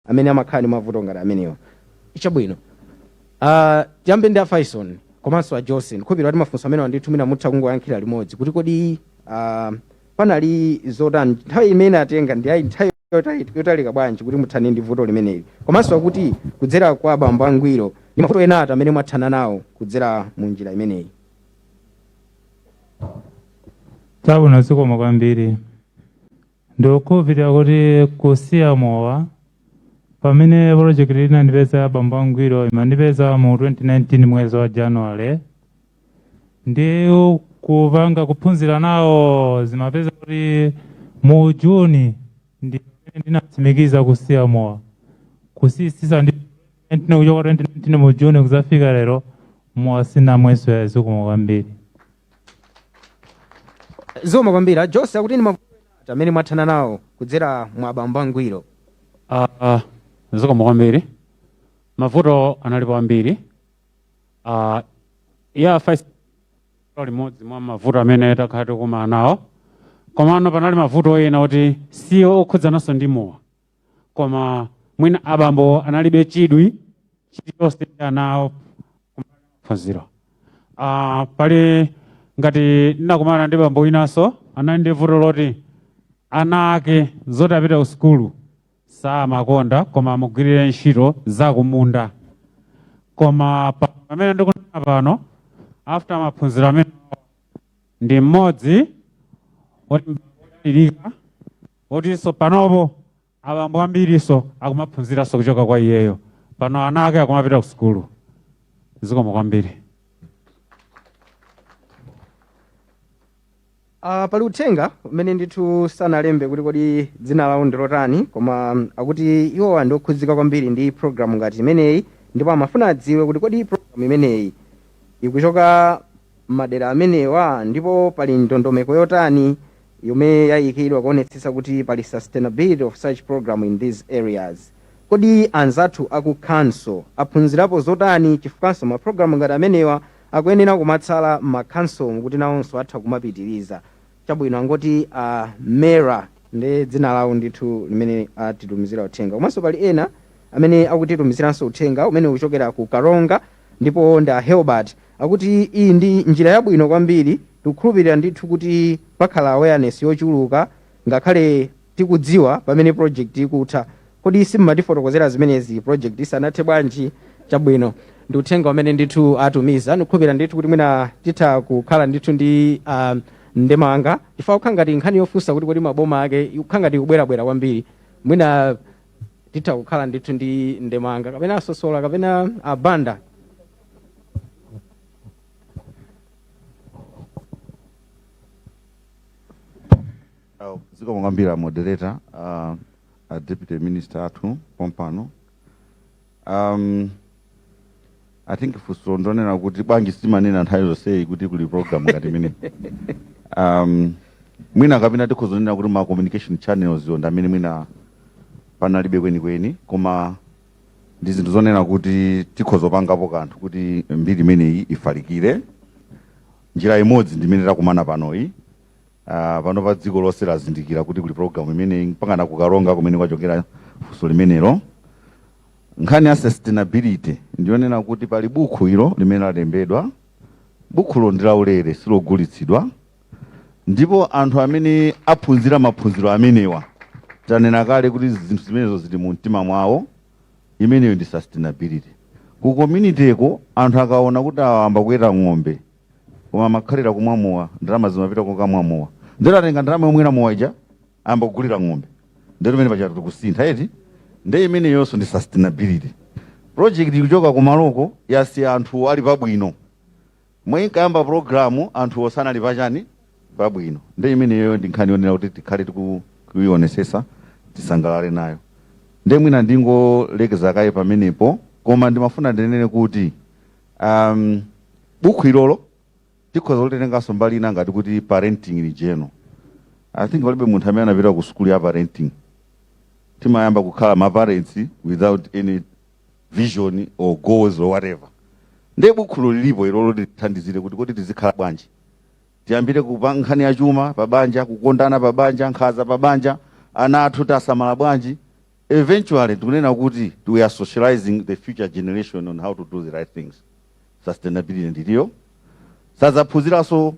amene amakhala ndi mavuto ngati amenewa. Ichabwino tiyambe ndi a Faison komanso a Johnson khupira kuti mafunso amene ndithu mina mutha kungoyankhira limodzi kuti kodi panali zotani nthawi imene atenga ndi ayi nthawi yotalika bwanji kuti muthane ndi vuto limeneli, komanso kuti kudzera kwa abambo angwiro ndi mavuto ena ati amene mwathana nawo kudzera mu njira imeneyi. Chabwino zikomo kwambiri. Ndikukhulupirira kuti kusiya mowa pamene project inandipeza abambo angwiro imandipeza mu 2019 mwezi wa January, ndi kupanga kuphunzira nawo zimapeza kuti mu Juni ndi ndinatsimikiza kusiya mowa. Kusisisa ndi 2019 mu Juni kuzafika lero mowa sina mweso ya zikomo kwambiri. Zikomo kwambiri. Jose akuti ndi mavuto amene mwathana nawo kudzera mwa abambo angwiro. Zikomo kwambiri. Mavuto analipo ambiri. Ya first limodzi mwa mavuto amene takhala tikumana nawo. Komano panali mavuto ena kuti siyo okhudzananso ndi mowa. Koma mwina abambo analibe chidwi chilichonse nawo kuphunzira. Pali ngati ndinakumana ndi bambo winanso anali ndi vuto loti ana ake zoti apita ku sukulu samakonda koma amugwirire ntchito zakumunda. Koma pamene ndikunena pano after maphunziro amene ndi mmodzi wotilika wotinso panopo abambo ambiriso akumaphunziranso kuchoka kwa iyeyo. Pano ana ake akumapita ku sukulu. Zikomo kwambiri. Pali uthenga umene ndithu sanalembe kuti kodi dzina lawo ndi lotani, koma akuti iwowa ndi okhudzika kwambiri ndi programu ngati imeneyi ndipo amafuna adziwe kuti kodi programu imeneyi ikuchoka madera amenewa ndipo pali ndondomeko yotani yomwe yayikidwa kuonetsetsa kuti pali sustainability of such program in these areas. Kodi anzathu aku council aphunzirapo zotani chifukwanso maprogramu ngati amenewa akuyenera kumatsala m'makhansolo kuti nawonso atha kumapitiriza. Chabwino angoti Mera ndi dzina lawo ndithu limene atitumizira uthenga. Komanso pali ena amene akutitumiziranso uthenga umene ukuchokera ku Karonga ndipo ndi Helbert akuti iyi ndi njira yabwino kwambiri, tikukhulupirira ndithu kuti pakhala awareness yochuluka ngakhale tikudziwa pamene project ikutha. Kodi simmatifotokozera zimenezi project isanathe bwanji? Chabwino ndi uthenga umene ndithu atumiza. Ndikukhulupirira ndithu kuti mwina titha kukhala ndithu ndi ndemanga ifa ukhala ngati nkhani yofunsa kuti kodi maboma ake ukhala ngati kubwerabwera kwambiri, mwina titha kukhala ndithu ndi ndemanga kapena sosola kapena banda. Zikomo kwambiri moderator, deputy minister athu pompano. I think funso ndonena kuti bwanji simanena nthawi zonse kuti kuli program ngati imene. Mwina kapena tikhozonena kuti ma communication channels yo ndamene mwina panalibe kwenikweni, koma ndi zinthu zonena kuti tikhozopangapo kanthu kuti mbiri imeneyi ifalikire. Njira imodzi ndimene takumana panoyi. Pano pa dziko lonse lazindikira kuti kuli program imeneyi mpakana ku Karonga kumene kwachokera funso limenelo. Nkhani ya sustainability ndionena kuti pali buku ilo limene lalembedwa. Bukulo ndi laulere silogulitsidwa, ndipo anthu amene aphunzira maphunziro amenewa tanena kale kuti zinthu zimenezo zili mu mtima mwawo. Imeneyo ndi sustainability. Ku community eko anthu akaona kuti awamba kuweta ng'ombe koma makhalira kumwamowa ndalama zimapita kukamwamowa, ndero atenga ndalama yomwera mowa ija amba kugulira ng'ombe, ndero imene pachatu kusintha eti ndi imene yonso ndi sustainability. Project ikuchoka kumaloko yasi anthu ali pabwino, mwinka yamba programu anthu osana ali pachani pabwino, ndi imene yo ndi nkhani yonena kuti tikhale tikuyionesesa tisangalale nayo. Ndi mwina ndingolekeza kaye pamenepo, koma ndimafuna ndinene kuti buku ilolo tikhoza kutenganso mbali ina ngati kuti parenting in general. I think palibe munthu amene anapita ku school ya parenting. Timayamba kukhala ma parents without any vision or goals or whatever. Ndi bukulo lilipo ilolo lithandizire kuti kodi tizikhala bwanji. Tiyambire kupanga nkhani ya chuma pabanja, kukondana pabanja, nkhaza pabanja, ana athu tasamala bwanji. eventually tikunena kuti we are socializing the future generation on how to do the right things. Sustainability ndiyo sazaphunziranso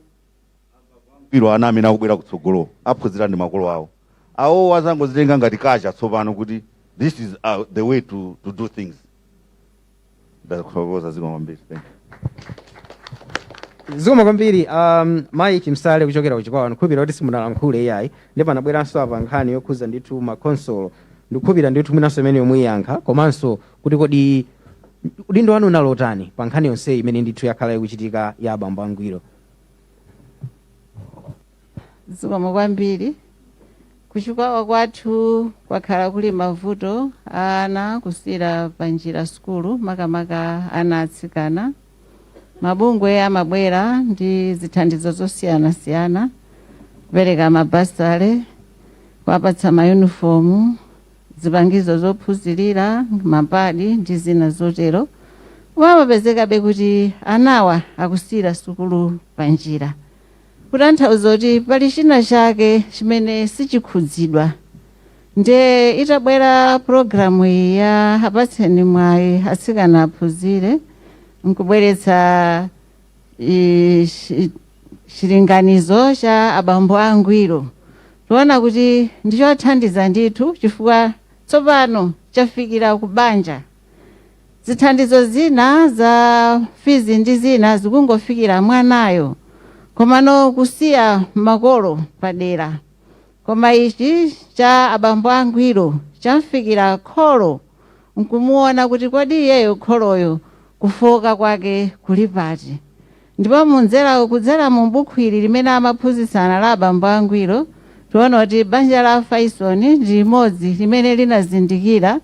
angwiro ana amene akubwera kutsogolo aphunzira ndi makolo awo awo azangozitenga ngati kacha tsopano kuti this is the way to do things. Ndakhokoza zikomo kwambiri. Thank you. Zikomo kwambiri. Mayi Chimsale kuchokera kuchikwawa ndikhulupirira kuti simunalankhule iyayi ndipo panabweranso apa nkhani yokhuza ndithu makonsolo ndikhulupirira ndithu mwinanso imene yomwe iyankha komanso kuti kodi udindo wanu unalotani pa nkhani yonse imene ndithu yakhala ikuchitika ya abambo angwiro. Zikomo kwambiri. Kuchikwawa kwathu kwakhala kuli mavuto ana kusira panjira sukulu makamaka ana atsikana. Mabungwe amabwera ndi zithandizo zosiyana-siyana kupereka mabasale kuwapatsa mayunifomu zipangizo zophunzirira mapadi ndi zina zotero. Wamapezekabe kuti anawa akusira sukulu panjira kutanthauza kuti pali china chake chimene sichikhudzidwa. Nde itabwera programu ya apatseni mwayi atsikana aphunzire nkubweretsa chilinganizo cha abambo angwiro, tiona kuti ndichothandiza ndithu chifukwa tsopano chafikira kubanja. Zithandizo zina za fizi ndi zina zikungofikira mwanayo komano kusiya makolo padera. Koma ichi cha abambo angwiro chafikira kholo nkumuona kuti kodi iyeyo kholoyo kufoka kwake kuli pati. Ndipo munzera kudzera mu buku ili limene amaphunzitsana la abambo angwiro tiona kuti banja la Faisoni ndi limodzi limene linazindikira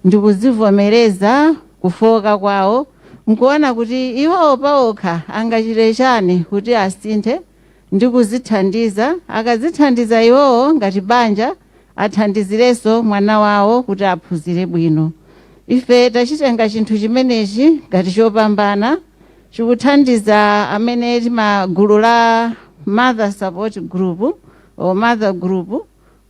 ndi kuzivomereza kufoka kwawo nkuona kuti iwo paokha angachite chani kuti asinthe ndi kuzithandiza. Akazithandiza iwowo ngati banja athandizirenso mwana wawo kuti aphunzire bwino. Ife tachitenga chinthu chimenechi ngati chopambana chikuthandiza amene timagulu la mother support group o mother group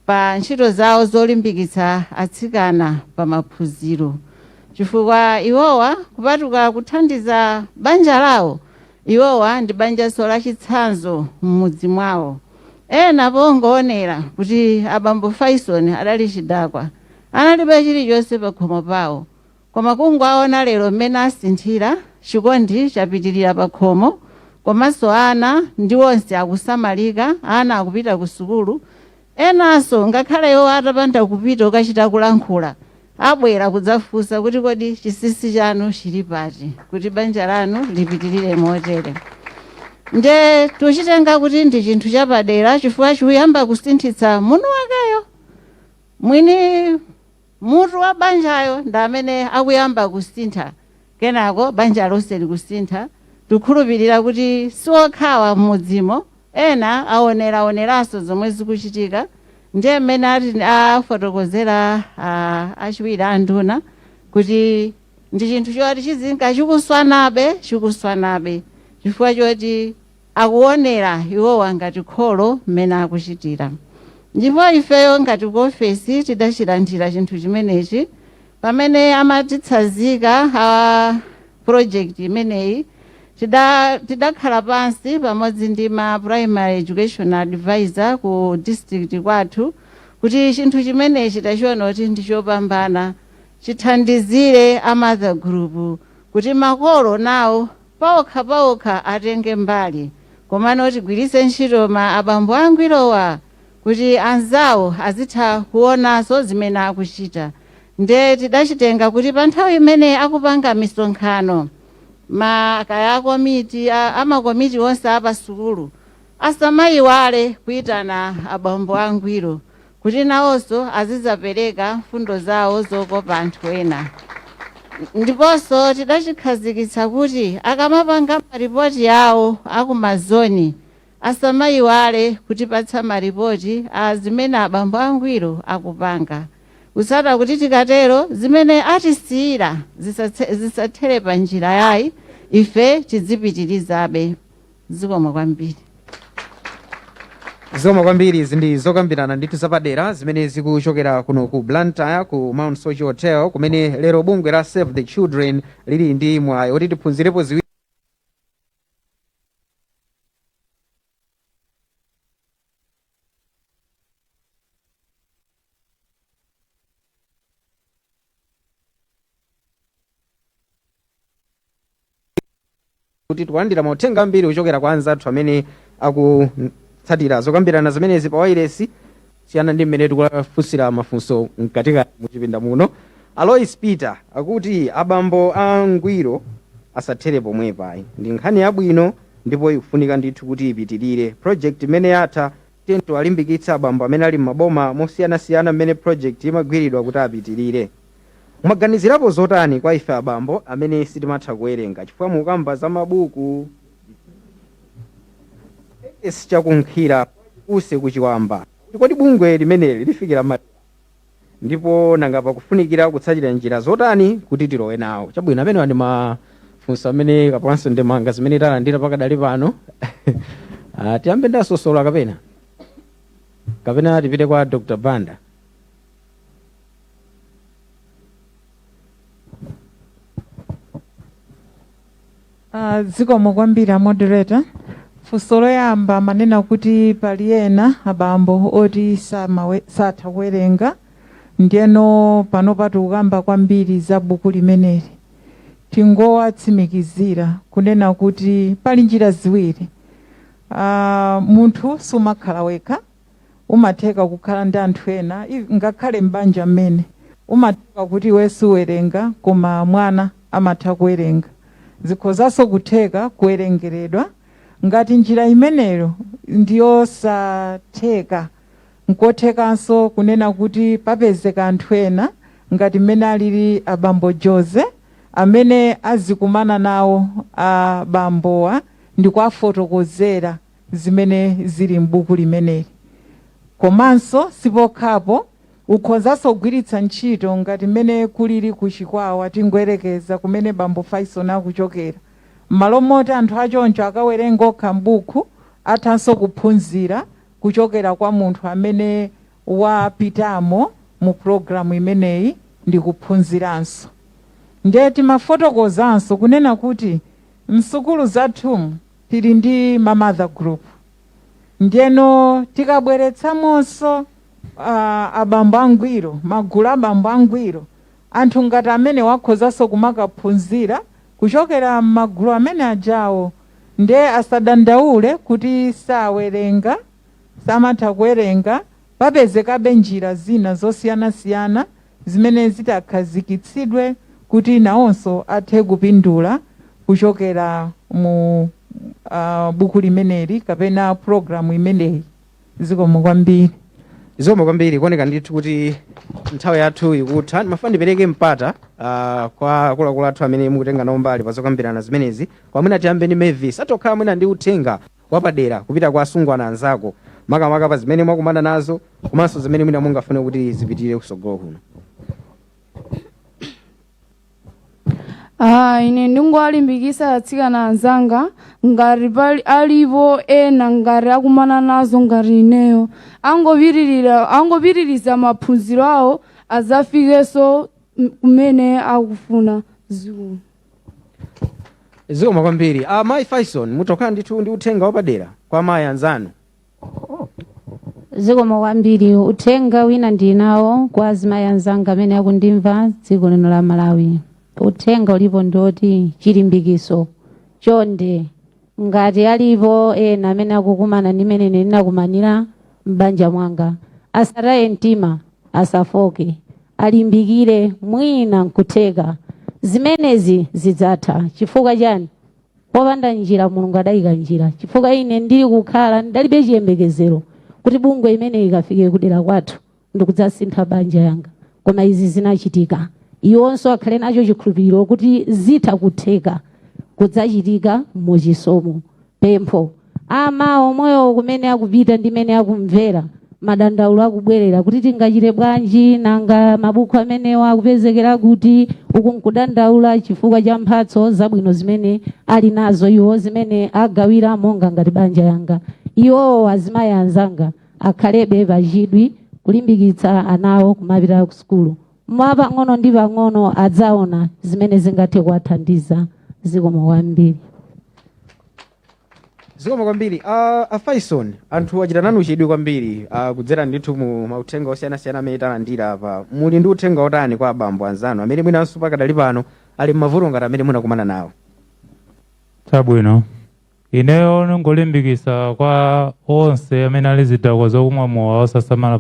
pa ntchito zawo zolimbikitsa atsikana pa maphunziro. Chifukwa iwowa kupatuka kuthandiza banja lawo, iwowa ndi banjanso lachitsanzo m'mudzi mwawo. Ena pongoonera kuti abambo Faisoni adali chidakwa analibe chilichonse pa khomo pawo, koma kungoaona lero mmene asinthira chikondi chapitirira pa khomo, komanso ana ndi onse akusamalika, ana akupita ku sukulu. Enanso ngakhale iwo atapanda kupita ukachita kulankhula abwera kudzafunsa kuti kodi chisisi chanu chili pati kuti banja lanu lipitirire motere. Nde tuchitenga kuti ndi chinthu chapadera chifukwa chikuyamba kusinthitsa munthu wakeyo. Mwini mutu wa banjayo ndi amene akuyamba kusintha, kenako banja lonse likusintha. Tikhulupirira kuti siokhawa m'mudzimo, ena aoneranso zomwe zikuchitika. Ndiye mmene ati afotokozera achiwiri anduna kuti ndi chinthu choti chizinga chikuswanabe chifukwa choti akuonera iwowa ngati kholo mmene akuchitira. Ndipo ifeyo ngati ku ofesi tidachilandira chinthu chimenechi pamene amatitsazika project imeneyi. Tidakhala pansi pamodzi ndi ma primary education advisor ku district kwathu kuti chinthu chimenechi tachiona kuti ndi chopambana, chithandizire a mother group kuti makolo nawo paokha atenge mbali, komano tigwiritse ntchito ma abambo angwirowa kuti anzawo azitha kuonanso zimene akuchita. Nde tidachitenga kuti pa nthawi imene akupanga misonkhano makaya komiti amakomiti onse apa sukulu asamayiwale kuitana abambo angwiro kuti nawonso azizapereka mfundo zawo zokopa anthu ena. Ndiponso tidachikhazikitsa kuti akamapanga maripoti yawo akumazoni asamayiwale kutipatsa maripoti zimene abambo angwiro akupanga. Usata kuti tikatero zimene atisiyira zisathere pa njira yayi, ife tizipitirizabe. Zikomo kwambiri. zoma kwambiri izi ndi zokambirana ndithu zapadera zimene zikuchokera kuno ku Blantyre ku Mount Social Hotel kumene lero bungwe la Save the Children lili ndi mwayi oti tiphunzirepo ziwiri kuti tikulandira mauthenga ambiri kuchokera kwa anzathu amene akutsatira zokambirana zimenezi pa wailesi siyana ndi mmene tikufunsira mafunso mkatikati muchipinda muno. Alois Peter akuti abambo angwiro asathere pomwepa ndi nkhani yabwino ndipo ikufunika ndithu kuti ipitirire project imene yatha tento alimbikitsa abambo amene ali m'maboma mosiyanasiyana mmene project imagwiridwa kuti apitirire. Mwaganizirapo zotani kwa ife abambo amene sitimatha kuwerenga chifukwa mukamba za mabuku chakunkhira kuse kuchiwamba kodi bungwe limeneli lifikira ndipo nanga pakufunikira kutsatira njira zotani kuti tilowe nawo. Chabwino amene ndi mafunso amene kapanso ndi manga zimene talandira pakadali pano. Tiyambe ndasosola kapena tipite kwa Dr. Banda. Zikomo kwambiri moderator. Funso loyamba manena kuti pali ena abambo oti satha kuwerenga ndiyeno pano patukamba kwambiri za buku limeneli. Tingowatsimikizira kunena kuti pali njira ziwiri. Munthu sumakhala wekha, umatheka kukhala ndi anthu ena ngakhale mbanja mmene umatheka kuti we suwerenga koma mwana amatha kuwerenga. Zikhozanso kutheka kuwerengeredwa ngati njira imeneyo ndiyosatheka nkothekanso kunena kuti papezeka anthu ena ngati mmene alili abambo Jose amene azikumana nawo abambowa ndi kuwafotokozera zimene zili m'buku limeneli. Komanso sipokhapo ukhozanso kugwiritsa ntchito ngati mmene kulili kuchikwawa tingwerekeza kumene bambo Faison akuchokera. Malo moti anthu achoncho akawerenga okha m'buku athanso kuphunzira kuchokera kwa munthu amene wapitamo mu programu imeneyi ndi kuphunziranso. Ndiye timafotokozanso kunena kuti msukulu zathu tili ndi mother group. Ndiyeno tikabweretsamonso abambo angwiro, magulu abambo angwiro, anthu ngati amene wakhozanso kumakaphunzira kuchokera magulu amene ajawo, nde asadandaule kuti sawerenga, samatha kuwerenga, papezekabe njira zina zosiyanasiyana zimene zitakhazikitsidwe kuti nawonso athe kupindula kuchokera mu buku limeneli kapena programu imeneyi. Zikomo kwambiri. Zikomo kwambiri kuoneka ndithu kuti nthawi yathu ikutha. Ndimafuna ndipereke mpata kwa akuluakulu athu amene mukutenga nawo mbali pa zokambirana zimenezi. Kwamwina tiyambe ndi Mavis atokhala mwina ndi uthenga wapadera kupita kwa asungwana anzako makamaka pa zimene mwakumana nazo komanso zimene mwina mungafune kuti zipitirire kusogolo kuno. Ine ndingowalimbikitsa atsikana anzanga ngati pali alipo ena ngati akumana nazo ngati ineyo angopitiriza maphunziro awo azafikenso kumene akufuna. Zikomo kwambiri. Mayi Faison mutokhala ndithu ndi uthenga wapadera kwa mayi anzanu. Zikomo kwambiri. Uthenga wina ndinawo kwa azimayi anzanga amene akundimva dziko lino la Malawi. Uthenga ulipo ndoti chilimbikiso chonde ngati alipo ena amene akukumana ndi mene ndinakumanira m'banja mwanga asataye mtima, asafoke, alimbikire, mwina nkutheka zimenezi zidzatha. Chifukwa chani? Popanda njira Mulungu adayika njira. Chifukwa ine ndili kukhala ndalibe chiyembekezero kuti bungwe imene ikafike kudera kwathu ndikudzasintha banja yanga, koma izi zinachitika. Iwonso akhale nacho chikhulupiriro kuti zitha kutheka kudzachitika muchisomo. Pempho amawo moyo kumene akupita ndi mene akumvera madandaulo akubwerera kuti tingachite bwanji, nanga mabuku amenewa akupezekera kuti uku nkudandaula chifukwa cha mphatso zabwino zimene ali nazo iwo zimene agawira monga ngati banja yanga. iwo azimayi anzanga akhalebe pachidwi kulimbikitsa anawo kumapita ku sukulu. Mwapang'ono ndi pang'ono adzaona zimene zingathe kuwathandiza. Zikomo kwambiri. Zikomo kwambiri. Faison, anthu achita nanu chidwi kwambiri kudzera ndithu mu mauthenga osiyanasiyana amene talandira apa. Muli ndi uthenga otani kwa abambo anzanu amene mwinanso pakadali pano ali m'mavuto ngati amene munakumana nawo? Chabwino. Ineyo ningolimbikitsa kwa onse amene ali zidakwa zokumwa mowa osasamala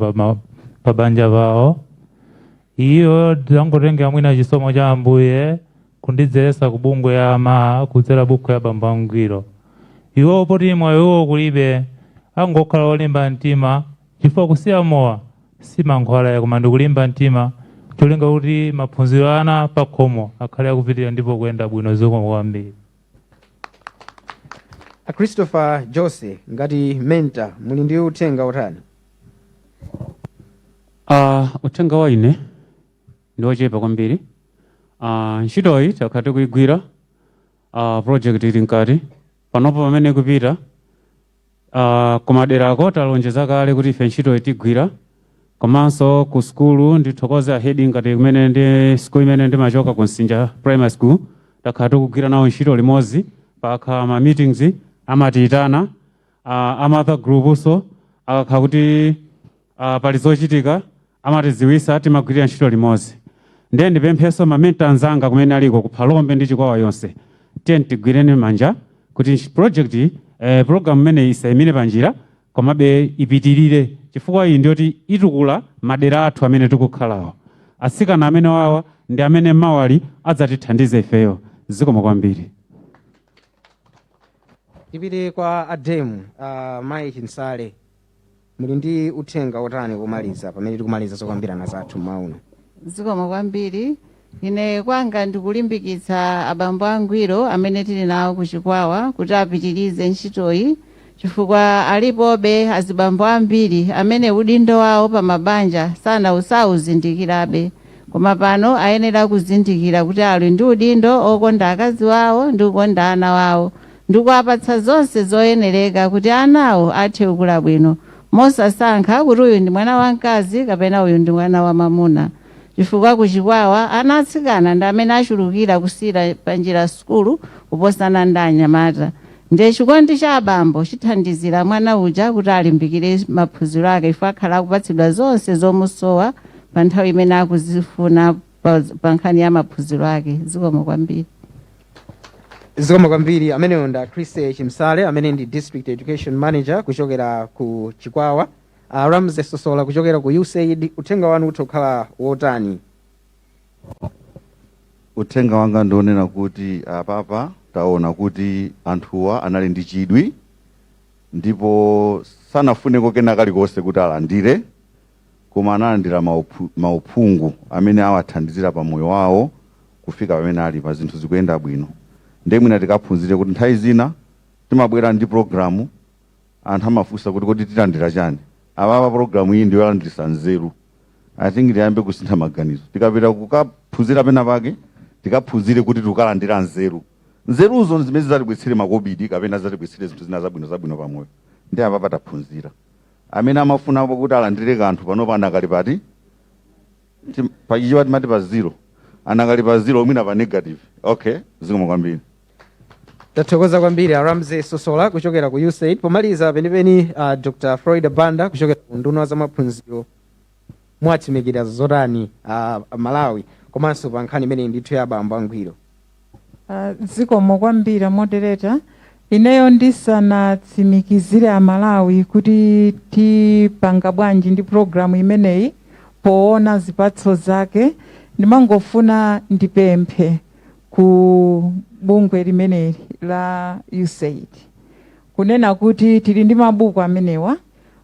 pa banja pawo. Iyo ndangotengera mwina chisomo cha Ambuye kundidzeretsa ku bungwe ya ama kudzera buku ya bambo angwiro. Iwo poti mwayo kulibe angokhala olimba mtima chifukwa kusiya mowa si mankhwala koma ndikulimba mtima cholinga kuti maphunziro ana pakhomo akhale akupitirira ndipo kuyenda bwino. Zikomo kwambiri. Christopher Jose ngati mentor muli ndi uthenga otani? Uthenga wa ine ndi ochepa kwambiri. Ntchitoyi takhala kuigwira project ili nkati panopo pamene kupita kumaderako talonjeza kale kuti ife ntchitoyi tigwira, komanso ku skulu ndithokoza heading ngati kumene ndi school imene ndimachoka ku Nsinja Primary School takhala kugwira nawo ntchito limodzi pakha ma meetings amatiyitana amatha group so akakhala kuti pali zochitika amatidziwitsa timagwirira ntchito limodzi. Ndiye ndipempheso mamenta anzanga kumene aliko kuphalombe ndi chikwawa yonse tiye tigwireni manja kuti project program imene isayimire panjira komabe ipitirire chifukwa iyi ndiyoti itukula madera athu amene tikukhalawo. Atsikana amene wawa ndi amene mawali adzatithandize ifeyo. Zikomo kwambiri. Tipite kwa ademu Mai Chinsale muli ndi uthenga otani kumaliza pamene tikumaliza zokambirana zathu mauno? Zikomo kwambiri. Ine kwanga ndikulimbikitsa abambo angwiro amene tili nawo ku Chikwawa kuti apitirize ntchitoyi chifukwa alipobe azibambo ambiri amene udindo wawo pa mabanja sauzindikirabe, koma pano ayenera kuzindikira kuti ali ndi udindo okonda akazi wawo ndi kukonda ana wawo ndi kuwapatsa zonse zoyenereka kuti anawo athe kukula bwino mosasankha kuti uyu ndi mwana wamkazi kapena uyu ndi mwana wa mamuna. Chifukwa ku Chikwawa ana atsikana ndi amene achulukira kusira panjira sukulu kuposana ndi anyamata. Ndiye chikondi cha abambo chithandizira mwana uja kuti alimbikire maphunziro ake ifo akhala akupatsidwa zonse zomusowa pa nthawi imene akuzifuna pa nkhani ya maphunziro ake. Zikomo kwambiri. Zikomo kwambiri. Ameneyo nda Chris Chimsale amene ndi District Education Manager kuchokera ku Chikwawa. Ramze Sosola kuchokera ku USAID, uthenga wanu utokhala wotani? Uthenga wanga ndionena kuti apapa taona kuti anthuwa anali ndi chidwi ndipo sanafuneko kena kalikonse kuti alandire, koma analandira mauphungu amene awathandizira pa moyo wawo kufika pamene ali pa zinthu zikuyenda bwino. Ndiye mwina tikaphunzire kuti nthawi zina timabwera ndi programu anthu amafunsa kuti tilandira chani. Ababa programu iyi ndiyo yolandisa nzeru. I think ndiyambe kusintha maganizo. Tikapita kukaphunzira pena pake tikaphunzire kuti tukalandira nzeru. Nzeruzo zimene zatibwetsere makobidi kapena zatibwetsere zinthu zina zabwino pamoyo. Ndiye ababa taphunzira. Amene amafuna kuti alandire kanthu panopa anakali pati pachiwa timati pa zero. Anakali pa zero mwina pa negative. Okay, zikomo kwambiri. Tathokoza kwambiri Ramze Sosola kuchokera ku USAID. Pomaliza penipeni Dr. Floyd Banda kuchokera ku nduna za maphunziro mwatsimikira zotani Malawi komanso pa nkhani imene ndithu ya abambo angwiro? Zikomo kwambiri moderator. Ineyo ndisanatsimikizire Malawi kuti tipanga bwanji ndi programu imeneyi poona zipatso zake, ndimangofuna ndipemphe ku bungwe limeneli la USAID kunena kuti tili ndi mabuku amenewa.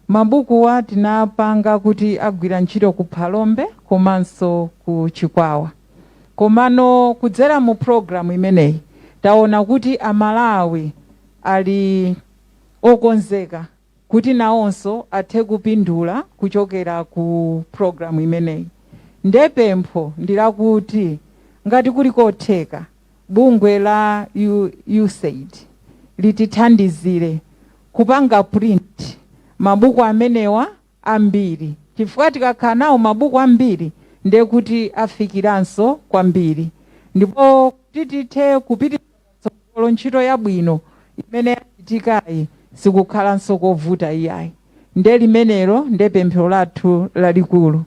Mabukuwa tinapanga kuti agwira ntchito ku Phalombe komanso ku Chikwawa. Komano kudzera mu programu imeneyi taona kuti Amalawi ali okonzeka kuti nawonso athe kupindula kuchokera ku programu imeneyi. Ndepempho ndilakuti ngati kuli kotheka bungwe la USAID litithandizire kupanga print mabuku amenewa ambiri, chifukwa tikakhala nawo mabuku ambiri ndiye kuti afikiranso kwambiri, ndipo titithe kupitiriza ntchito yabwino imene yachitikayi sikukhalanso kovuta iyayi. Nde limenelo nde pemphero lathu lalikulu.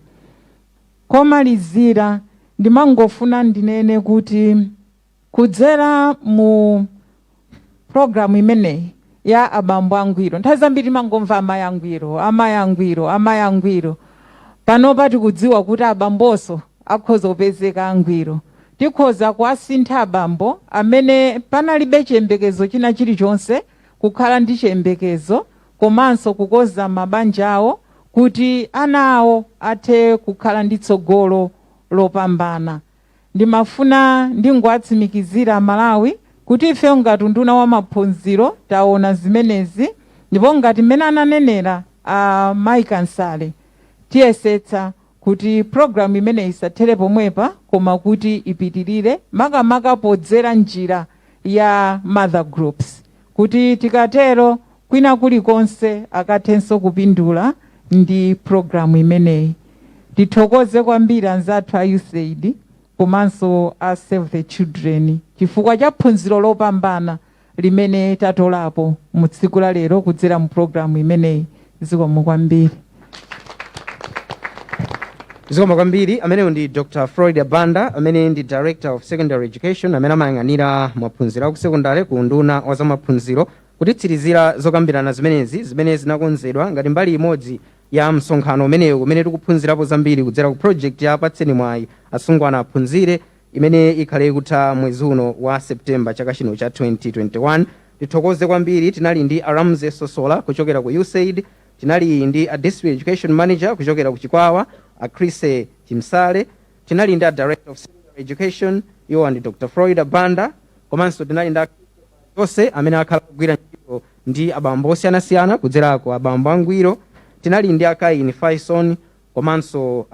Komalizira ndimangofuna ndinene kuti kudzera mu programu imeneyi ya abambo angwiro, nthawi zambiri timangomva amayi angwiro. Panopa tikudziwa kuti abambonso akhoza kupezeka angwiro. Tikhoza kuwasintha abambo amene panalibe chiyembekezo china chilichonse kukhala ndi chiyembekezo, komanso kukoza mabanja awo kuti ana awo athe kukhala ndi tsogolo lopambana. Ndimafuna ndingowatsimikizira Malawi kuti ife ngati nduna wa maphunziro taona zimenezi, ndipo ngati mmene ananenera mayi kansale tiyesetsa kuti programu imene isathere pomwepa, koma kuti ipitirire makamaka podzera njira ya mother groups, kuti tikatero kwina kulikonse akathenso kupindula ndi programu imeneyi. Tithokoze kwambiri anzathu a USAID komanso a Save the Children chifukwa cha phunziro lopambana limene tatolapo mu tsiku la lero kudzera mu programu imeneyi. Zikomo kwambiri. Zikomo kwambiri. Amene ndi Dr. Floyd Banda amene ndi Director of Secondary Education amene amayang'anira maphunziro aku sekondari ku nduna wa za maphunziro, kutitsirizira zokambirana zimenezi zimene zinakonzedwa ngati mbali imodzi ya msonkhano umenewu kumene tikuphunzirapo zambiri kudzera ku project ya Patseni Mwayi Asungwana Aphunzire imene ikhale kutha mwezi uno wa September chaka chino cha 2021. Tithokoze kwambiri. Tinali ndi Aramze Sosola kuchokera ku USAID, tinali ndi a District Education Manager kuchokera ku Chikwawa, a Chrise Chimsale, tinali ndi a Director of Secondary Education iwo ndi Dr. Floyd Banda, komanso tinali ndi Jose amene akhala kugwira ntchito ndi abambo osiyanasiyana kudzera ku abambo angwiro, tinali ndi Akaini Faison komanso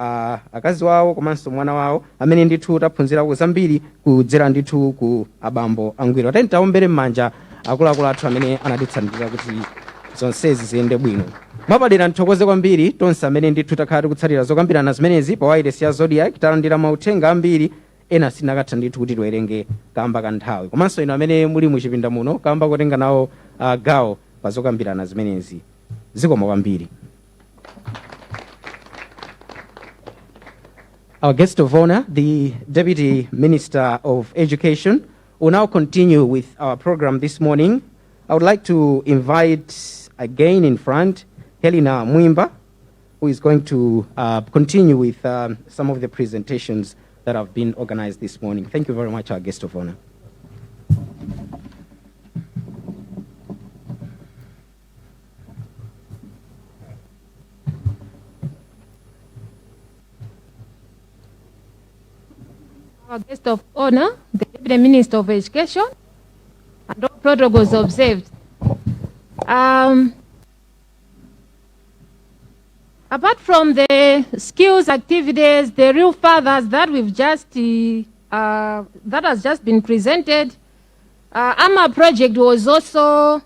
akazi wawo komanso mwana wawo amene ndithu taphunzirako zambiri kudzera ndithu ku abambo angwiro. Tiyeni taombere m'manja akuluakulu athu amene anatitsandiza kuti zonsezi ziyende bwino. Mwapadera nthokoze kwambiri tonse amene ndithu takhala tikutsatira zokambirana zimenezi pa wireless ya Zodiac. Talandira mauthenga ambiri ena sinakatha ndithu kuti tiwerenge kamba ka nthawi, komanso ino amene muli muchipinda muno kamba kotenga nawo gawo pa zokambirana zimenezi. Zikomo kwambiri. Our guest of honor, the Deputy Minister of Education, will now continue with our program this morning. I would like to invite again in front Helena Mwimba, who is going to continue with some of the presentations that have been organized this morning. Thank you very much, our guest of honor. Our guest of honor, the Deputy Minister of Education, and all protocols observed. Apart from the skills activities, the real fathers that we've just that has just been presented, AMA project was also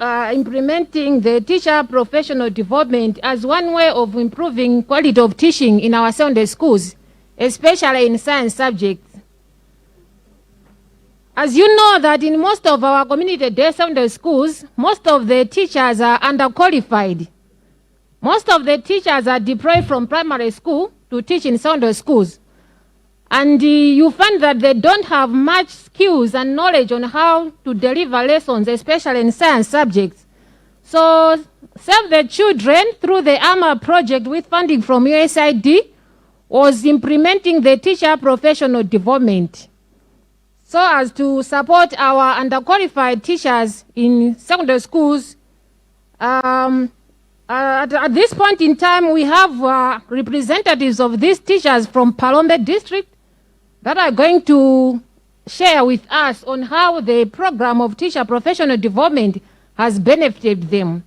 implementing the teacher professional development as one way of improving quality of teaching in our Sunday schools, especially in science subjects. As you know that in most of our community-day Sunday schools, most of the teachers are underqualified. Most of the teachers are deployed from primary school to teach in Sunday schools. And you find that they don't have much skills and knowledge on how to deliver lessons, especially in science subjects. So Save the Children, through the AMA project with funding from USAID, was implementing the teacher professional development so as to support our underqualified teachers in secondary schools. At this point in time, we have representatives of these teachers from Palombe district that are going to share with us on how the program of teacher professional development has benefited them.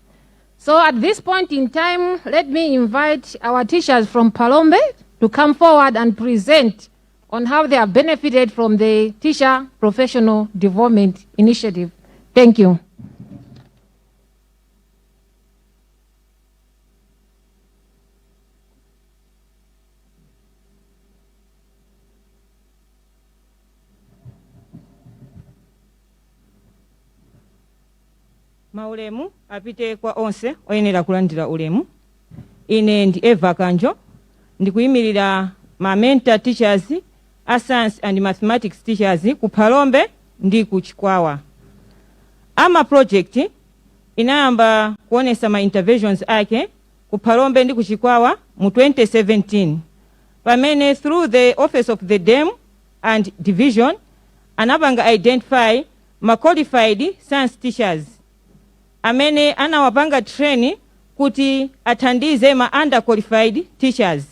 So at this point in time, let me invite our teachers from Palombe to come forward and present on how they have benefited from the teacher professional development initiative. Thank you. Maulemu apite kwa onse oyenera kulandira ulemu. Ine ndi Eva Kanjo ndikuyimirira ma mentor teachers a science and mathematics teachers ku Phalombe ndi ku Chikwawa. Ama project inayamba kuonesa ma interventions ake ku Phalombe ndi ku Chikwawa mu 2017 pamene through the office of the dam and division anapanga identify ma qualified science teachers amene anawapanga train kuti athandize ma underqualified teachers.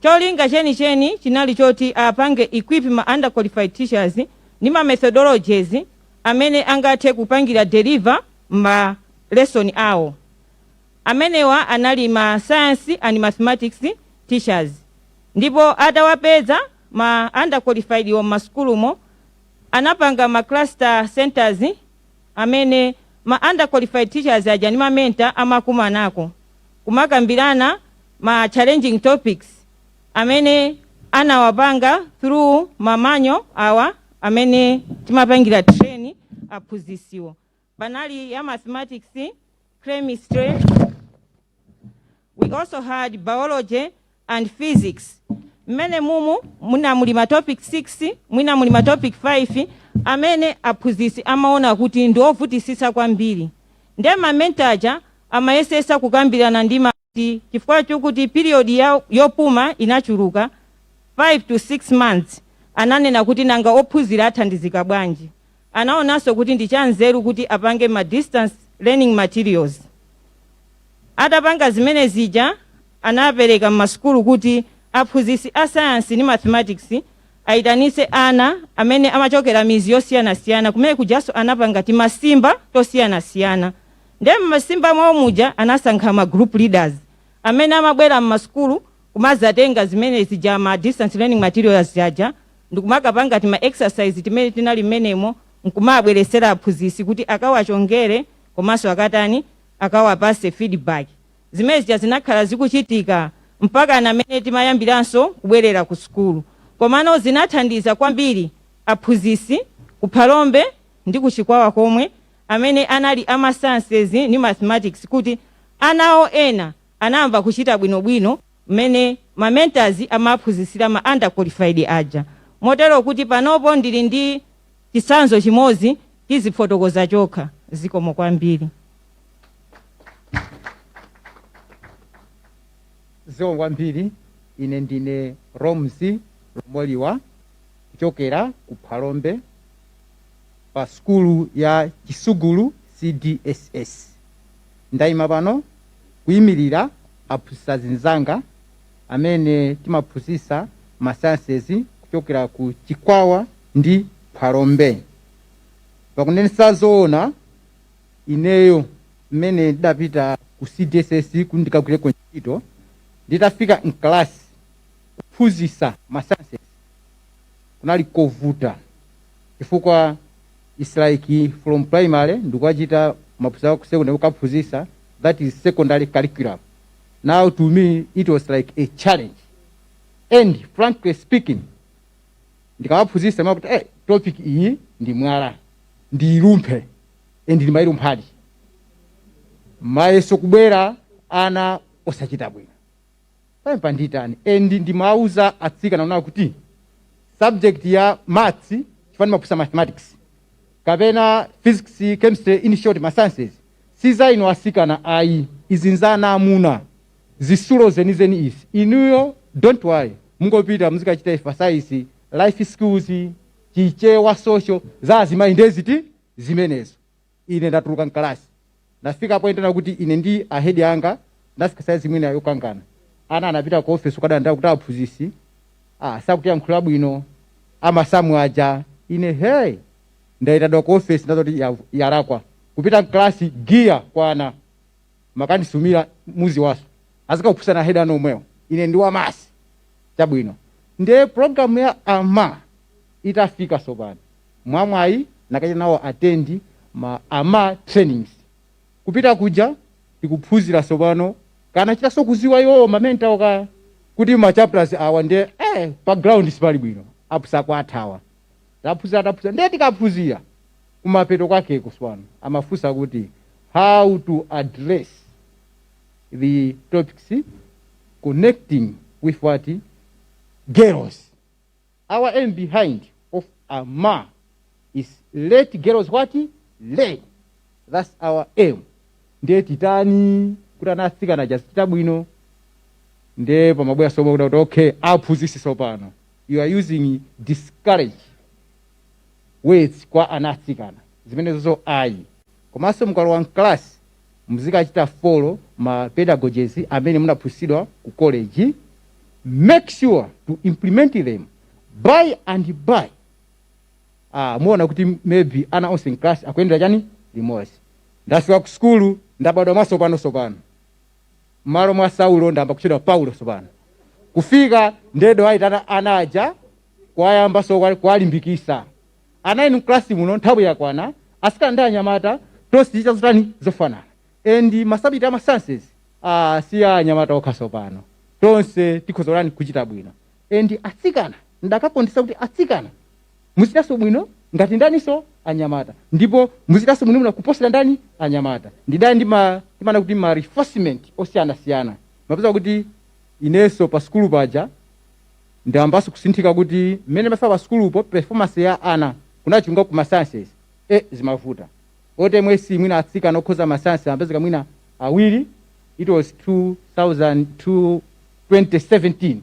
Cholinga cheni chinali choti apange equip ma underqualified teachers ni ma methodologies amene angathe kupangira deliver ma lesson awo. Amenewa anali ma science and mathematics teachers. Ndipo atawapeza ma underqualified wa maskulumo anapanga ma cluster centers amene ma underqualified teachers aja ni ma mentor amakumanako kumakambirana ma challenging topics amene anawapanga through mamanyo awa amene timapangira train aphunzisiwo. Panali ya mathematics, chemistry. We also had biology and physics. Mene mumu muna mulima topic 6, muna mulima topic 5 amene aphunzisi amaona kuti ndovutisisa kwambiri. Ndema mentaja amayesesa kukambirana ndima kuti chifukwa chokuti period yopuma inachuluka 5 to 6 months ananena kuti nanga ophunzira athandizika bwanji. Anaonanso kuti ndichanzeru kuti apange ma distance learning materials. Atapanga zimene zija anapereka m'maskulu kuti aphunzisi a science ni mathematics aitanise ana amene amachokera mizi yosiyana-siyana kumene kujaso anapanga timasimba tosiyana-siyana. Ndema masimba mwawo muja anasankha ma group leaders amene amabwera m'maskulu kumazatenga zimene zija ma distance learning materials aja ndikumakapanga tima exercise timene tinali menemo nkumabweresera aphunzisi kuti akawachongere komanso akatani akawapase feedback. Zimene zija zinakhala zikuchitika mpaka namene timayambiranso kubwerera ku skulu. Komano zinathandiza kwambiri aphunzisi ku Phalombe ndi ku Chikwawa komwe amene anali ama sciences ni mathematics kuti anawo ena anamba kuchita bwinobwino mmene ma mentors amaphunzisira ma underqualified aja. Motero kuti panopo ndili ndi chisanzo chimozi tizifotokoza chokha zikomo kwambiri. Zikomo kwambiri. Ine ndine Romzi Romoliwa kuchokera ku Phalombe pa skulu ya Chisugulu CDSS. Ndayima pano kuyimirira aphunzitsi anzanga amene timaphunzitsa ma sciences kuchokera ku Chikwawa ndi Phalombe. Pakunenesa zoona ineyo mmene ndidapita ku CDSS kundikagwireko ntchito nditafika mklasi kuphunzitsa ma sciences kunali kovuta chifukwa it's like from primary ndikuchita maphunziro ku secondary kukaphunzitsa, that is secondary curriculum. Now to me it was like a challenge, and frankly speaking ndikawaphunzitsa makuti topic iyi ndi mwala ndilumphe and ndimayilumphadi mayeso kubwera ana osachita bwino pampa nditani and ndimauza atsikana naona kuti subject ya maths chifani maphunzitsa mathematics kapena physics, chemistry, in short ma sciences siza ino asikana ayi izinzana amuna zisulo zenizeni izi inuyo don't worry mungopita muzikachita emphasize life skills chichewa social za zimaindeziti zimenezo. Ine ndatuluka mkalasi ndafika point na kuti ine ndi ahead yanga ndafika size mwina yokangana ana anapita ku office ukadanda kuti aphunzisi sakuti yankhula bwino amasamu aja ine hey ndaitadwa ku office ndazoti yarakwa kupita mklasi gear kwana makandisumira muzi waso azikakuphusana head ano omwewo ine ndi wamasi chabwino nde program ya ama itafika sopano mwamwayi nakaita nawo attend ma ama trainings kupita kuja tikuphunzira sopano kana chitaso kuziwa iwo mamenta oka kuti ma chapters awa nde background sipali bwino apusa kwa athawa taphunzira nde tikaphunzira kumapeto kwakeko swano amafunsa kuti how to address the topics connecting with what girls. Our aim behind of AMA is let girls what? Learn. That's our aim. Nde titani kuti anasikana chachita bwino nde pamabwera somo kuti okay aphunzitsi sopano you are using discourage words kwa anasikana zimenezo ayi komanso mukalowa mclass muzikachita follow ma pedagogies amene munaphunzitsidwa ku college. Make sure to implement them by and by. Muona kuti maybe ana onse in class akuyendera chani limodzi. Ndafika ku school ndabadwa masopano sopano. Malo mwa Saulo ndamba kuchedwa Paulo sopano. Kufika ndedo aitana anaja kwayamba so kwalimbikisa. Ana inu class muno nthawi yakwana asikana ndi anyamata tonse tichita zotani zofanana. And masabiti ama sciences si anyamata okha sopano. Tonse tikhozolani kuchita bwino. And atsikana ndakakondisa kuti atsikana muzitaso bwino ngati ndaniso anyamata ndipo muzitaso bwino muna kuposera ndani anyamata ndidani ndimana kuti ma reinforcement osiyana mapeza kuti ineso pa skulu paja ndambaso kusinthika kuti mmene mafa pa skulupo performance ya ana kunachunga ku sciences zimavuta ote mwesi mwina atsikana okhoza ma sciences ambezeka mwina awiri. It was 2017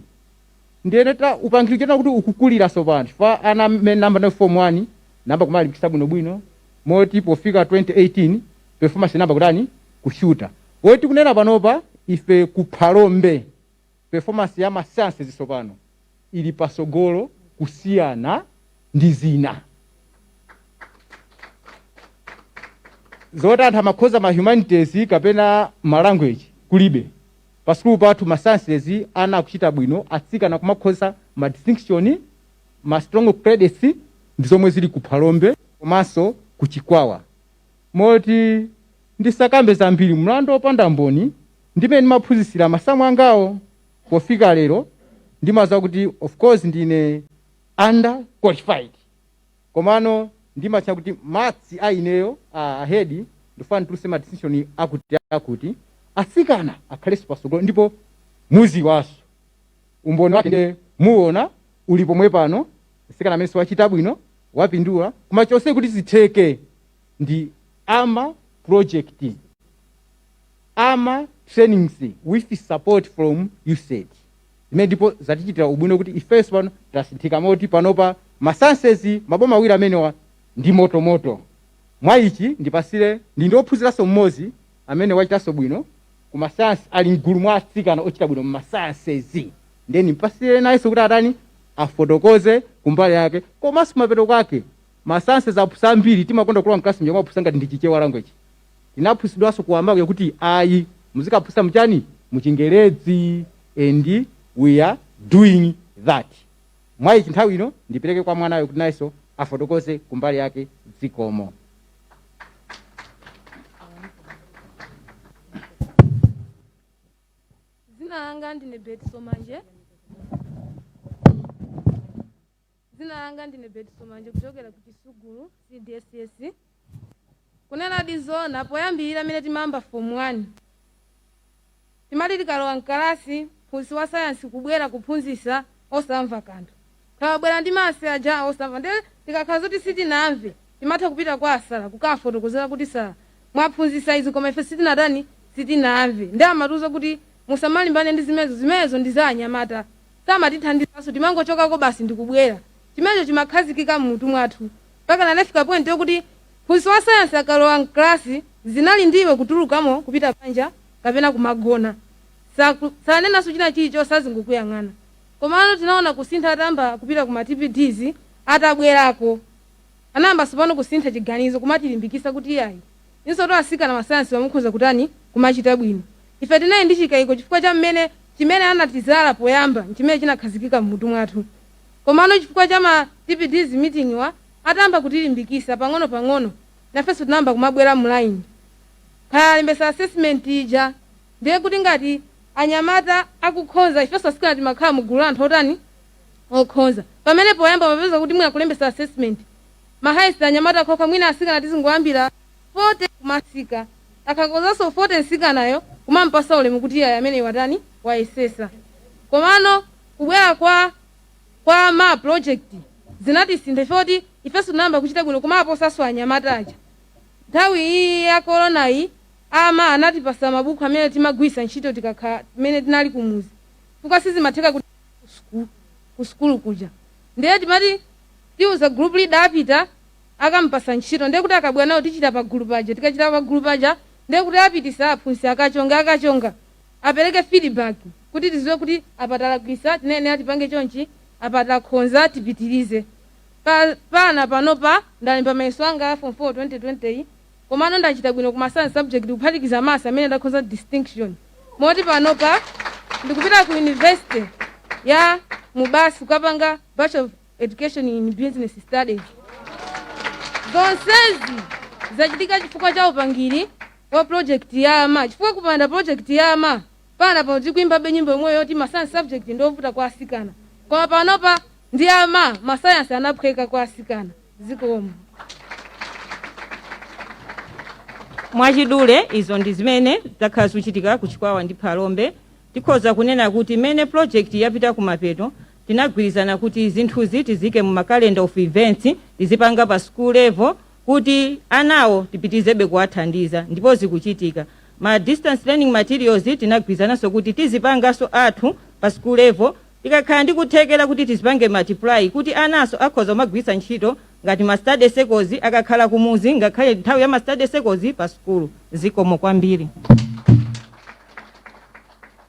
ndiyeneta upangirikira kuti ukukulira sopano fa ana namba no form 1 namba kumalimbikisa bwino moti pofika 2018 performance namba kutani kushuta woti kunena panopa ife kuphalombe performance ya ma sciences sopano ili pasogolo kusiyana ndi zina zoti anthu amakhoza ma humanities kapena ma language kulibe. Paskulu pathu ma sciences ana kuchita bwino atsikana kumakhoza ma distinction ma strong credits ndizomwe zili kuphalombe komanso kuchikwawa. Moti ndisakambe zambiri mlando opanda mboni ndimene ndimaphunzitsira masamu angawo pofika lero ndimaza kuti of course ndine under qualified komano ndimacha kuti maths aineyo ahead ndifana tulusema distinction akuti asikana akhale pasogolo ndipo muzi waso umboni wake muona ulipo mwe pano asikana amene wachita bwino wapindula koma chonse kuti zitheke ndi AMA project AMA trainings with support from USAID zimene ndipo zatichitira ubwino kuti ifeso pano tasinthika moti panopa ma sciences maboma awiri amenewa ndi moto mwa ichi ndipasire ndiophunziraso mmodzi amene wachitaso bwino kuma science ali mgulu mwa atsikana ochita bwino ma sciences ndeni mpasire nayenso kuti atani afotokoze kumbali yake komanso kumapeto kwake ma sciences aphunzitsa ambiri timakonda kulowa mklasi mjomwe aphunzitsa ngati ndi chichewa language tinaphunzitsidwanso kuwambako kuti ayi muzikaphunzitsa mchani muchingerezi and we are doing that. Mwa ichi nthawi ino ndipereke kwa mwanayo kuti nayenso afotokoze kumbali yake dzikomo. Zina langa ndine Betty Somanje. Kuchokera ku Chisugulu CDSS. Kunena dizona poyambira mine timamba form 1. Timati tikalowa mkalasi phunzitsi wa science kubwera kuphunzitsa osamva kanthu. Kabwera ndi mase aja osamva ndi tikakhala zoti sitinamve timatha kupita kwa asala kukafotokozera kuti sala mwaphunzitsa izi koma ife sitinamve ndi amatuza kuti musamalimbane ndi zimezo ndi za anyamata samatithandizaso timangochokako basi ndikubwera chimenecho chimakhazikika mmutu mwathu mpaka nanafika point yokuti phunzitsi wa science akalowa mklasi zinali ndiwe kutulukamo kupita panja kapena kumagona sanenaso china chilicho sazingukuyang'ana komano tinaona kusintha atamba kupita kuma TPDs atabwerako anamba sipano kusintha chiganizo kumatilimbikisa kuti yayi inso to asikana ma science wamukhoza kutani kumachita bwino ife tinaye ndi chikayiko chifukwa cha chimene anatizala poyamba chimene chinakhazikika mmutu mwathu komano chifukwa cha ma TPDs meeting wa atamba kutilimbikisa pang'ono nafeso tinamba kumabwera mline khalembesa assessment ija ndiye kuti ngati anyamata akukhoza ifeso asikana timakhala mugulu anthu otani okhoza pamene poyamba mapeza kuti mwina kulembesa assessment mahaisi anyamata khokha mwina asikana tizingoyambira 40 kumasika akangozanso 40 nsikanayo kumampasa ulemu kuti iye amene watani wayesesa. Komano kubwera kwa ma project zinatisintha choti ifeso tunayamba kuchita bwino kumaposaso anyamata aja. Nthawi iyi ya corona iyi ama anatipasa mabuku amene timagwisa ntchito tikakha mene tinali kumuzi fuka sizimatheka kuti ku skulu kuja. Ndiye timati tiuza group leader apita akampasa ntchito ndiye kuti akabwera nawo tichita pa group aja tikachita pa group aja ndiye kuti apitisa aphunzitsi akachonga apereke feedback kuti tiziwe kuti apatalakwisa tinene atipange chonchi apatakhonza tipitirize. Pana panopa ndalemba mayeso anga form 4 2020 komano ndachita bwino kuma science subject kuphatikiza masa amene ndakhonza distinction. Moti panopa ndikupita ku university ya Mubasi kukapanga Bachelor of Education in Business Studies. Zonsezi zachitika chifukwa cha upangiri wa project ya ama. Chifukwa kupanda project ya ama pana pa tikuimba nyimbo imwe yoti ma science subject ndovuta kwa asikana. Koma panopa ndi ama ma science anaphweka kwa asikana. Zikomo. Mwachidule izo ndi zimene zakhala zikuchitika ku Chikwawa ndi Phalombe. Tikhoza kunena kuti mene project yapita kumapeto tinagwirizana kuti zinthuzi tizike mu makalenda of events tizipanga pa school level kuti anawo tipitizebe kuwathandiza ndipo zikuchitika. Ma distance learning materials tinagwirizananso kuti tizipangaso athu pa school level tikakhala ndi kuthekera kuti tizipange multiply kuti anaso akhoza magwisa ntchito ngati ma study circles akakhala kumuzi ngakhale nthawi ya ma study circles pa school. Zikomo kwambiri.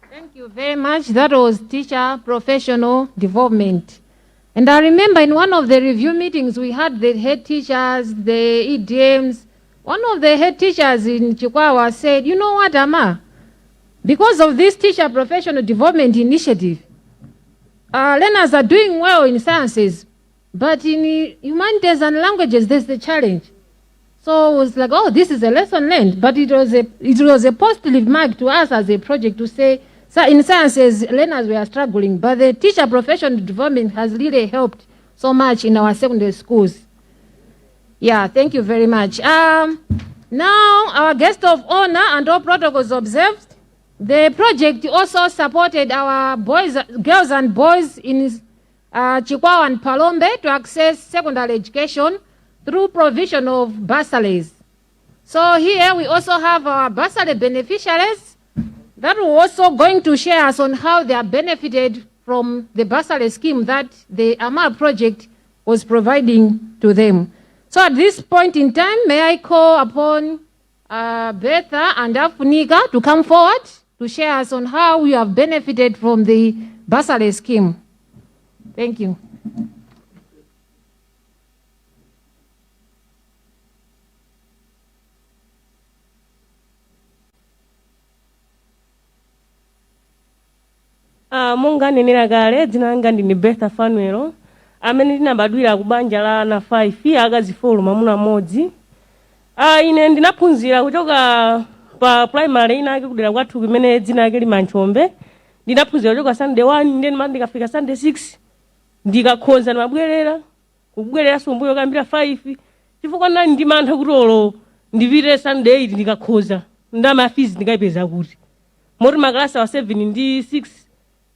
Thank you very much. That was teacher professional development. And I remember in one of the review meetings we had the head teachers, the EDMs. One of the head teachers in Chikwawa said, you know what, Ama? Because of this teacher professional development initiative, learners are doing well in sciences, but in humanities and languages, there's the challenge. So it was like, oh, this is a lesson learned, but it was a positive mark to us as a project to say, so in sciences, learners were struggling, but the teacher professional development has really helped so much in our secondary schools. Yeah, thank you very much. Now, our guest of honor and all protocols observed, the project also supported our girls and boys in Chikwawa and Phalombe to access secondary education through provision of bursaries. So here we also have our bursary beneficiaries that were also going to share us on how they are benefited from the bursary scheme that the Amal project was providing to them. So at this point in time, may I call upon Betha and Afunika to come forward to share us on how we have benefited from the bursary scheme. Thank you. Monga nenera kale dzina langa ndine Betha Fanuelo amene ndinabadwira ku banja la ana 5 akazi 4 mwamuna mmodzi. Ine ndinaphunzira kuchoka pa primary inake kudera kwathu kumene dzina lake Limanchombe. Ndinaphunzira kuchoka Sunday 1 ndiye ndikafika Sunday 6 ndikakhonza ndimabwerera kubwerera sombuyo kambira 5 chifukwa nani ndimantha kuti olo ndipite Sunday 8 ndikakhonza ndama fees ndikayipeza kuti moti maklasi wa 7 ndi 6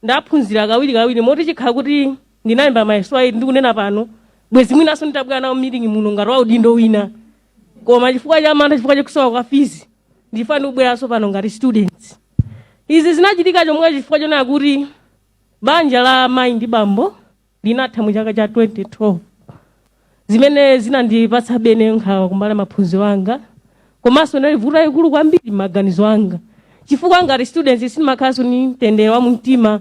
ndaphunzira kawiri moti chikhala kuti ndinayimba mayeso ayi ndikunena pano bwezi mwinaso nditabwera nawo meeting muno ngati waudindo wina koma chifukwa cha mantha chifukwa chakusowa kwa fees ndifana kubweranso pano ngati students. Izi zinachitika chomwe chifukwa chonena kuti banja la mayi ndi bambo linatha mu chaka cha 2012 zimene zinandipatsa bene nkhawa kumbali maphunziro anga komanso ndalivuta ikulu kwambiri maganizo anga chifukwa ngati students sinimakhalanso ni mtendere wa mumtima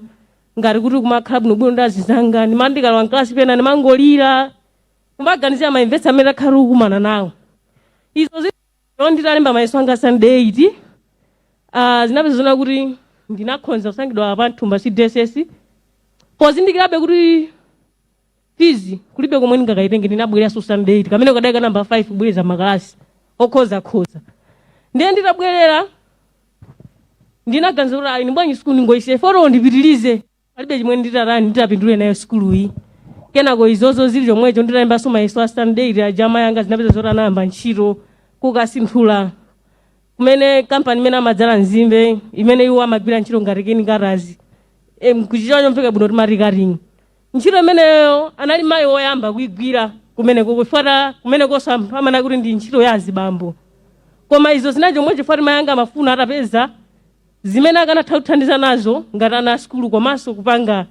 ngati kuti kumakhala bwinobwino ndi azizanga ndimandikalowa mklasi pena ndimangolira kumaganizira mainvesti amene akhala kukumana nawo. Izo nditalemba mayeso anga Sunday 8 zinapezeka kuti ndinakhonza kusangidwa pa Nthumba CDSS pozindikirabe kuti fees kulibe komwe ndingakayitenge ndinabwereranso Sunday 8 kamene kadayika namba 5 kubwereza makalasi okhoza ndiye nditabwerera ndinaganiza kuti ine bwanji school ngoyise foro ndipitilize palibe chimwe nditatani nditapindule nayo school iyi kenako izozo zili chomwecho nditayimbanso mayeso a standard aja amayanga zinapeza zoti anayamba ntchito kukasinthula kumene kampani imene amadzala nzimbe imene iwo amagwira ntchito ngati keni karazi kuchichawo chomveka bwino timati karingi. Ntchito imeneyo anali mayi woyamba kuigwira kumeneko kufuata kumenekonso amana kuti ndi ntchito ya azibambo. Koma izo zinacho chomwe chifukwa mayanga amafuna atapeza zimene akanatha kuthandiza nazo ngati ana skulu komanso kupanga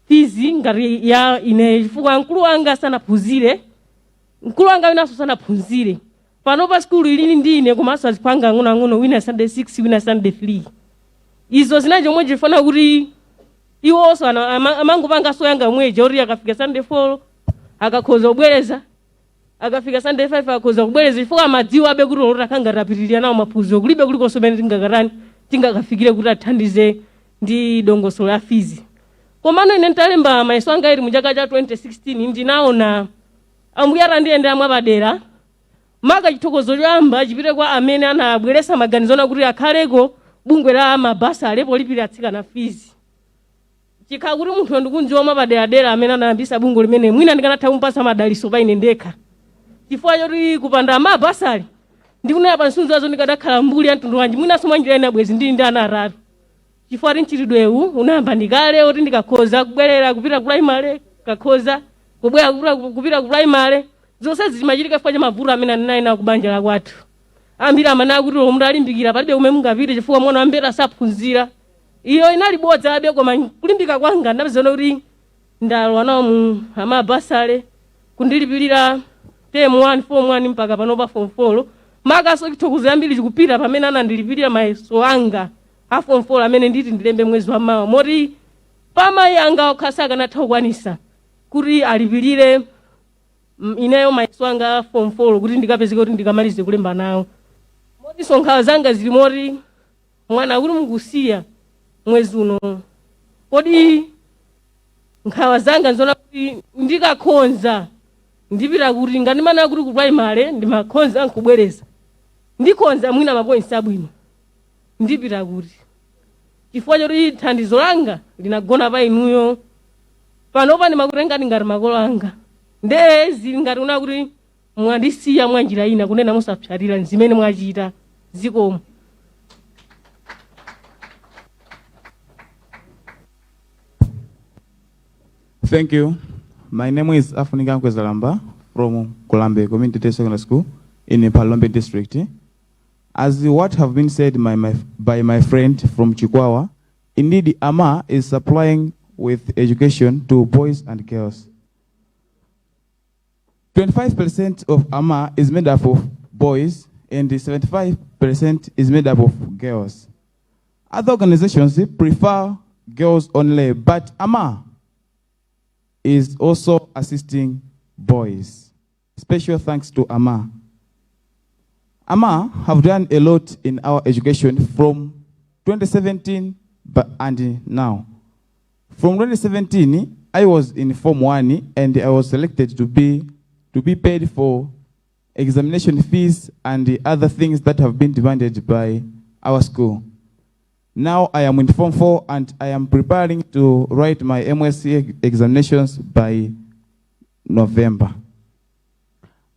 fizi ngati ya ine chifukwa mkulu wanga sanaphunzire, mkulu wanga winanso sanaphunzire. Pano pa skulu ilini ndi ine komanso azipanga ang'onoang'ono wina Sunday 6 wina Sunday 3. Izo zinacho chomwe chifuna kuti iwonso amangopanga so yanga mweje ori akafika Sunday 4 akakhoza kubwereza, akafika Sunday 5 akakhoza kubwereza chifukwa amadziwa abe kuti ori akanga rapitirira nawo maphunziro kulibe kulikonso pene tingakafikire kuti athandize ndi dongosolo la fizi. Komano ine ntalemba mayeso anga ili muchaka cha 2016 ndinaona ambuya atandiyendera mwapadera maka chithokozo choyamba chipite kwa amene anabweresa maganizo kuti akhaleko bungwe la mabasa alepo lipira atsikana fizi. Chikhala kuti munthu ndikunjiwa mwapadera amene anayambisa bungwe limene mwina ndikanatha kumpasa madaliso pa ine ndekha. Chifukwa choti kupanda mabasali ndikunena pa nsunzu azo ndikadakhala mbuli ya mtundu wanji mwinanso mwanjira ina bwezi ndili ndi ana atatu. Chifukwa ti mchitidwewu unayamba ndikale oti ndikakhoza kubwerera kupita ku primary kakhoza kubwera kupita ku primary zonse zimachitika chifukwa cha mavuto amene anali nawo kubanja la kwathu. Ambiri amanena kuti omuntu alimbikira palibe umene mungapite chifukwa mwana wambere asaphunzira. Iyo inali bodza abe koma kulimbika kwanga ndapezana kuti ndalowa nawo mu amabasale kundilipirira term 1 form 1 mpaka pano pa form 4 makaso chithokozo ambiri chikupita pamene anandilipirira mayeso anga a form 4 amene nditi ndilembe mwezi wa mawa moti pamayi anga okhasa akanatha kukwanisa kuti alipirire ineyo mayeso anga a form 4 kuti ndikapezeke kuti ndikamalize kulemba nawo. Moti sonkhawa zanga zili moti mwana kuti mukusiya mwezi uno kodi nkhawa zanga nzona kuti ndikakhonza ndipita kuti ngati mana kuti ku primary ndimakhonza nkubwereza ndikhonza mwina mapoints abwino ndipita kuti chifukwa choti thandizo langa linagona pa inuyo panopa ndimakutengani ngati makolo anga ndezi ngati una kuti mwandisiya mwanjira ina kunena musapsatira zimene mwachita zikomo. Thank you. My name is Afunika Nkwezalamba from Kulambe Community Secondary School in the Palombe district. As what have been said by my friend from Chikwawa, indeed AMA is supplying with education to boys and girls. 25% of AMA is made up of boys and 75% is made up of girls. Other organizations prefer girls only, but AMA is also assisting boys. Special thanks to AMA. AMA have done a lot in our education from 2017 and now. From 2017, I was in Form 1 and I was selected to be paid for examination fees and the other things that have been demanded by our school. Now I am in Form 4 and I am preparing to write my MSc examinations by November.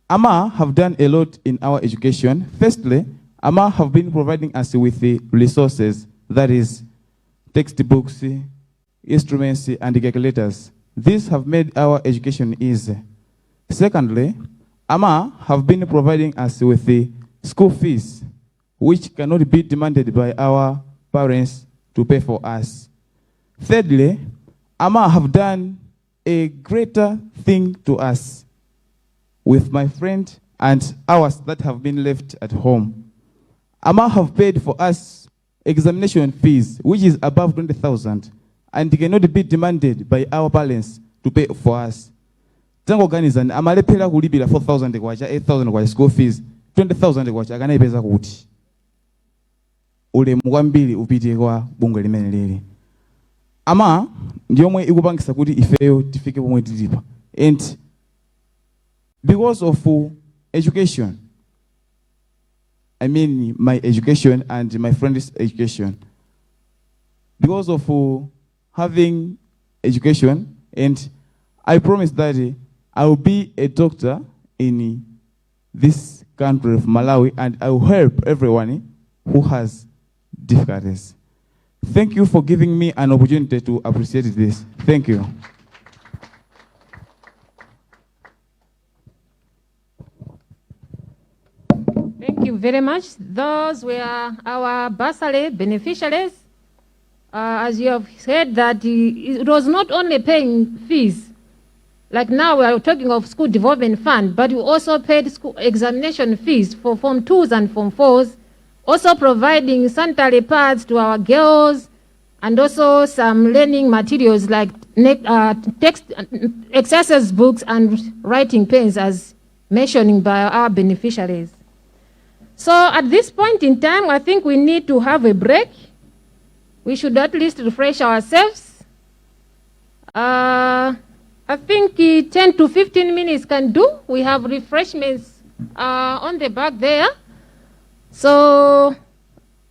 AMA have done a lot in our education. Firstly, AMA have been providing us with the resources, that is, textbooks, instruments, and calculators. These have made our education easy. Secondly, AMA have been providing us with the school fees, which cannot be demanded by our parents to pay for us. Thirdly, AMA have done a greater thing to us with my friend and ours that have been left at home. AMA have paid for us examination fees, which is above 20,000, and cannot be demanded by our parents to pay for us. Tango organizan amalepera kulipira 4,000 kwacha, 8,000 kwacha school fees, 20,000 kwacha akanayipeza kuti ulemu kwambiri upite kwa bungwe limene lili. AMA ndiyomwe ikupangisa kuti ifeyo tifike pomwe tilipa. And because of education, I mean my education and my friend's education, because of having education and I promise that I will be a doctor in this country of Malawi, and I will help everyone who has difficulties. Thank you for giving me an opportunity to appreciate this. Thank you. Thank you very much. Those were our bursary beneficiaries. As you have said, that it was not only paying fees, like now we are talking of school development fund, but we also paid school examination fees for Form 2s and Form 4s, also providing sanitary pads to our girls, and also some learning materials like text, exercise books and writing pens, as mentioning by our beneficiaries. So at this point in time, I think we need to have a break. We should at least refresh ourselves. I think 10 to 15 minutes can do. We have refreshments on the back there. So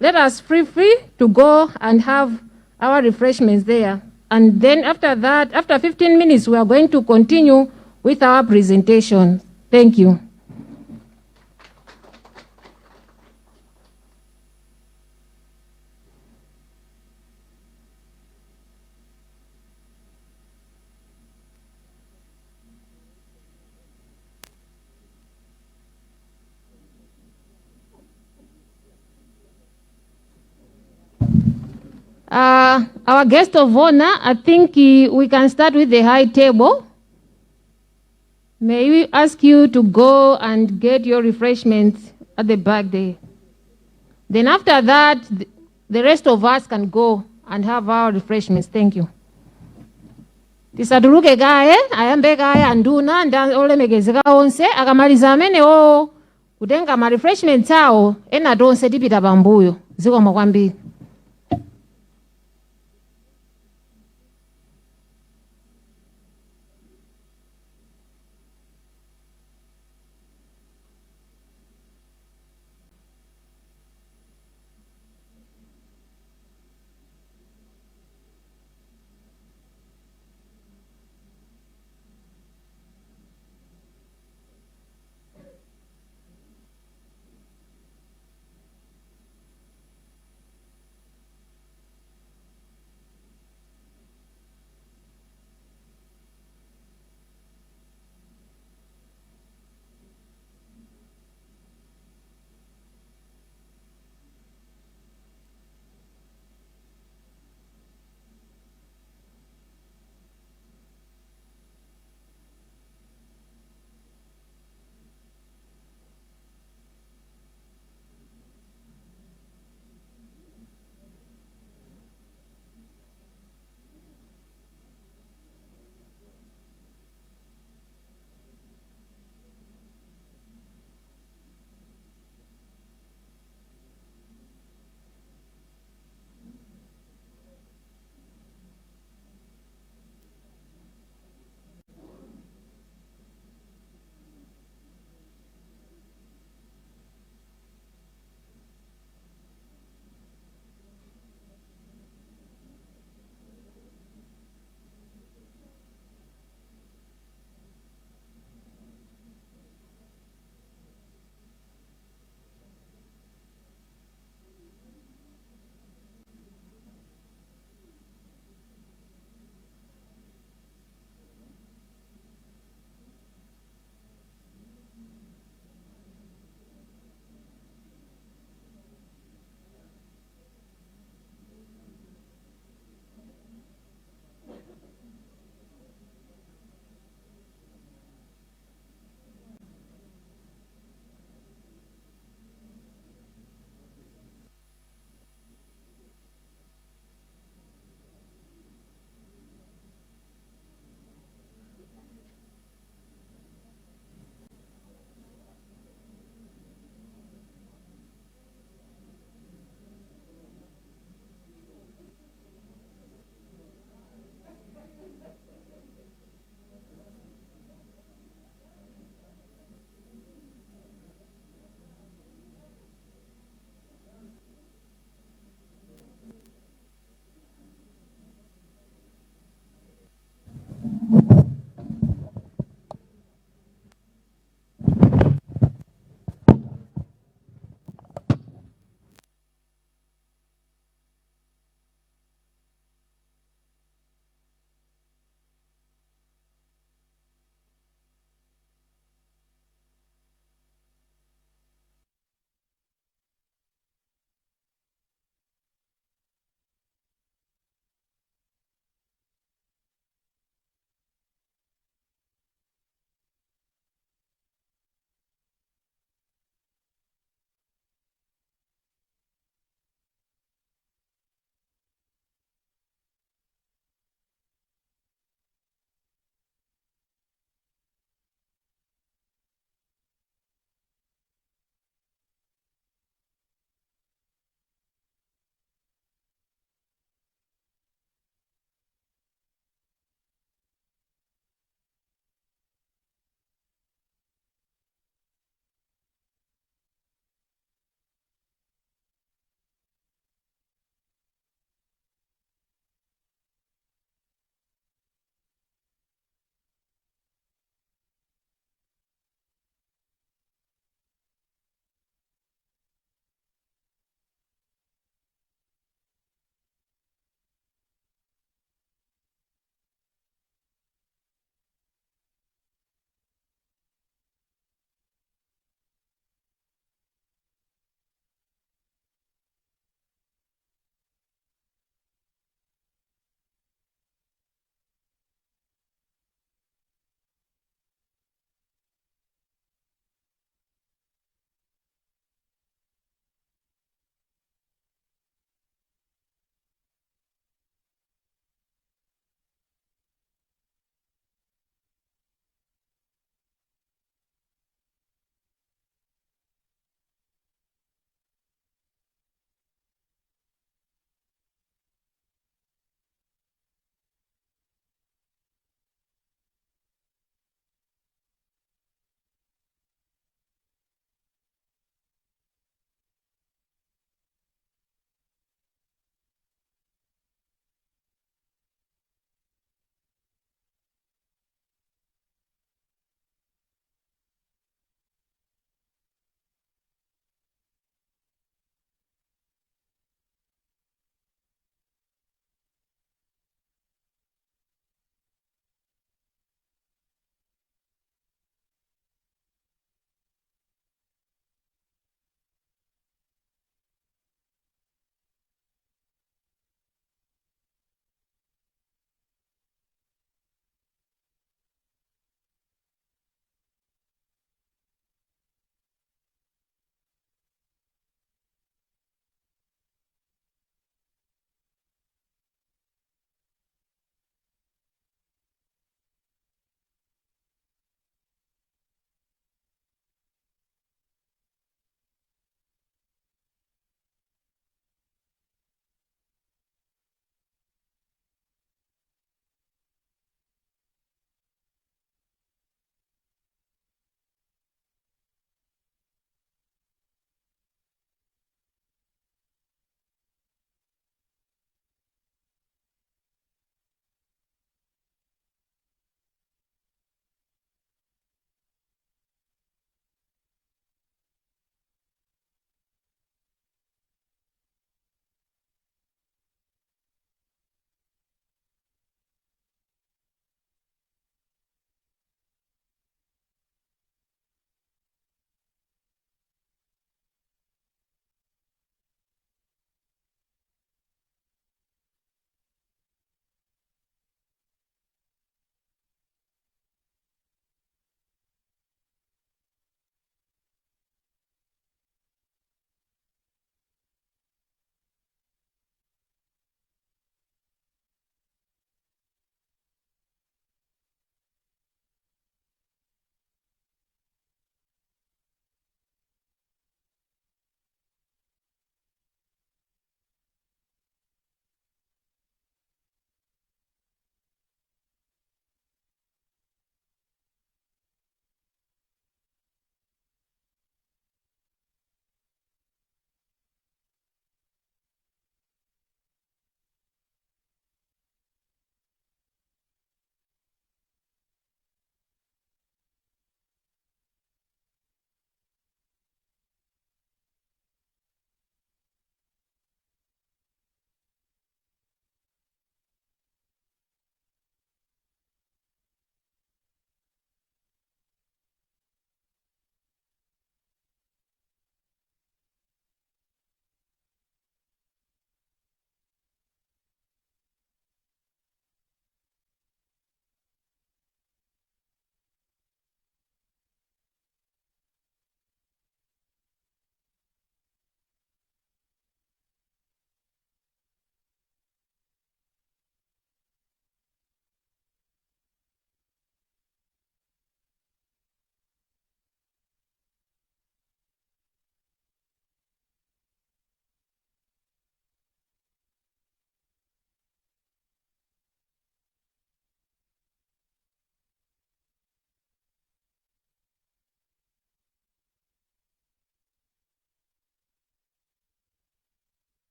let us feel free to go and have our refreshments there. And then after that, after 15 minutes, we are going to continue with our presentation. Thank you. Our guest of honor, I think we can start with the high table. May we ask you to go and get your refreshments at the back there. Then after that, the rest of us can go and have our refreshments. Thank you. Tisaduluke gaye, ayambe gaye anduna nda olemekezeka onse akamaliza amenewo kutenga ma refreshments awo ena tonse tipita pambuyo. Zikomo kwambiri.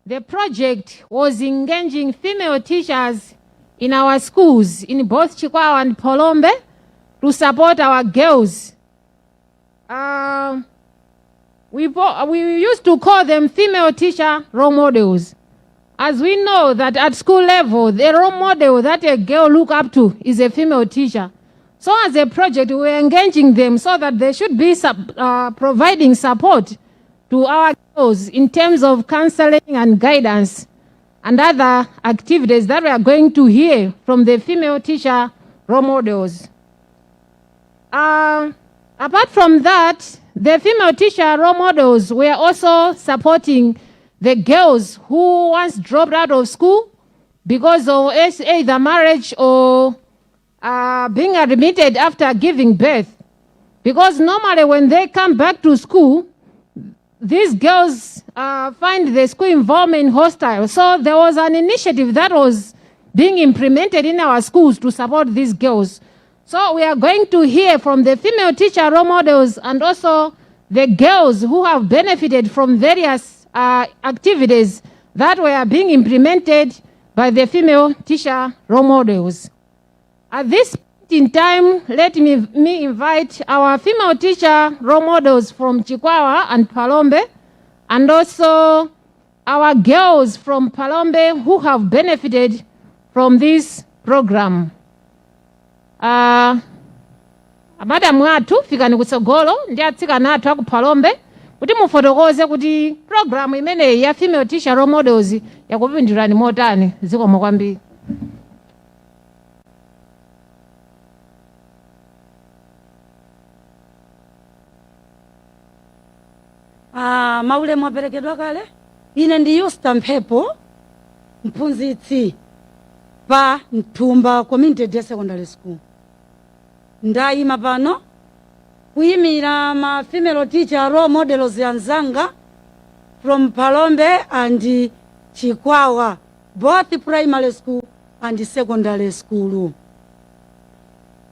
The project was engaging female teachers in our schools in both Chikwawa and Palombe to support our girls. We used to call them female teacher role models. As we know that at school level, the role model that a girl look up to is a female teacher. So as a project, we're engaging them so that they should be providing support to our girls in terms of counseling and guidance and other activities that we are going to hear from the female teacher role models. Apart from that, the female teacher role models were also supporting the girls who once dropped out of school because of either marriage or being admitted after giving birth. Because normally when they come back to school, these girls find the school environment hostile. So there was an initiative that was being implemented in our schools to support these girls. So we are going to hear from the female teacher role models and also the girls who have benefited from various activities that were being implemented by the female teacher role models. At this point in time, let me invite our female teacher role models from Chikwawa and Palombe, and also our girls from Palombe who have benefited from this program. Madam watu fikani kutsogolo ndi atsikana athu aku Palombe kuti mufotokoze kuti program imeneyi ya female teacher role models yakupindulani motani zikomo kwambiri. Maule mwaperekedwa kale. Ine ndi Yusta Mphepo, mphunzitsi pa Mtumba Community Day Secondary School. Ndayima pano kuyimira ma female teacher role models anzanga from Palombe and Chikwawa, both primary school and secondary school.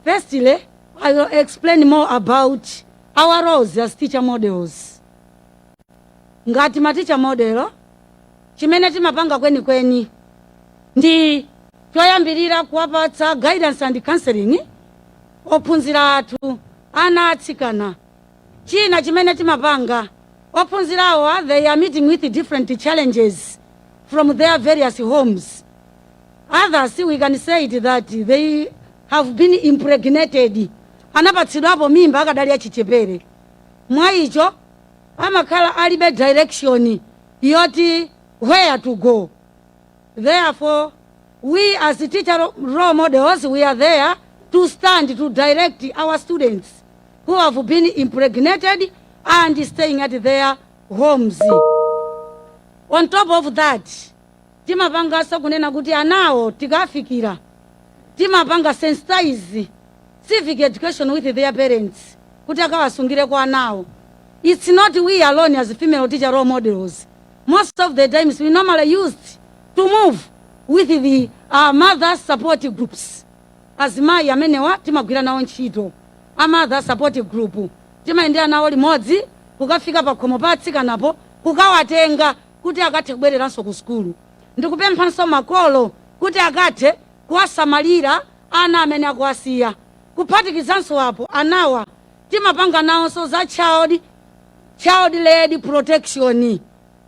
Firstly, I will explain more about our roles as teacher models. Ngati ma teacher model, chimene timapanga kweni ndi choyambirira kuwapatsa guidance and counseling ophunzira athu ana atsikana. China chimene timapanga ophunzirawo, they are meeting with different challenges from their various homes. Others, we can say it that they have been impregnated. Anapatsidwapo mimba akadali achichepere. Mwa icho amakhala alibe direction yoti where to go. Therefore, we as teacher role models, we are there to stand to direct our students who have been impregnated and staying at their homes. On top of that, timapanga kunena kuti anawo tikafikira, timapanga sensitize civic education with their parents kuti akawasungire kwa anawo. It's not we alone as female teacher role models. Most of the times we normally used to move with the mother support groups. As mai amenewa timagwira nawo ntchito mother support group, timayendera nawo limodzi kukafika pa khomo pa atsikanapo kukawatenga kuti akathe kubwereranso ku skulu. Ndikupemphanso makolo kuti akathe kuwasamalira ana amene akuwasiya. Kuphatikizanso apo anawa timapanga nawonso za child-led protection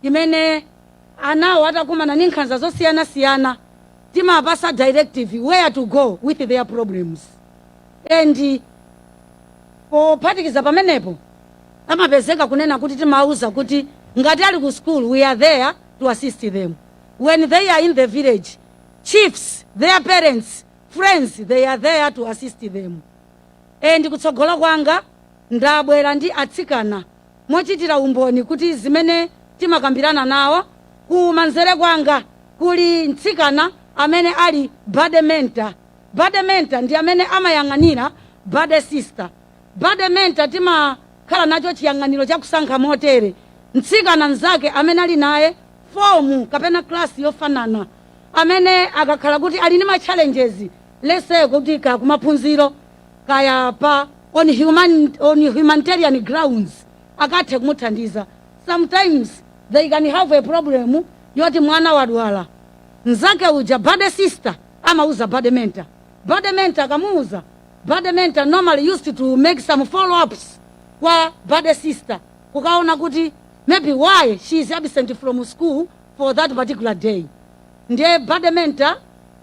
imene anawo atakumana ndi nkhanza zosiyana-siyana timapasa directive where to go with their problems. And pophatikiza pamenepo amapezeka kunena kuti timauza kuti ngati ali ku school, we are there to assist them. When they are in the village, chiefs, their parents, friends, they are there to assist them. And kutsogolo kwanga ndabwera ndi atsikana mochitira umboni kuti zimene timakambirana nawo kumanzere kwanga kuli mtsikana amene ali bade mentor. Bade mentor ndi amene amayang'anira bade sister. Bade mentor timakhala nacho chiyang'aniro chakusankha motere mtsikana nzake amene ali naye fomu kapena class yofanana, amene akakhala kuti ali ndi ma challenges, let's say kuti ka kumaphunziro kaya pa on humanitarian grounds akathe kumuthandiza. Sometimes they can have a problem yoti mwana wadwala nzake uja bade sister amauza bade mentor. Bade mentor akamuuza, bade mentor normally used to make some follow-ups kwa bade sister kukaona kuti maybe why she is absent from school for that particular day. Ndiye bade mentor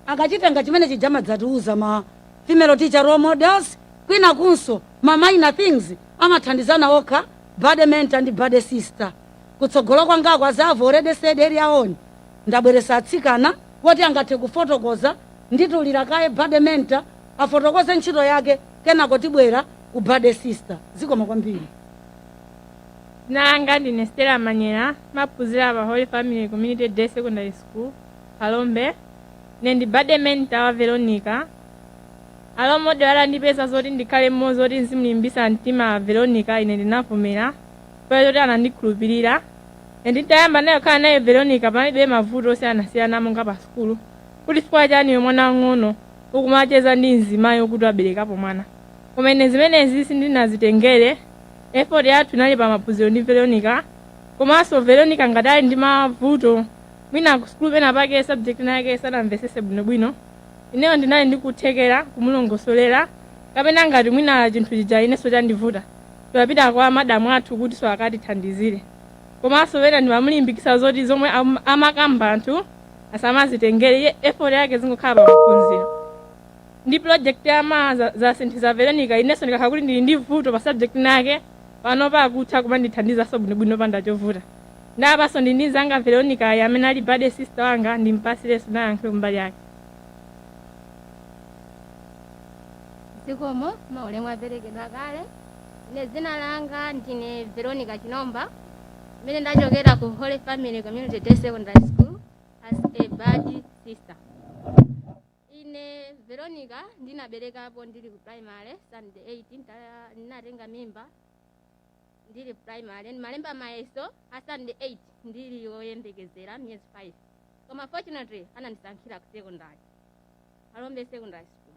akachitenga chimene chijama dzatiuza ma female teacher role models kwina kunso ma minor things amathandizana okha bade mentor ndi bade sister. Kutsogolo kwangako as I've already said earlier on, ndabweresa atsikana woti angathe kufotokoza nditulira kaye bade mentor afotokoze ntchito yake kenako tibwera ku bade sister. Zikomo kwambiri. Nanga ndine Stella Manyera, maphunzira pa Holy Family Community Day Secondary School, Palombe. Nendi bade mentor wa Veronica. Alomodo alandipeza zoti ndikhale mmodzi zoti nzimulimbisa mtima Veronica ine ndinavomera. Pale zoti anandikhulupirira. Nditayamba nayo khala naye Veronica palibe mavuto osiyanasiyana monga pa sukulu. Kuti chifukwa chani mwana ng'ono ukumacheza ndi mzimayi kuti aberekapo mwana. Koma ine zimenezi sindinazitengere. Effort yathu inali pa maphunziro ndi Veronica. Komanso Veronica ngati ali ndi mavuto mwina ku sukulu pena pake subject nake sanamvesese bwinobwino. Ineyo ndinali ndikuthekera kumulongosolera kapena ngati mwina chinthu chija inenso chandivuta. Tipapita kwa madamu athu kuti so akatithandizire. Komanso pena ndimamulimbikisa zoti zomwe amakamba anthu asamazitengere effort yake zingokhala pa maphunziro. Ndi project ya za sinthiza Veronica inenso ndikakhala kuti ndili ndi vuto pa subject nake panopa akutha kumandithandiza so bwinobwino panda chovuta. Ndapaso ndi zanga Veronica amene ali bade sister wanga ndimpasireso nayankhe kumbali yake. Zikomo maulemu aperekedwa kale. Ine dzina langa ndine Veronica Chinomba. Mene ndachokera ku Holy Family Community Day Secondary School as a bad sister. Ine Veronica ndinaberekapo ndili ku primary Sunday 18 ndinatenga mimba ndili primary malemba maeso a Sunday 8 ndili yoyembekezera myezi 5. Koma fortunately anandisankhira ku secondary. Palombe secondary school.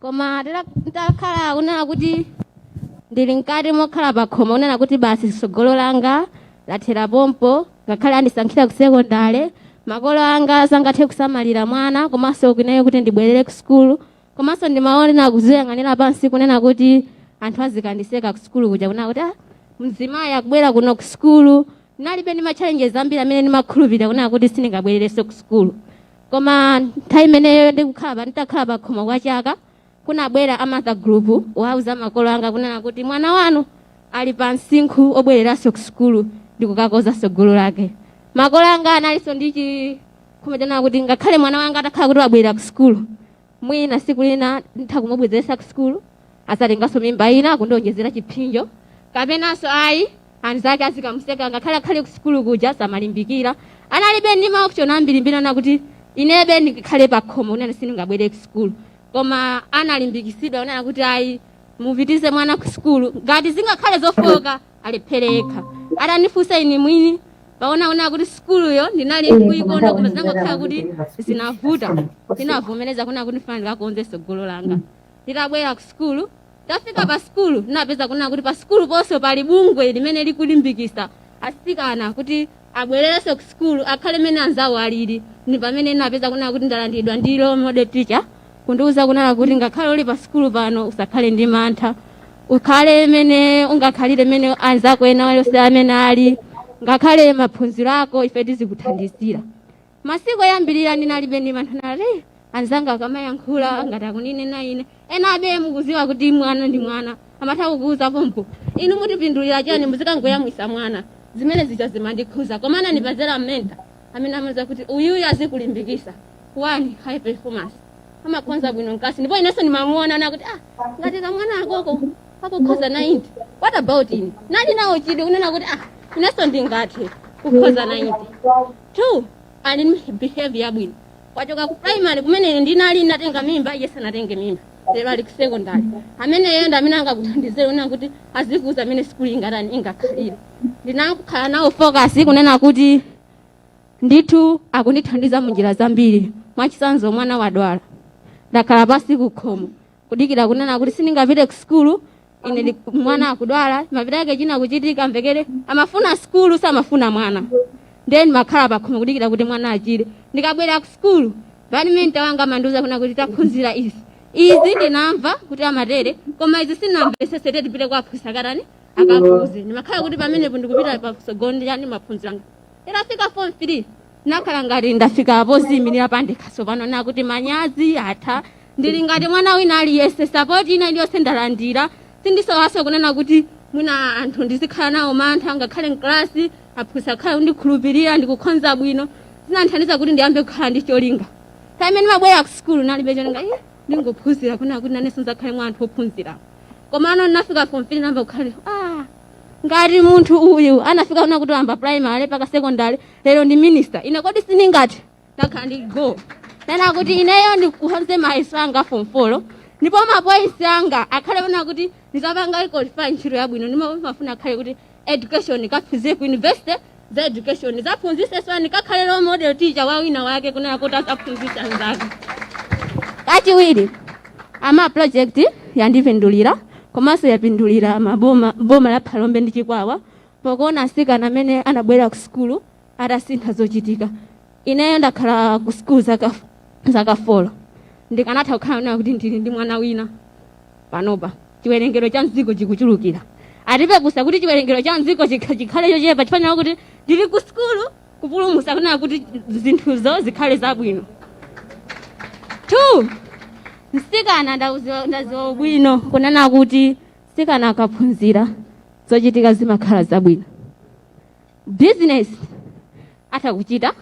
Koma ndakhala kunena kuti ndili mkati mokhala pakhomo kunena kuti basi tsogolo langa lathera pompo ngakhale andisankhira ku secondary makolo anga sangathe kusamalira mwana komanso kuneyo kuti ndibwerere ku sukulu komanso ndimaonera kuziyang'anira pansi kunena kuti anthu azikandiseka ku sukulu kuja kunena kuti mzimayi akubwera kuno ku sukulu. Nalibe ndi ma challenges ambiri amene ndimakhulupirira kunena kuti sindingabwererenso ku sukulu. Koma nthawi imeneyo nditakhala pakhomo kwa chaka kunabwera amother group wauza makolo anga kunena kuti mwana wanu ali pa msinkhu obwereranso ku sukulu ndikukakoza tsogolo lake. Makolo anga analinso ndi kumetana kuti ngakhale mwana wanga atakhala kuti wabwera ku sukulu mwina siku lina nditha kumubwezeretsa ku sukulu asatenganso mimba ina kundionjezera chiphinjo kapenanso ayi anzake azikamuseka ngakhale akhale ku sukulu kuja samalimbikira. Analibe ndi ma option ambirimbiri na kuti inebe ndikhale pakhomo unene sindingabwere ku sukulu. Koma analimbikitsidwa unena kuti ayi mupitize mwana ku sukulu ngati zingakhale zofoka alephereka. Atanifunsa ine mwini paona kuti sukulu yo ndinali kuyikonda koma zinangokhala kuti zinavuta. Ndinavomereza kunena kuti ndifuna ndikakonze tsogolo langa. Nditabwera ku sukulu tafika pa sukulu ndinapeza kunena kuti pa sukulu ponso pali bungwe limene likulimbikisa asikana kuti abwererenso ku sukulu akhale mene anzawo alili. Ndi pamene ndinapeza kunena kuti ndalandidwa ndi role model teacher kundiuza kunena kuti ngakhale uli pa sukulu pano usakhale ndi mantha ukhale mene ungakhalire mene anzako ena onse amene ali ngakhale maphunziro ako ife tizikuthandizira. Masiku yambirira ndinalibe ndi mantha nali anzanga akamayankhula ngati akuninena ine ena abe mukuziwa kuti mwana ndi mwana amatha kukuuza pompo inu mutipindulira chani muzikangoyamwisa mwana zimene zija zimandikhuza komana ndipazera mmenta amene amaza kuti uyuyu azikulimbikisa one high performance amakonza bwino nkasi ndipo inenso ndimamuona na kuti ngati kamwana akoko akukhoza 90 what about ine nali nawo chidi kunena kuti inenso ndingathe kukhoza 90. Two ali behavior yabwino wachoka ku primary kumene ndinali natenga mimba yesa natenge mimba lero ali ku secondary amene yenda amene angakuthandizira kunena kuti azikuza amene school ingatani ingakhalire. Ndinakukhala nawo focus kunena kuti ndithu akundithandiza munjira zambiri mwachisanzo mwana wadwala ndakhala pasi kukhomo kudikira kunena kuti sindingapite ku sukulu ine mwana akudwala mapita yake china kuchitika mvekere amafuna sukulu samafuna mwana then makhala pakhomo kudikira kuti mwana achire ndikabwera ku school vanimenta wanga manduza kuna kuti taphunzira izi ndinamva kuti amatere koma izi sinamvesese tipite kwaphunzira katani akapuze ndimakhala kuti pamenepo ndikupita pakusogondi yani maphunzira irafika form 3 nakhala ngati ndafika apo zimirira pandekhaso pano nakuti manyazi atha ndili ngati mwana wina aliyese support ina iliyonse ndalandira sindisowaso kunena kuti mwina anthu ndizikhala nawo mantha ngakhale mklasi aphunzira khala ndikhulupirira ndikukhonza bwino zinandithandiza kuti ndiyambe kukhala ndi cholinga pamene mabwera ku school nalibe cholinga ndingophunzira kuna kuti nanenso nzakhale mwa anthu ophunzira koma ano nafika form 3 namba kukhale ngati munthu uyu anafika kuna kuti amba primary paka secondary lero ndi minister ine kodi siningati ndakhala ndigo nana kuti ineyo ndikuhonze mayeso anga form 4 ndipo mapoints anga akhale kuna kuti ndizapanga qualify ntchito yabwino ndimafuna akhale kuti education kaphunzire ku university za education zaphunziseswa ndikakhale role model teacher wa wina wake kunena kuti asaphunzisa nzake kachiwiri ama project yandipindulira komanso yapindulira boma la Phalombe ndi Chikwawa pokuona asikana amene anabwera ku skulu atasintha zochitika ineyo ndakhala ku skulu zaka 4 ndikanatha kukhala kuti ndili ndi mwana wina panopa chiwerengero cha mdziko chikuchulukira atipepusa kuti chiwerengero cha mdziko chikhale chochepa chifanira kuti ndili ku skulu kupulumusa kunena kuti zinthuzo zikhale zabwino 2 msikana ndaziwa bwino kunena kuti msikana akaphunzira zochitika zimakhala zabwino business atakuchita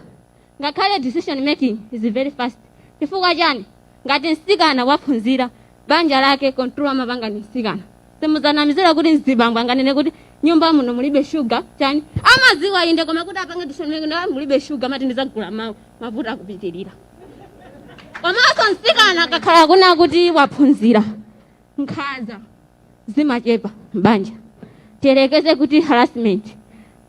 ngakhale decision making is very fast chifukwa chani ngati msikana waphunzira banja lake control amapanga ni msikana simuzanamizira kuti mzibambo anganene kuti nyumba muno mulibe sugar chani amaziwa inde koma kuti apanga decision making ndo mulibe sugar mati ndizagula mavuta akupitirira komanso msikana akakhala kuna kuti waphunzira nkhanza zimachepa banja tiyerekeze kuti harassment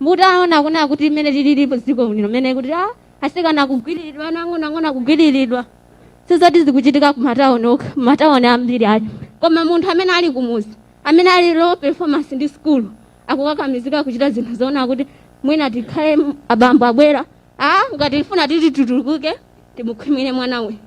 mutaona kuna kuti imene tililipo dziko lino mene kuti asikana kugwiriridwa nang'ono kugwiriridwa sizoti zikuchitika kumataoni ambiri ayi koma munthu amene ali kumuzi amene ali low performance ndi school akukakamizika kuchita zinthu zoona kuti mwina tikhale abambo abwera ngati tifuna titi tutuluke timukhwimire mwana we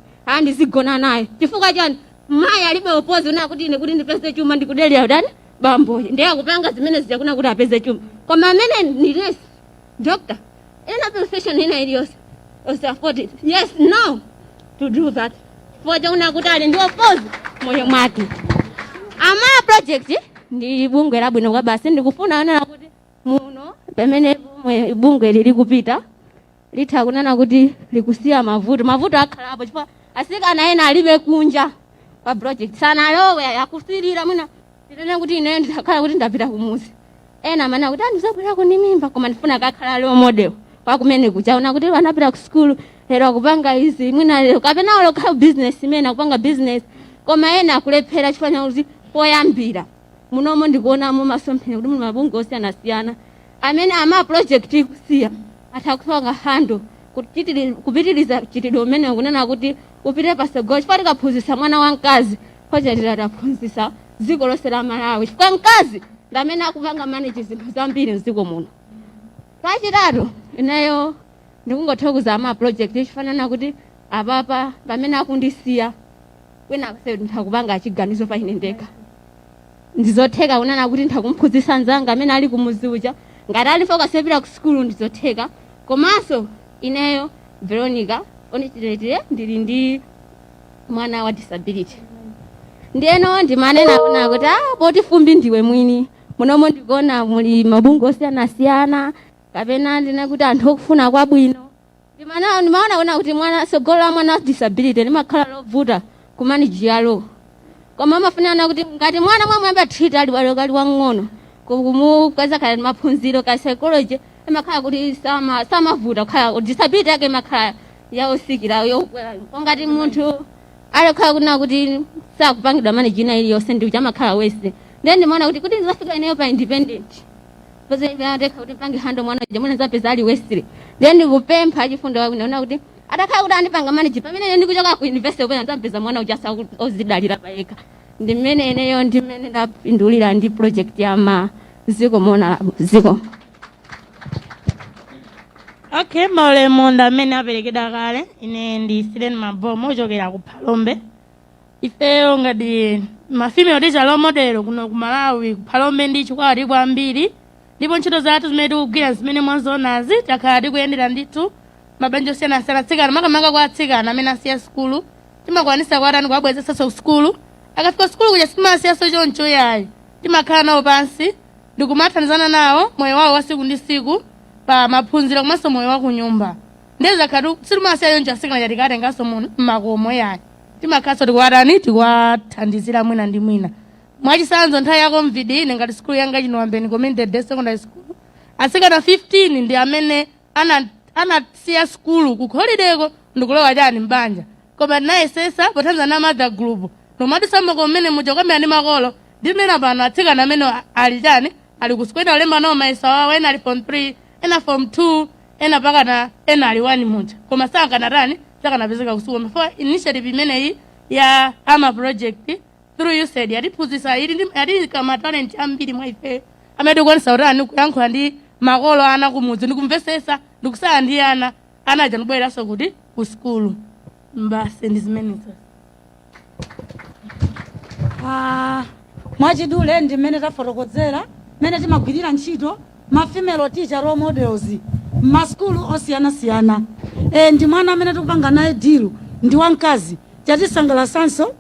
ndizigona naye chifukwa chani mayi alibe upozi una kuti ine kuti ndipeze chuma ndikudelera udani bamboyi ndiye akupanga zimene zijakuna kuti apeze chuma koma amene ni nurse doctor ina profession ina iliyonse afford it yes no to do that for una kuti ali ndi upozi moyo mwake ama project ndi bungwe labwino kwa basi ndikufuna ana kuti muno pamene bungwe lili kupita litha kunena kuti likusiya mavuto akhalapo chifukwa asikana ena alibe kunja pa project sana lowe yakusirira mwina ndinene kuti ine ndakhala kuti ndapita kumuzi ena mana kuti ndizabwera ku mimba koma ndifuna kakhala role model pakumene kuchaona kuti vanapita ku school lero akupanga izi mwina lero kapena lokha business imene akupanga business koma ena akulephera chifanya kuti poyambira munomo ndikuonamo masomphenya kuti muli mabungwe osiyanasiyana amene ama project kusiya atakupanga hando kupitiriza chitidwe umene kunena kuti upite pasogolo chifukwa tikaphunzitsa mwana wamkazi kwachatira taphunzitsa dziko lonse la Malawi chifukwa mkazi ndamene akupanga manage zinthu zambiri mdziko muno kachitatu ineyo ndikungothokoza ama project chifanana kuti apapa pamene akundisiya kwina ndakupanga chiganizo pa ine ndekha ndizotheka kunena kuti ndakumphunzitsa nzanga amene ali kumuzi uja ngati ali focus yapita ku school ndizotheka komanso ineyo Veronica onitiretire ndili ndi mwana wa disability ndiyeno ndimanena kuna kuti poti fumbi ndiwe mwini munomo ndikuona muli mabungwe osiyanasiyana kapena ndine kuti anthu okufuna kwabwino ndimaona kuna kuti mwana sogolo la mwana wa disability limakhala lovuta kumanijiyalo koma amafunana kuti ngati mwana mwamwe amba treat ali walokali wang'ono kumukweza kale maphunziro ka psychology emakhala kuti samavuta khala disability yake makhala yausikira yokwera ngati munthu alekhala kuna kuti sakupangidwa manage ina iliyonse ndi uchamakhala wese then ndimaona kuti ndizafika ineyo pa independent poze ndeka kuti pange hando mwana jamuna zapeza ali westry then ndikupempha chifundo wabwino kuti atakhala kuti andipanga manage pamene ndikuchoka ku university opena ndapeza mwana uchasa ozidalira payeka ndimene ineyo ndimene ndapindulira ndi project ya ziko mona ziko Okay, maulemu ndamene aperekedwa kale ine ndi Silen Mabomo ochokera ku Phalombe. Ifeyo ngati mafemale teacher role model kuno ku Malawi ku Phalombe ndi chikwati kwambiri. Ndipo ntchito zathu zimene tikugwira zimene mwazonazi takhala tikuyendera ndithu mabanja osiyanasiyana atsikana makamaka kwa atsikana amene asiya sukulu timakwanisa kuwatani kuwabwezesanso ku sukulu. Akafika sukulu kuja sitimasiyaso choncho yayi timakhala nawo pansi ndikumathandizana nawo moyo wawo wa siku ndi siku pa maphunziro komanso moyo wa kunyumba. Ndeza khatu sitimasiya choncho asikana chatikatenganso m'makomo yayi timakhalanso tikuwatani tikuwathandizira mwina ndi mwina. Mwachisanzo nthawi yako mvidi ine ngati sukulu yanga Chinuwambeni Community Day Secondary School asikana 15 ndi amene anasiya sukulu ku holidayko ndikulowa chani mbanja koma tinayesesa pothandizana mother group nomadisamako mmene muja kwambira ndi makolo ndimene pano atsikana amene ali chani ali kusukulu olemba nawo mayeso awo ena ali form 3 ena form 2 ena pakana ena ali 1 muja koma sakanatani sakanapezeka kusukulu for initiative imeneyi ya ama project through USAID yatiphunzitsa ili kama talent ambiri mwa ife amene tikuonesa utani kuyankhula ndi makolo ana kumudzi ndikumvesesa ndikusaya ndi ana aja ndibwereranso kuti ku sukulu mbase ndi zimenezi. Mwachidule ndi mmene tafotokozera mmene timagwirira ntchito mafemale teacher role models m'masukulu osiyanasiyana. Ndi mwana amene tikupanga naye dilu ndi wamkazi chatisangalatsanso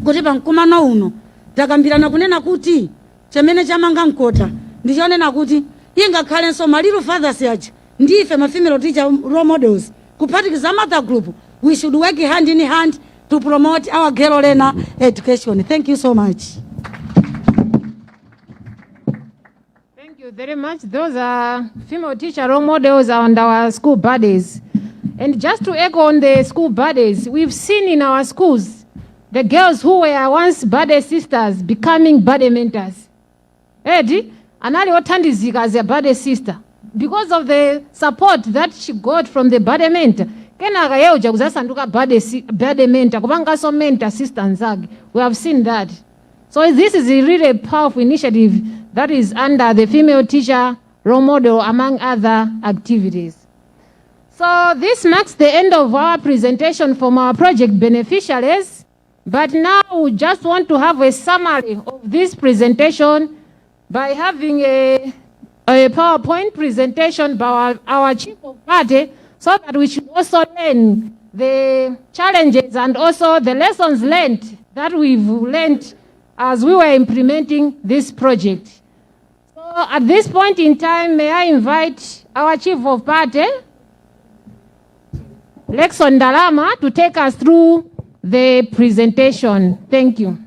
kuti pamkumano uno takambirana kunena kuti chimene chamanga mkota ndichonena kuti ingakhalenso malilu fathers aja ndife mafemale teacher role models kuphatikiza mother group we should work hand in hand to promote our girl learner education. Thank you so much. Thank you very much. Those are female teacher role models and our school buddies. And just to echo on the school buddies, we've seen in our schools the girls who were once buddy sisters becoming buddy mentors. Edi, anali othandizika as a buddy sister because of the support that she got from the buddy mentor. Kenaka yeo jakuzasanduka buddy mentor kupangaso mentor sister nzake. We have seen that. So this is a really powerful initiative that is under the female teacher role model among other activities. So this marks the end of our presentation from our project beneficiaries. But now we just want to have a summary of this presentation by having a PowerPoint presentation by our chief of party so that we should also learn the challenges and also the lessons learned that we've learned as we were implementing this project. So at this point in time, may I invite our chief of party, Lexon Ndalama, to take us through the presentation. Thank you.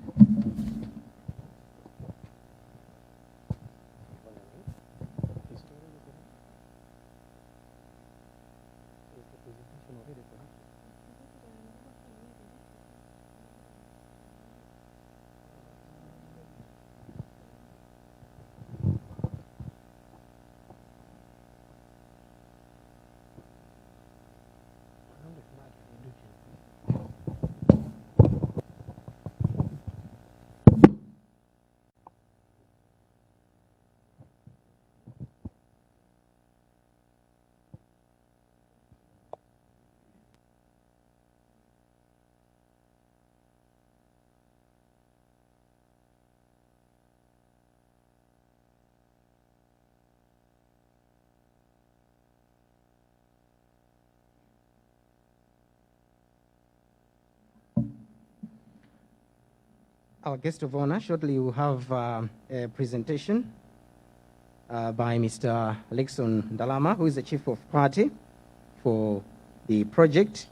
Our guest of honor, shortly we'll have a presentation by Mr. Lexon Ndalama, who is the chief of party for the project.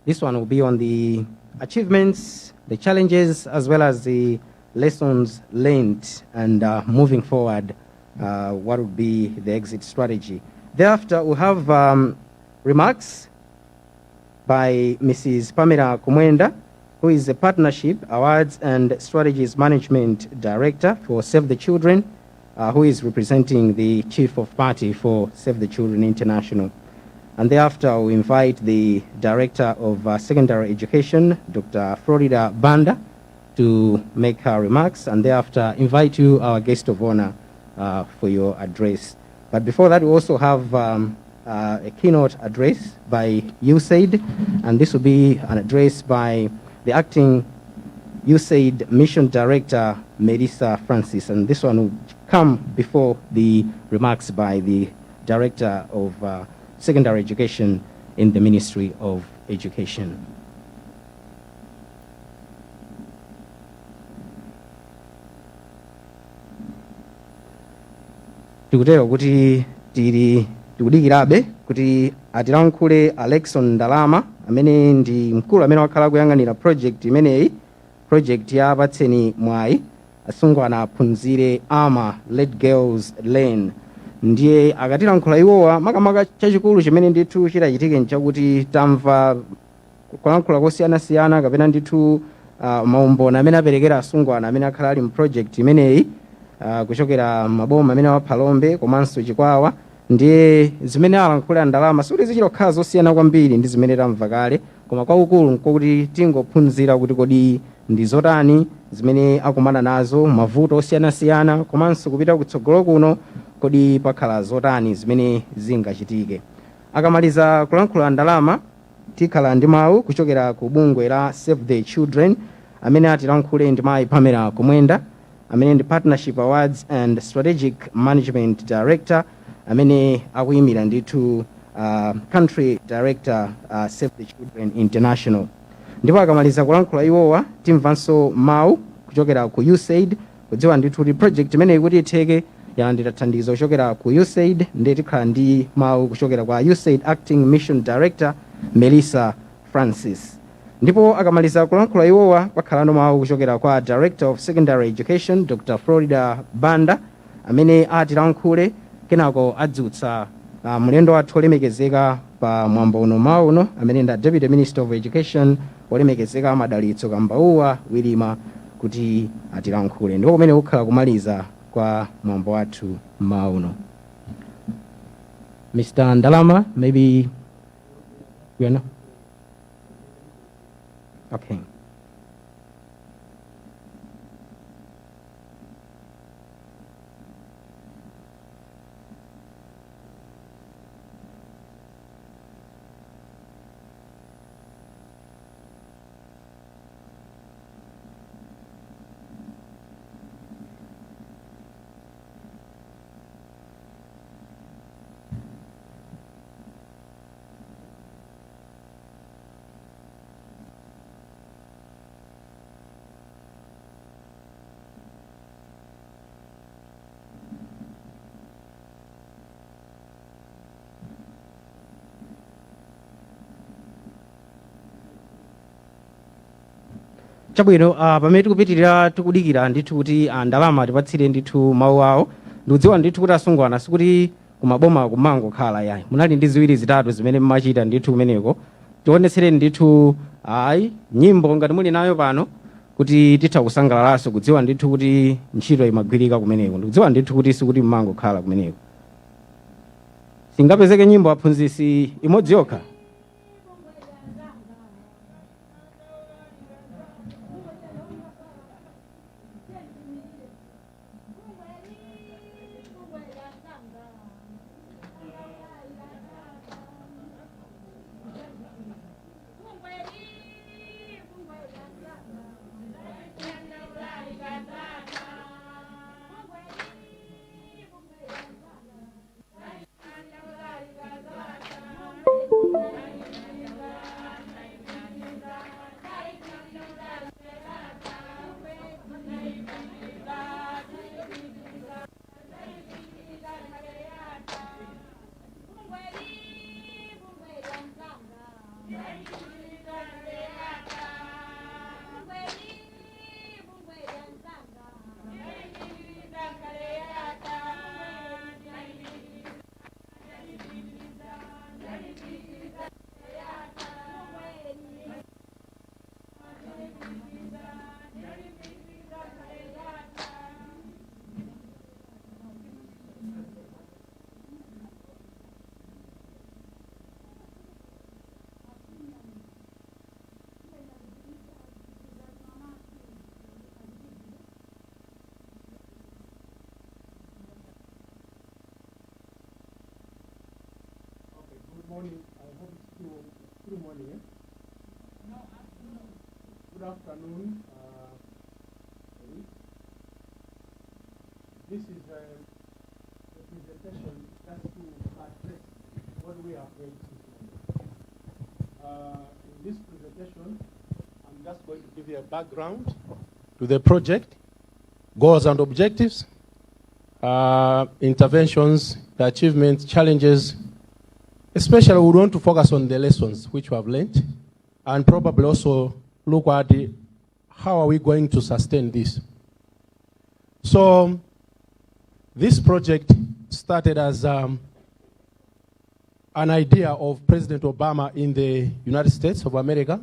This one will be on the achievements, the challenges, as well as the lessons learned and moving forward, what would be the exit strategy. Thereafter, we'll have remarks by Mrs. Pamela Kumwenda, who is the Partnership, Awards and Strategies Management Director for Save the Children, who is representing the Chief of Party for Save the Children International. And thereafter, we invite the Director of Secondary Education, Dr. Florida Banda, to make her remarks, and thereafter invite you, our guest of honor, for your address. But before that, we also have a keynote address by USAID, and this will be an address by the acting USAID Mission Director, Melissa Francis, and this one will come before the remarks by the Director of Secondary Education in the Ministry of Education. Tikutero kuti tikudikirabe kuti atilankhule Alexon Ndalama amene ndi mkulu amene wakhala kuyang'anira project imeneyi, project ya Patseni Mwayi asungwana aphunzire AMA Let Girls Learn. Ndiye akatilankhula iwowa makamaka chachikulu chimene ndithu chitachitike nchakuti tamva kulankhula kosiyanasiyana kapena ndithu maumboni amene aperekera asungwana amene akhala ali mu project imeneyi kuchokera maboma amene waphalombe komanso Chikwawa. Ndiye zimene alankhula Ndalama suti zichilokhala zosiyana kwambiri ndi zimene tamva kale, koma kwaukulu nkokuti tingophunzira kuti kodi ndi zotani zimene akumana nazo, mavuto osiyanasiyana, komanso kupita kutsogolo kuno kodi pakhala zotani zimene zingachitike. Akamaliza kulankhula Ndalama tikhala ndi mawu kuchokera ku bungwe la Save the Children amene atilankhule ndi mayi Pamela Kumwenda amene ndi Partnership Awards and Strategic Management Director amene akuyimira ndithu Country Director Save the Children International. Ndipo akamaliza kulankhula iwowa timvanso mawu kuchokera ku USAID kudziwa ndithu kuti project imeneyi kuti itheke yalandira thandizo kuchokera ku USAID. Ndiye tikhala ndi mawu kuchokera kwa USAID Acting Mission Director Melissa Francis. Ndipo akamaliza kulankhula iwowa kwakhalano mawu kuchokera kwa Director of Secondary Education Dr. Florida Banda amene atilankhule kenako adzutsa mulendo wathu olemekezeka pa mwambo uno mawu uno amene nda Deputy Minister of Education olemekezeka Madalitso Kambauwa Wilima kuti atilankhule. Ndipo kumene kukhala kumaliza kwa mwambo wathu mawu uno. Mr. Ndalama, maybe you know. Okay. Chabwino pamene tikupitirira tikudikira ndithu kuti Ndalama tipatsire ndithu mawu awo. Ndikudziwa ndithu kuti asungwana sikuti kumaboma kumangokhala yayi, munali ndi ziwiri zitatu zimene mmachita ndithu kumeneko. Tionetsereni ndithu nyimbo ngati muli nayo pano kuti titha kusangalalanso kudziwa ndithu kuti ntchito imagwirika kumeneko. Ndikudziwa ndithu kuti sikuti mmangokhala kumeneko. Singapezeke nyimbo aphunzitsi imodzi yokha. morning. I hope it's still morning. Eh? Good afternoon. This is a presentation just to address what we have heard this morning. In this presentation, I'm just going to give you a background to the project, goals and objectives, interventions, the achievements, challenges. Especially, we want to focus on the lessons which we have learned, and probably also look at how are we going to sustain this. So, this project started as an idea of President Obama in the United States of America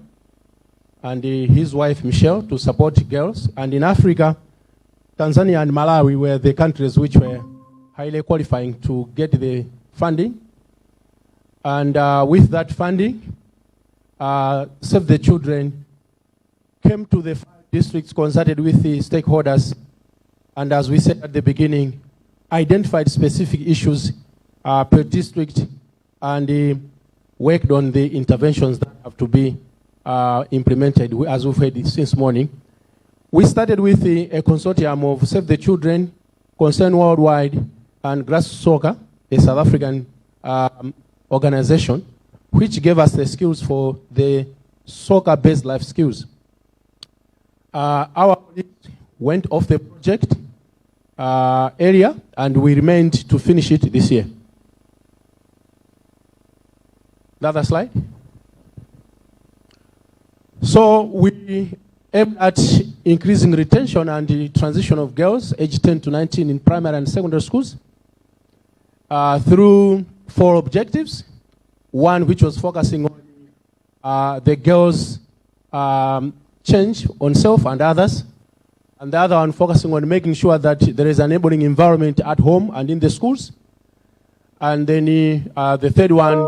and his wife Michelle to support girls. And in Africa, Tanzania and Malawi were the countries which were highly qualifying to get the funding. And with that funding, Save the Children came to the 5 districts, consulted with the stakeholders, and as we said at the beginning, identified specific issues per district and worked on the interventions that have to be implemented, as we've heard since morning. We started with a consortium of Save the Children, Concern Worldwide, and Grass Soccer, a South African organization, which gave us the skills for the soccer-based life skills. Our colleagues went off the project area, and we remained to finish it this year. The other slide. So we aimed at increasing retention and the transition of girls aged 10 to 19 in primary and secondary schools through 4 objectives. One which was focusing on the girls' change on self and others, and the other one focusing on making sure that there is an enabling environment at home and in the schools. And then the third one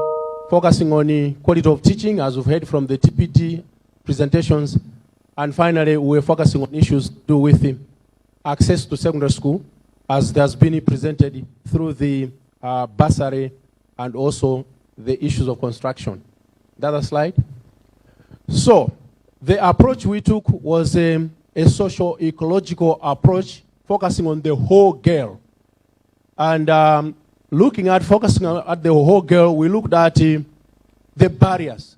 focusing on the quality of teaching, as we've heard from the TPD presentations. And finally, we're focusing on issues to do with access to secondary school, as has been presented through the bursary and also the issues of construction. The other slide. So, the approach we took was a socio-ecological approach, focusing on the whole girl. And focusing at the whole girl, we looked at the barriers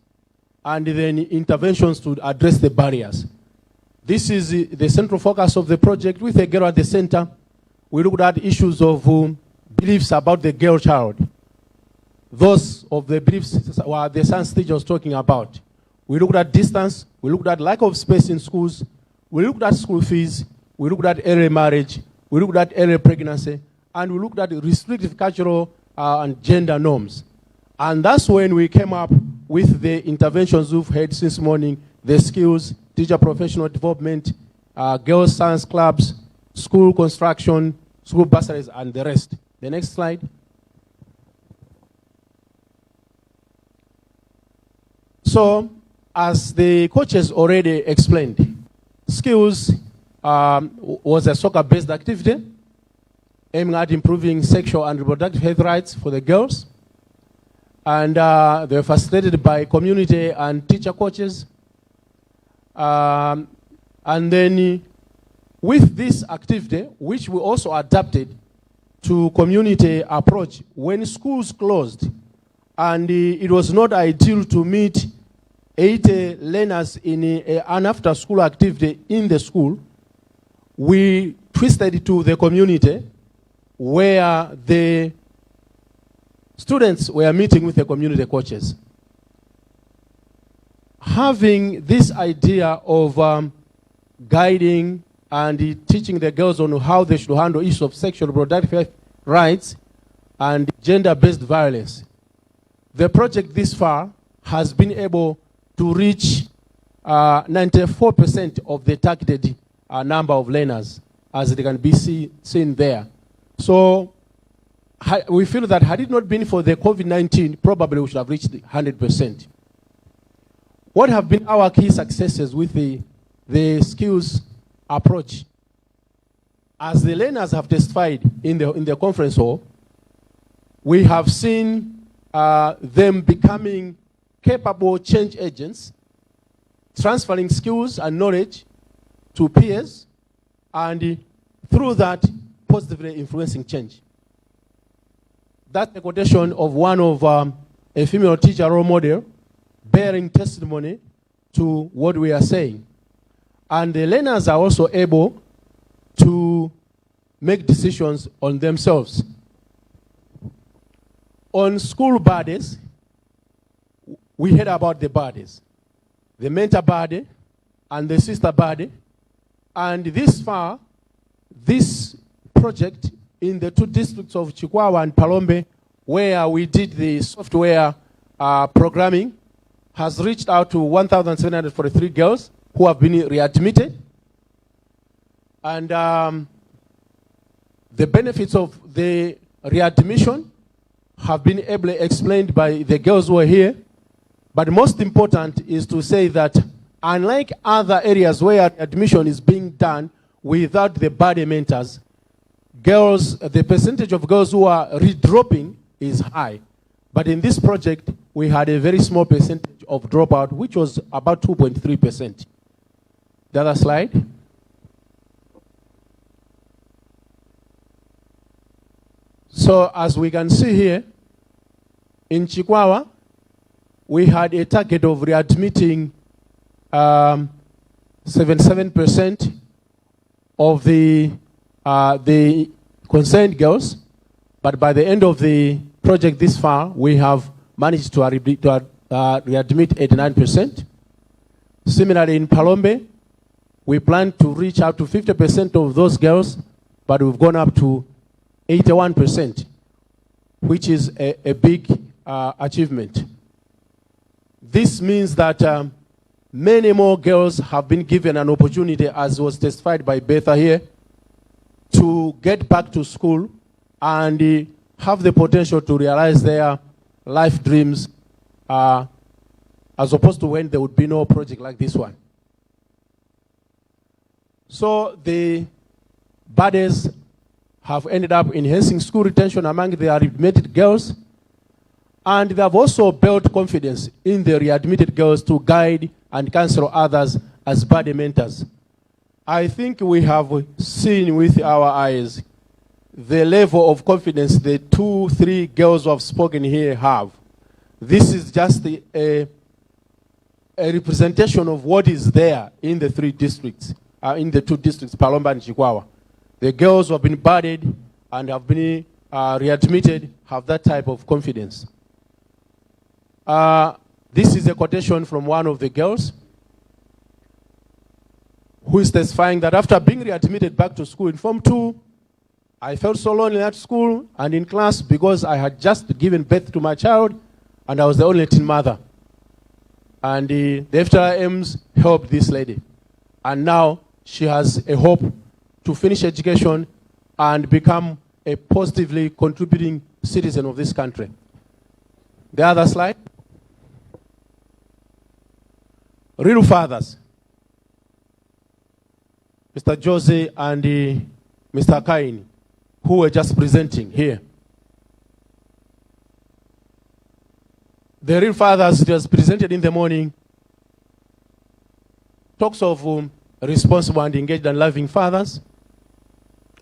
and then interventions to address the barriers. This is the central focus of the project, with a girl at the center. We looked at issues of beliefs about the girl child. Those of the beliefs the science teacher was talking about. We looked at distance, we looked at lack of space in schools, we looked at school fees, we looked at early marriage, we looked at early pregnancy, and we looked at restrictive cultural and gender norms. And that's when we came up with the interventions we've heard since morning, the skills, teacher professional development, girls' science clubs, school construction, school bursaries, and the rest. The next slide. So, as the coaches already explained, skills was a soccer-based activity aiming at improving sexual and reproductive health rights for the girls. And they were facilitated by community and teacher coaches. And then with this activity, which we also adapted to community approach, when schools closed and it was not ideal to meet 80 learners in an after-school activity in the school, we twisted it to the community where the students were meeting with the community coaches. Having this idea of guiding and teaching the girls on how they should handle issues of sexual reproductive rights and gender-based violence, the project this far has been able to reach 94% of the targeted number of learners, as it can be seen there. So we feel that had it not been for the COVID-19, probably we should have reached 100%. What have been our key successes with the skills approach? As the learners have testified in the conference hall, we have seen them becoming capable change agents, transferring skills and knowledge to peers, and through that, positively influencing change. That's a quotation of one of a female teacher role model bearing testimony to what we are saying. And the learners are also able to make decisions on themselves. On school bodies, we heard about the bodies, the mentor body and the sister body. And this far, this project in the two districts of Chikwawa and Palombe, where we did the software programming, has reached out to 1,743 girls who have been readmitted. And the benefits of the readmission have been ably explained by the girls who are here. But most important is to say that unlike other areas where admission is being done without the body mentors, girls, the percentage of girls who are redropping is high. But in this project, we had a very small percentage of dropout, which was about 2.3%. The other slide. So as we can see here, in Chikwawa, we had a target of readmitting 77% of the concerned girls, but by the end of the project this far, we have managed to readmit 89%. Similarly, in Palombe, we plan to reach out to 50% of those girls, but we've gone up to 81%, which is a big achievement. This means that many more girls have been given an opportunity, as was testified by Betha here, to get back to school and have the potential to realize their life dreams, as opposed to when there would be no project like this one. So the bodies have ended up enhancing school retention among the readmitted girls, and they have also built confidence in the readmitted girls to guide and counsel others as body mentors. I think we have seen with our eyes the level of confidence the 2-3 girls who have spoken here have. This is just a representation of what is there in the 3 districts, in the 2 districts, Palombe and Chikwawa. The girls who have been budded and have been readmitted have that type of confidence. This is a quotation from one of the girls who is testifying that after being readmitted back to school in Form 2, I felt so lonely at school and in class because I had just given birth to my child and I was the only teen mother. And the FTRMs helped this lady. And now she has a hope to finish education and become a positively contributing citizen of this country. The other slide. Real fathers. Mr. Jose and Mr. Kain, who were just presenting here. The real fathers just presented in the morning talks of responsible and engaged and loving fathers.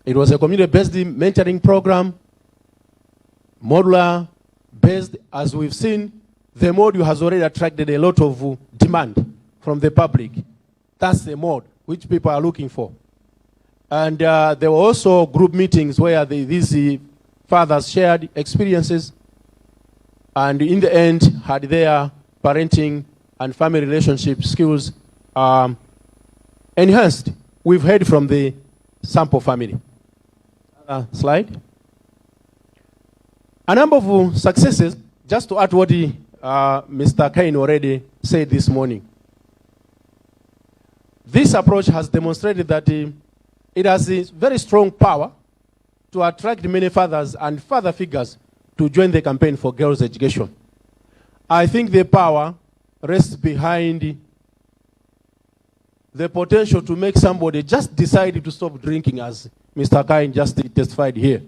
It was a community-based mentoring program, modular-based. As we've seen, the module has already attracted a lot of demand from the public. That's the mode which people are looking for. And there were also group meetings where these fathers shared experiences and in the end had their parenting and family relationship skills enhanced. We've heard from the sample family. Slide. A number of successes, just to add what Mr. Kain already said this morning. This approach has demonstrated that it has a very strong power to attract many fathers and father figures to join the campaign for girls' education. I think the power rests behind the potential to make somebody just decide to stop drinking, as Mr. Kain just testified here.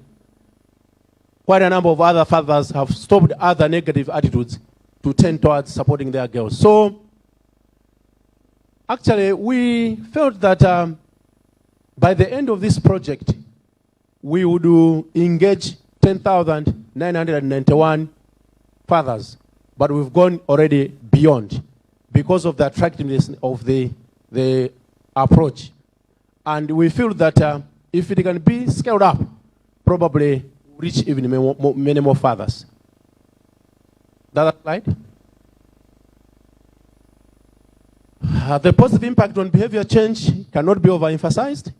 quite a number of other fathers have stopped other negative attitudes to tend towards supporting their girls. So, actually, we felt that by the end of this project, we would engage 10,991 fathers, but we've gone already beyond because of the attractiveness of the approach. And we feel that if it can be scaled up, probably reach even many more fathers. That slide. The positive impact on behavior change cannot be overemphasized.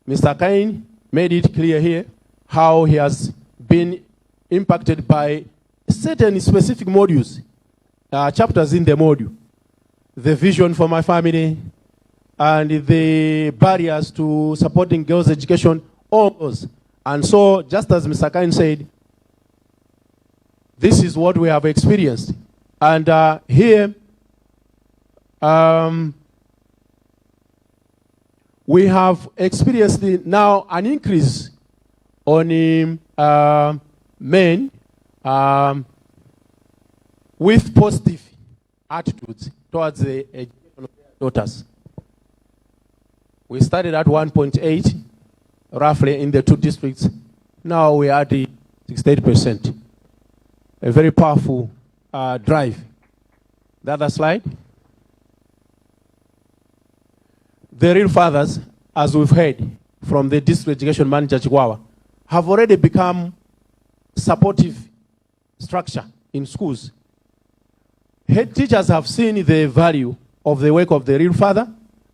Mr. Kain made it clear here how he has been impacted by certain specific modules, chapters in the module. The vision for my family and the barriers to supporting girls' education, all those. And so, just as Mr. Kain said, this is what we have experienced. And here, we have experienced now an increase on men with positive attitudes towards the education of their daughters. We started at 1.8, roughly, in the two districts. Now we are at 68%. A very powerful drive. The other slide. The real fathers, as we've heard from the district education manager, Chikwawa, have already become supportive structure in schools. Head teachers have seen the value of the work of the real father,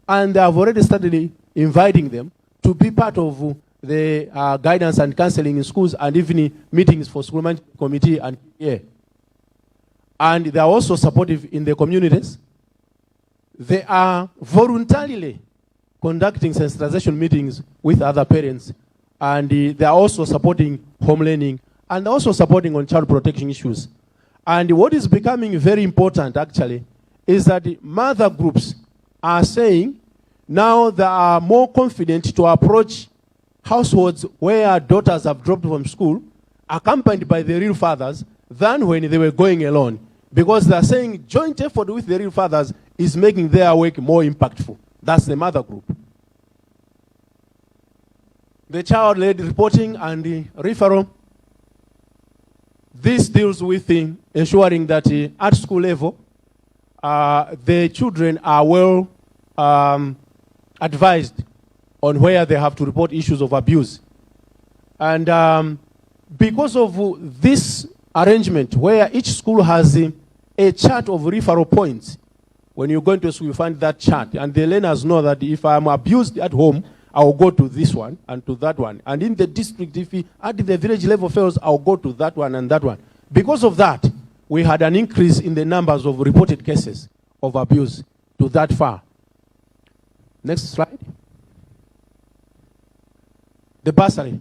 and they have already started inviting them to be part of the guidance and counseling in schools and even meetings for school management committee and PTA. And they are also supportive in the communities. They are voluntarily conducting sensitization meetings with other parents, and they are also supporting home learning and also supporting on child protection issues. And what is becoming very important, actually, is that the mother groups are saying now they are more confident to approach households where daughters have dropped from school, accompanied by the real fathers, than when they were going alone. Because they are saying joint effort with the real fathers is making their work more impactful. That's the mother group. The child-led reporting and the referral. This deals with ensuring that at school level, the children are well advised on where they have to report issues of abuse. And because of this arrangement, where each school has a chart of referral points, when you go into school, you find that chart, and the learners know that if I'm abused at home, I will go to this one and to that one. And in the district, if at the village level fails, I'll go to that one and that one. Because of that, we had an increase in the numbers of reported cases of abuse to that far. Next slide. The bursary.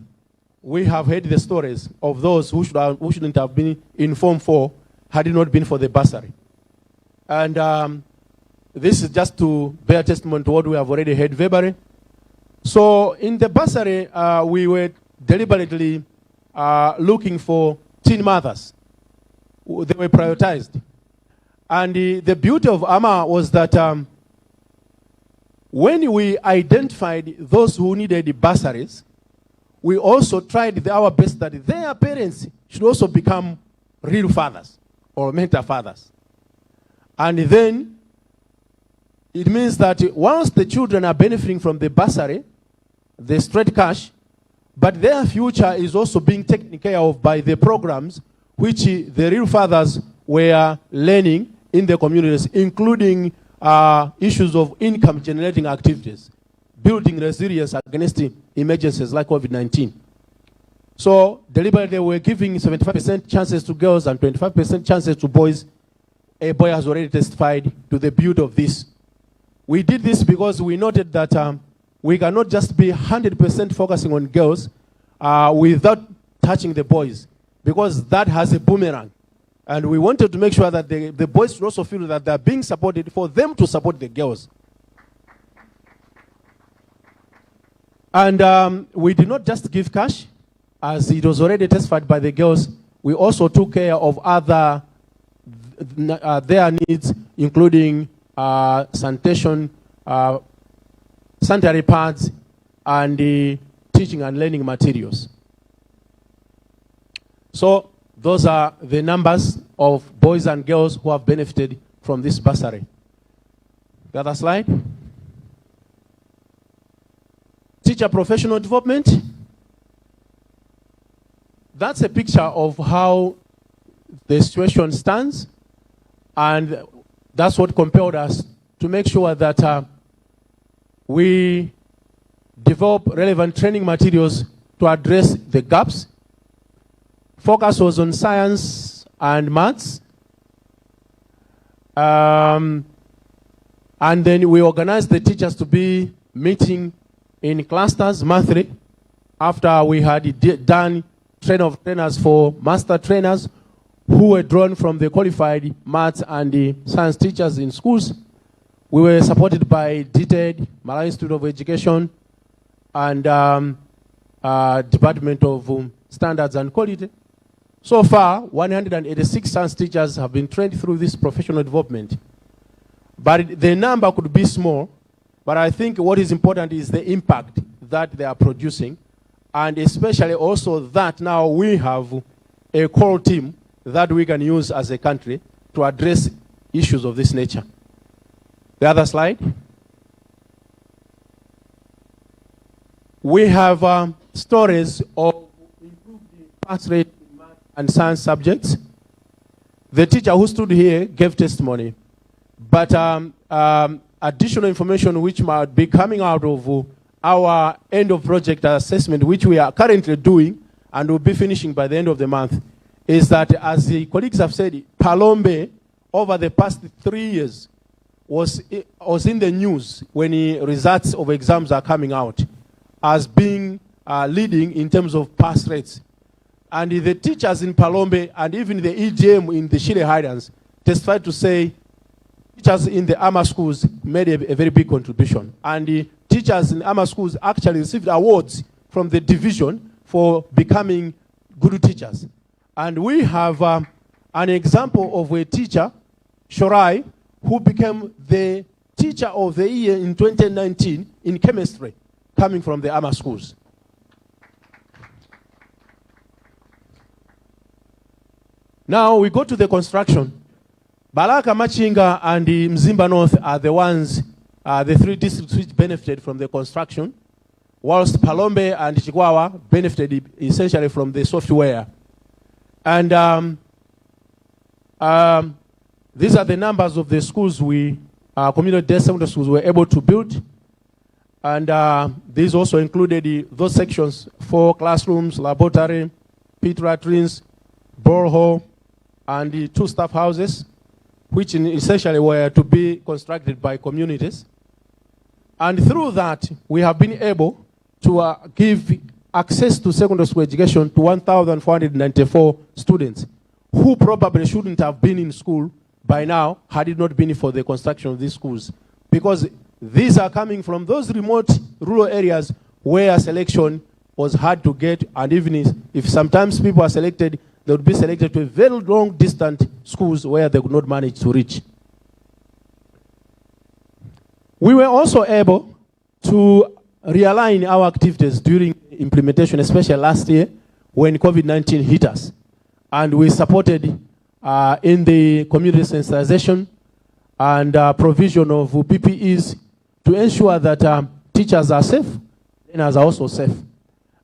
We have heard the stories of those who shouldn't have been in Form 4 had it not been for the bursary. And this is just to bear testament to what we have already heard verbally. So in the bursary, we were deliberately looking for teen mothers. They were prioritized. And the beauty of AMA was that when we identified those who needed bursaries, we also tried our best that their parents should also become real fathers or mentor fathers. And then it means that once the children are benefiting from the bursary, the straight cash, but their future is also being taken care of by the programs which the real fathers were learning in the communities, including issues of income generating activities, building resilience against emergencies like COVID-19. So deliberately we're giving 75% chances to girls and 25% chances to boys. A boy has already testified to the beauty of this. We did this because we noted that we cannot just be 100% focusing on girls without touching the boys, because that has a boomerang. And we wanted to make sure that the boys should also feel that they're being supported for them to support the girls. And we did not just give cash. as it was already testified by the girls, we also took care of other their needs, including sanitation, sanitary pads, and teaching and learning materials. So those are the numbers of boys and girls who have benefited from this bursary. The other slide. Teacher professional development. That's a picture of how the situation stands, and that's what compelled us to make sure that we develop relevant training materials to address the gaps. Focus was on science and maths. And then we organized the teachers to be meeting in clusters monthly after we had done train of trainers for master trainers who were drawn from the qualified maths and the science teachers in schools. We were supported by DTED, Malawi Institute of Education, and Department of Standards and Quality. So far, 186 science teachers have been trained through this professional development. But the number could be small, but I think what is important is the impact that they are producing, and especially also that now we have a core team that we can use as a country to address issues of this nature. The other slide. We have stories of improved pass rate in math and science subjects. The teacher who stood here gave testimony, but additional information which might be coming out of our end of project assessment, which we are currently doing and will be finishing by the end of the month, is that, as the colleagues have said, Palombe, over the past 3 years, was in the news when the results of exams are coming out as being leading in terms of pass rates. And the teachers in Palombe and even the EGM in the Shire Highlands testified to say teachers in the AMA schools made a very big contribution. And the teachers in AMA schools actually received awards from the division for becoming good teachers. And we have an example of a teacher, Shorai, who became the teacher of the year in 2019 in chemistry, coming from the AMA schools. Now we go to the construction. Balaka, Machinga, and the Mzimba North are the ones, the three districts which benefited from the construction, whilst Palombe and Chikwawa benefited essentially from the software. And these are the numbers of the schools community-based secondary schools were able to build. And these also included those sections for classrooms, laboratory, pit latrines, borehole, and the 2 staff houses, which essentially were to be constructed by communities. And through that, we have been able to give access to secondary school education to 1,494 students who probably shouldn't have been in school by now had it not been for the construction of these schools. Because these are coming from those remote rural areas where selection was hard to get, and even if sometimes people are selected, they would be selected to very long distant schools where they could not manage to reach. We were also able to realign our activities during implementation, especially last year when COVID-19 hit us. And we supported in the community sensitization and provision of PPEs to ensure that teachers are safe, learners are also safe.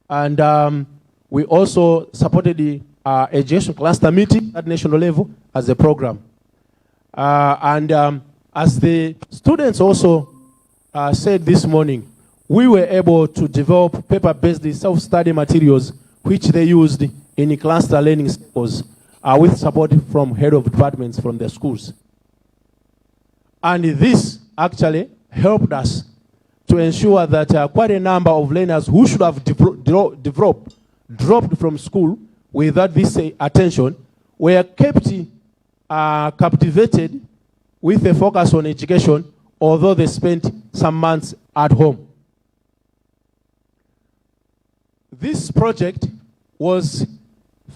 And we also supported the education cluster meeting at national level as a program. As the students also said this morning, we were able to develop paper-based self-study materials which they used in cluster learning circles with support from head of departments from their schools. And this actually helped us to ensure that quite a number of learners who should have dropped from school without this attention were kept captivated with a focus on education, although they spent some months at home. This project was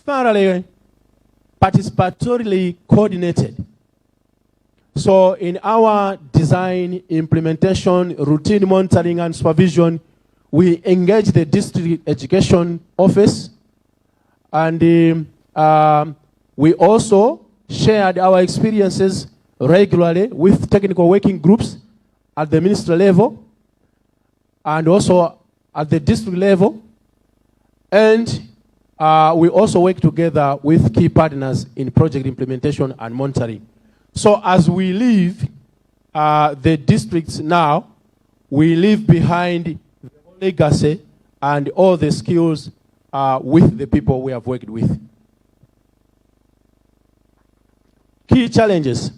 thoroughly participatorily coordinated. So in our design, implementation, routine monitoring and supervision, we engage the district education office, and we also shared our experiences regularly with technical working groups at the ministry level and also at the district level. And we also work together with key partners in project implementation and monitoring. So as we leave the districts now, we leave behind the legacy and all the skills with the people we have worked with. Key challenges.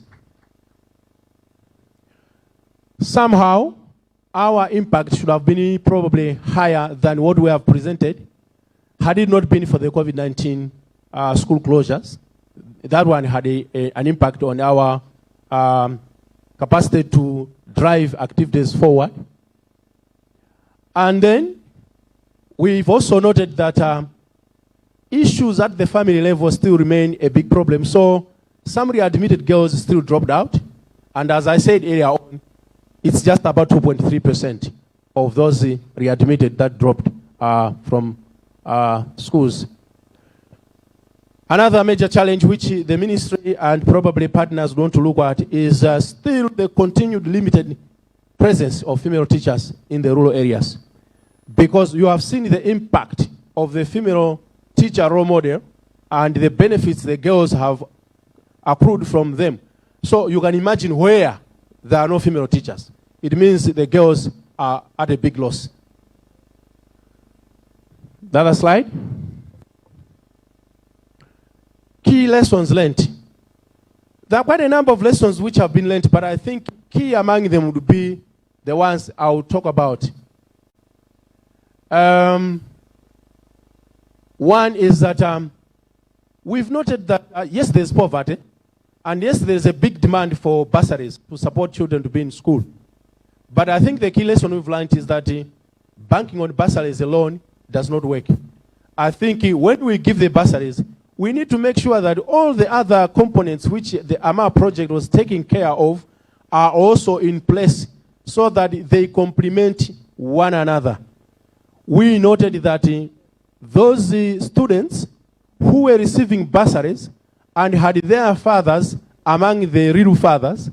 Somehow, our impact should have been probably higher than what we have presented had it not been for the COVID-19 school closures. That one had an impact on our capacity to drive activities forward. And then we've also noted that issues at the family level still remain a big problem. So some readmitted girls still dropped out. And as I said earlier on, it's just about 2.3% of those readmitted that dropped from schools. Another major challenge which the ministry and probably partners want to look at is still the continued limited presence of female teachers in the rural areas. Because you have seen the impact of the female teacher role model and the benefits the girls have accrued from them. So you can imagine where there are no female teachers. It means the girls are at a big loss. The other slide. Key lessons learned. There are quite a number of lessons which have been learned, but I think key among them would be the ones I will talk about. One is that we've noted that, yes, there's poverty, and yes, there's a big demand for bursaries to support children to be in school. But I think the key lesson we've learned is that banking on bursaries alone does not work. I think when we give the bursaries, we need to make sure that all the other components which the AMA project was taking care of are also in place so that they complement one another. We noted that those students who were receiving bursaries and had their fathers among the real fathers,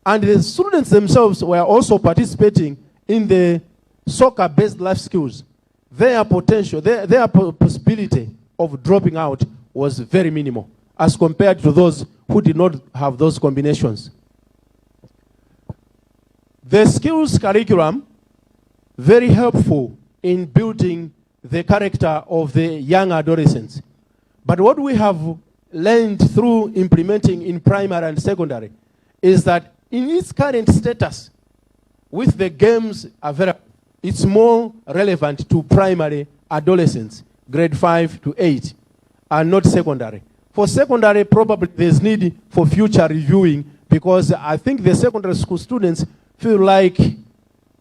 and the students themselves were also participating in the soccer-based life skills, their potential, their possibility of dropping out was very minimal as compared to those who did not have those combinations. The skills curriculum, very helpful in building the character of the young adolescents. But what we have learned through implementing in primary and secondary is that in its current status, with the games available, it's more relevant to primary adolescents, grade 5 to 8, and not secondary. For secondary, probably there's need for future reviewing because I think the secondary school students feel like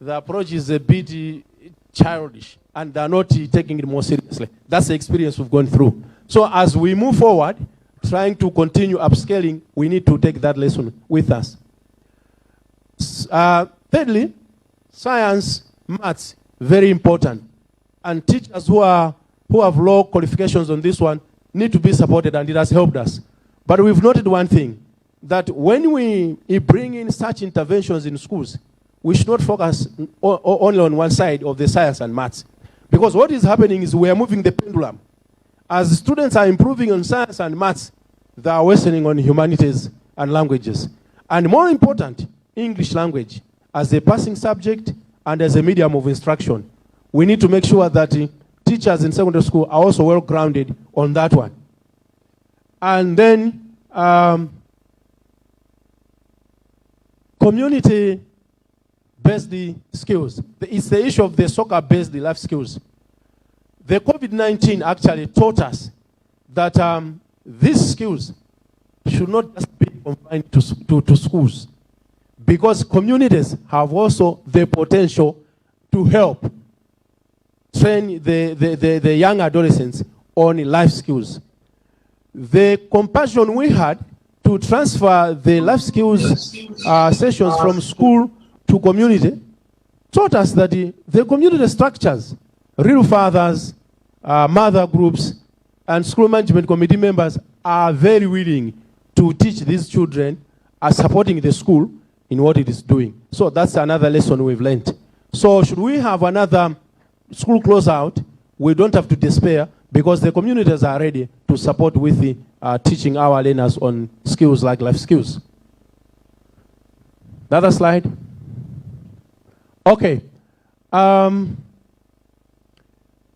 the approach is a bit childish and they're not taking it more seriously. That's the experience we've gone through. So as we move forward, trying to continue upscaling, we need to take that lesson with us. Thirdly, science, maths, very important. And teachers who have low qualifications on this one need to be supported, and it has helped us. But we've noted one thing, that when we bring in such interventions in schools, we should not focus only on one side of the science and maths. Because what is happening is we are moving the pendulum. As students are improving on science and maths, they are worsening on humanities and languages. And more important, English language as a passing subject and as a medium of instruction. We need to make sure that teachers in secondary school are also well grounded on that one. And then community-based skills. It's the issue of the soccer-based life skills. The COVID-19 actually taught us that these skills should not just be confined to schools, because communities have also the potential to help train the young adolescents on life skills. The compassion we had to transfer the life skills sessions from school to community taught us that the community structures, real fathers, mother groups, and school management committee members are very willing to teach these children, supporting the school in what it is doing. So that's another lesson we've learned. So should we have another school closeout, we don't have to despair because the communities are ready to support with the teaching our learners on skills like life skills. Another slide. Okay.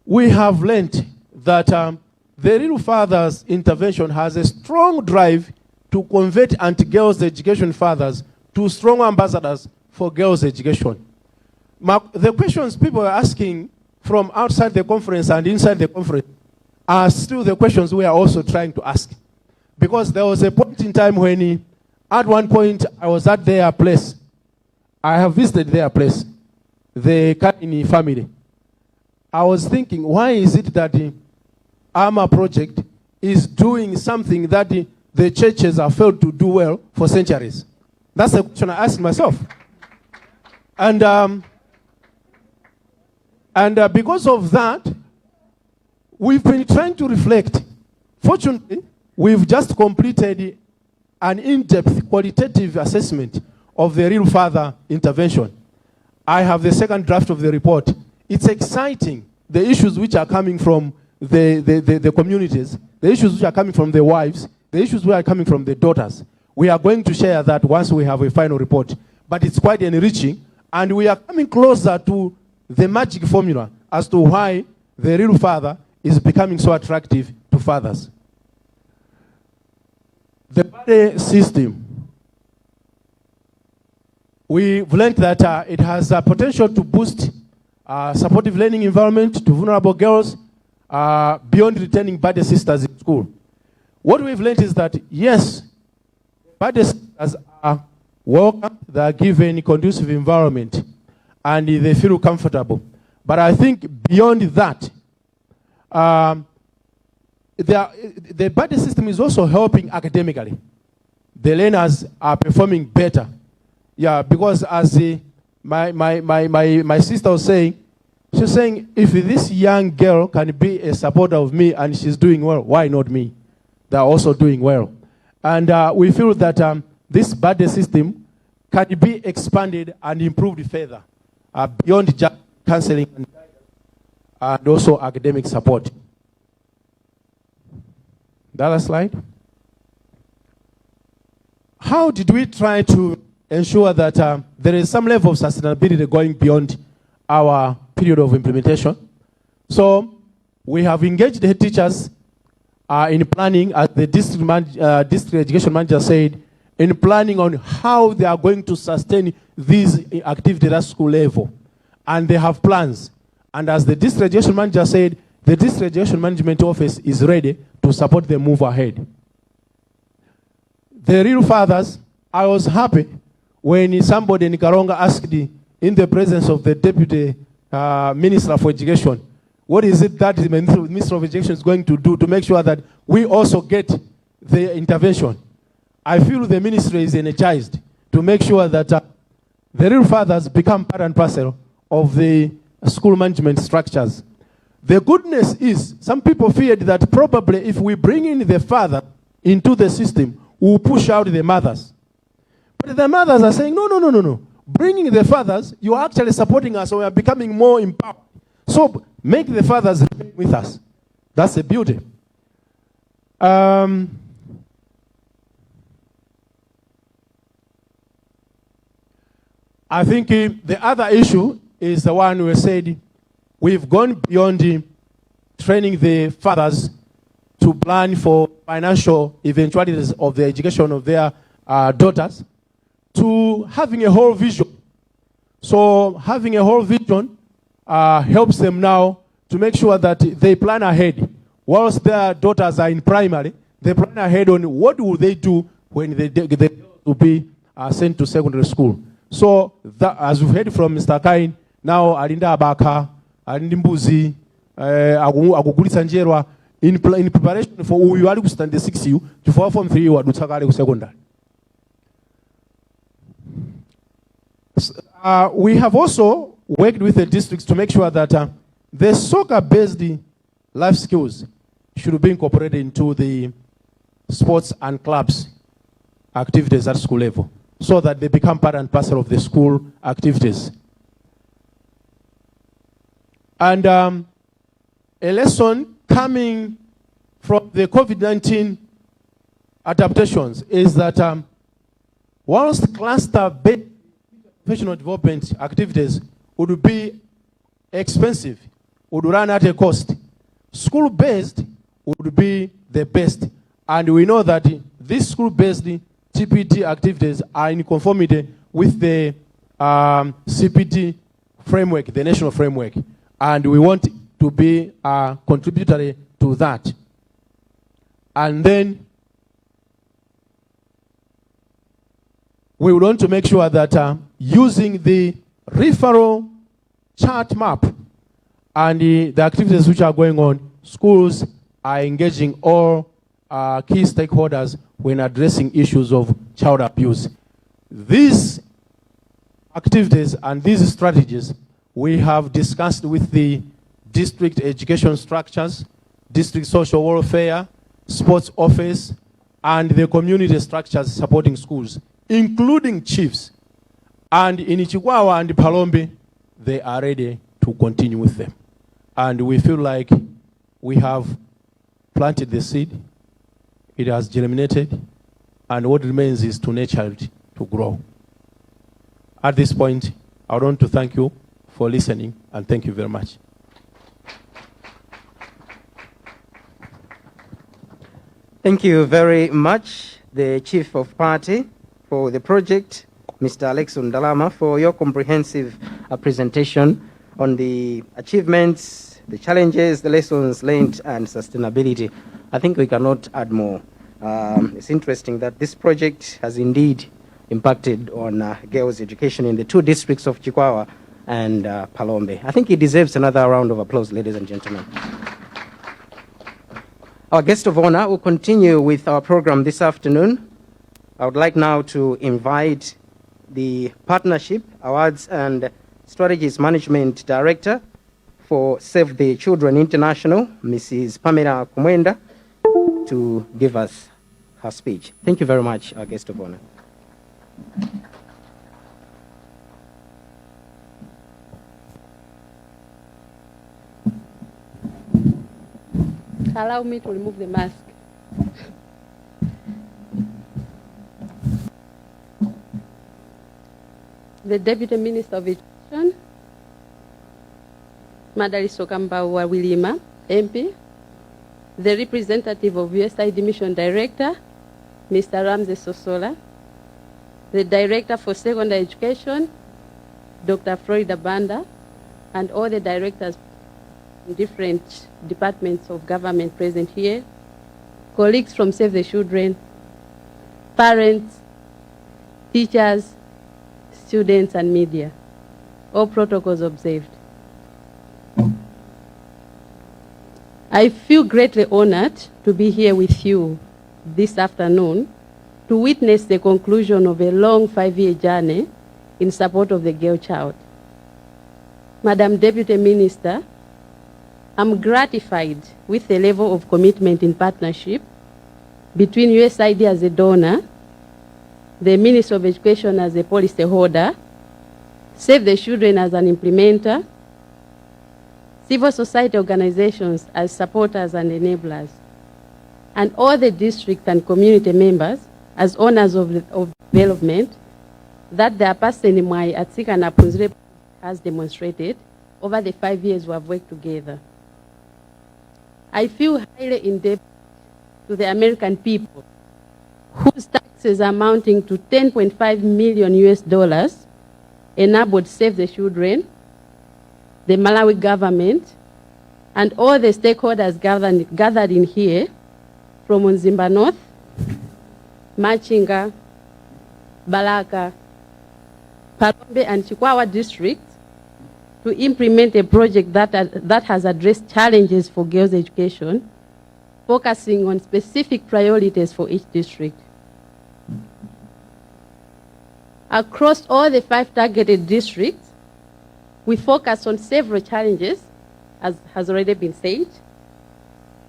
We have learned that the Real Fathers intervention has a strong drive to convert anti-girls education fathers to strong ambassadors for girls' education. The questions people are asking from outside the conference and inside the conference are still the questions we are also trying to ask. Because there was a point in time when, at one point, I was at their place. I have visited their place, the Kaini family. I was thinking, why is it that the AMA project is doing something that the churches have failed to do well for centuries? That's the question I asked myself. And because of that, we've been trying to reflect. Fortunately, we've just completed an in-depth qualitative assessment of the Real Father intervention. I have the second draft of the report. It's exciting, the issues which are coming from the communities, the issues which are coming from the wives, the issues which are coming from the daughters. We are going to share that once we have a final report. But it's quite enriching, and we are coming closer to the magic formula as to why the Real Father is becoming so attractive to fathers. The buddy system. We've learned that it has a potential to boost supportive learning environment to vulnerable girls beyond returning buddy sisters in school. What we've learned is that, yes, buddy sisters are welcome, they are given a conducive environment, and they feel comfortable. But I think beyond that, the buddy system is also helping academically. The learners are performing better. Yeah, because as my sister was saying, she's saying, if this young girl can be a supporter of me and she's doing well, why not me? They're also doing well. And we feel that this buddy system can be expanded and improved further beyond just counseling and also academic support. The other slide. How did we try to ensure that there is some level of sustainability going beyond our period of implementation? So we have engaged the teachers in planning, as the district education manager said, in planning on how they are going to sustain these activities at school level. And they have plans. And as the district education manager said, the district education management office is ready to support them move ahead. The Real Fathers, I was happy when somebody in Karonga asked in the presence of the Deputy Minister for Education, what is it that the Minister of Education is going to do to make sure that we also get the intervention? I feel the ministry is energized to make sure that the Real Fathers become part and parcel of the school management structures. The goodness is, some people feared that probably if we bring in the father into the system, we'll push out the mothers. But the mothers are saying, no. Bringing the fathers, you're actually supporting us, so we are becoming more empowered. So make the fathers remain with us. That's the beauty. I think the other issue is the one we said we've gone beyond training the fathers to plan for financial eventualities of the education of their daughters to having a whole vision. So having a whole vision helps them now to make sure that they plan ahead. Whilst their daughters are in primary, they plan ahead on what will they do when they will be sent to secondary school. So that, as we've heard from Mr. Kain, now alinda abaka, alindi mbuzi, akugulitsa njerwa, in preparation for uyu ali ku standard 6 yu chifukwa form 3 wadutsa kale ku secondary. We have also worked with the districts to make sure that the soccer-based life skills should be incorporated into the sports and clubs activities at school level, so that they become part and parcel of the school activities. And a lesson coming from the COVID-19 adaptations is that whilst cluster-based professional development activities would be expensive, would run at a cost, school-based would be the best. And we know that these school-based TPT activities are in conformity with the CPT framework, the national framework. And we want to be contributory to that. And then we want to make sure that using the referral chart map and the activities which are going on, schools are engaging all key stakeholders when addressing issues of child abuse. These activities and these strategies we have discussed with the district education structures, district social welfare, sports office, and the community structures supporting schools, including chiefs. And in Chikwawa and Palombe, they are ready to continue with them. And we feel like we have planted the seed, it has germinated, and what remains is to nurture it to grow. At this point, I want to thank you for listening, and thank you very much. Thank you very much, the Chief of Party for the project, Mr. Alex Ndalama, for your comprehensive presentation on the achievements, the challenges, the lessons learned, and sustainability. I think we cannot add more. It's interesting that this project has indeed impacted on girls' education in the two districts of Chikwawa and Palombe. I think it deserves another round of applause, ladies and gentlemen. Our guest of honor will continue with our program this afternoon. I would like now to invite the Partnership Awards and Strategies Management Director for Save the Children International, Mrs. Pamela Kumwenda, to give us her speech. Thank you very much, our guest of honor. Allow me to remove the mask. The Deputy Minister of Education, Madari Sokambawa Wilima, MP, the representative of USAID Mission Director, Mr. Ramses Sosola, the Director for Secondary Education, Dr. Florida Banda, and all the directors in different departments of government present here, colleagues from Save the Children, parents, teachers, students, and media. All protocols observed. I feel greatly honored to be here with you this afternoon to witness the conclusion of a long 5-year journey in support of the girl child. Madam Deputy Minister, I'm gratified with the level of commitment in partnership between USAID as a donor, the Ministry of Education as a policy holder, Save the Children as an implementer, civil society organizations as supporters and enablers, and all the district and community members as owners of development that their person in my Atsika and Apunzire has demonstrated over the 5 years we have worked together. I feel highly indebted to the American people whose taxes amounting to $10.5 million enabled Save the Children, the Malawi government, and all the stakeholders gathered in here from Nzimba North, Machinga, Balaka, Palombe, and Chikwawa districts to implement a project that has addressed challenges for girls' education focusing on specific priorities for each district. Across all the 5 targeted districts, we focus on several challenges, as has already been said,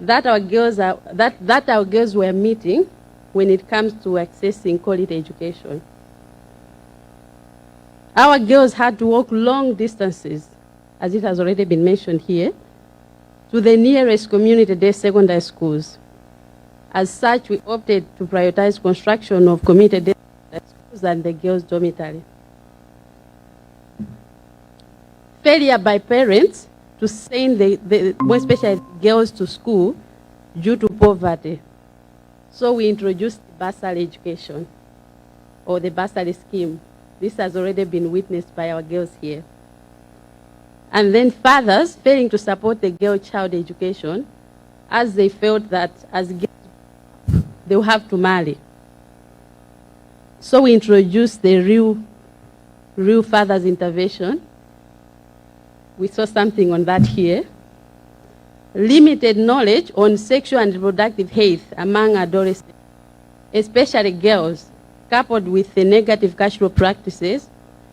that our girls were meeting when it comes to accessing quality education. Our girls had to walk long distances, as it has already been mentioned here, to the nearest community-based secondary schools. As such, we opted to prioritize construction of community-based schools and the girls' dormitory. Failure by parents to send more especially girls to school due to poverty. So we introduced bursary education, or the bursary scheme. This has already been witnessed by our girls here. And then fathers failing to support the girl child education, as they felt that as girls, they will have to marry. So we introduced the real father's intervention. We saw something on that here. Limited knowledge on sexual and reproductive health among adolescents, especially girls, coupled with the negative cultural practices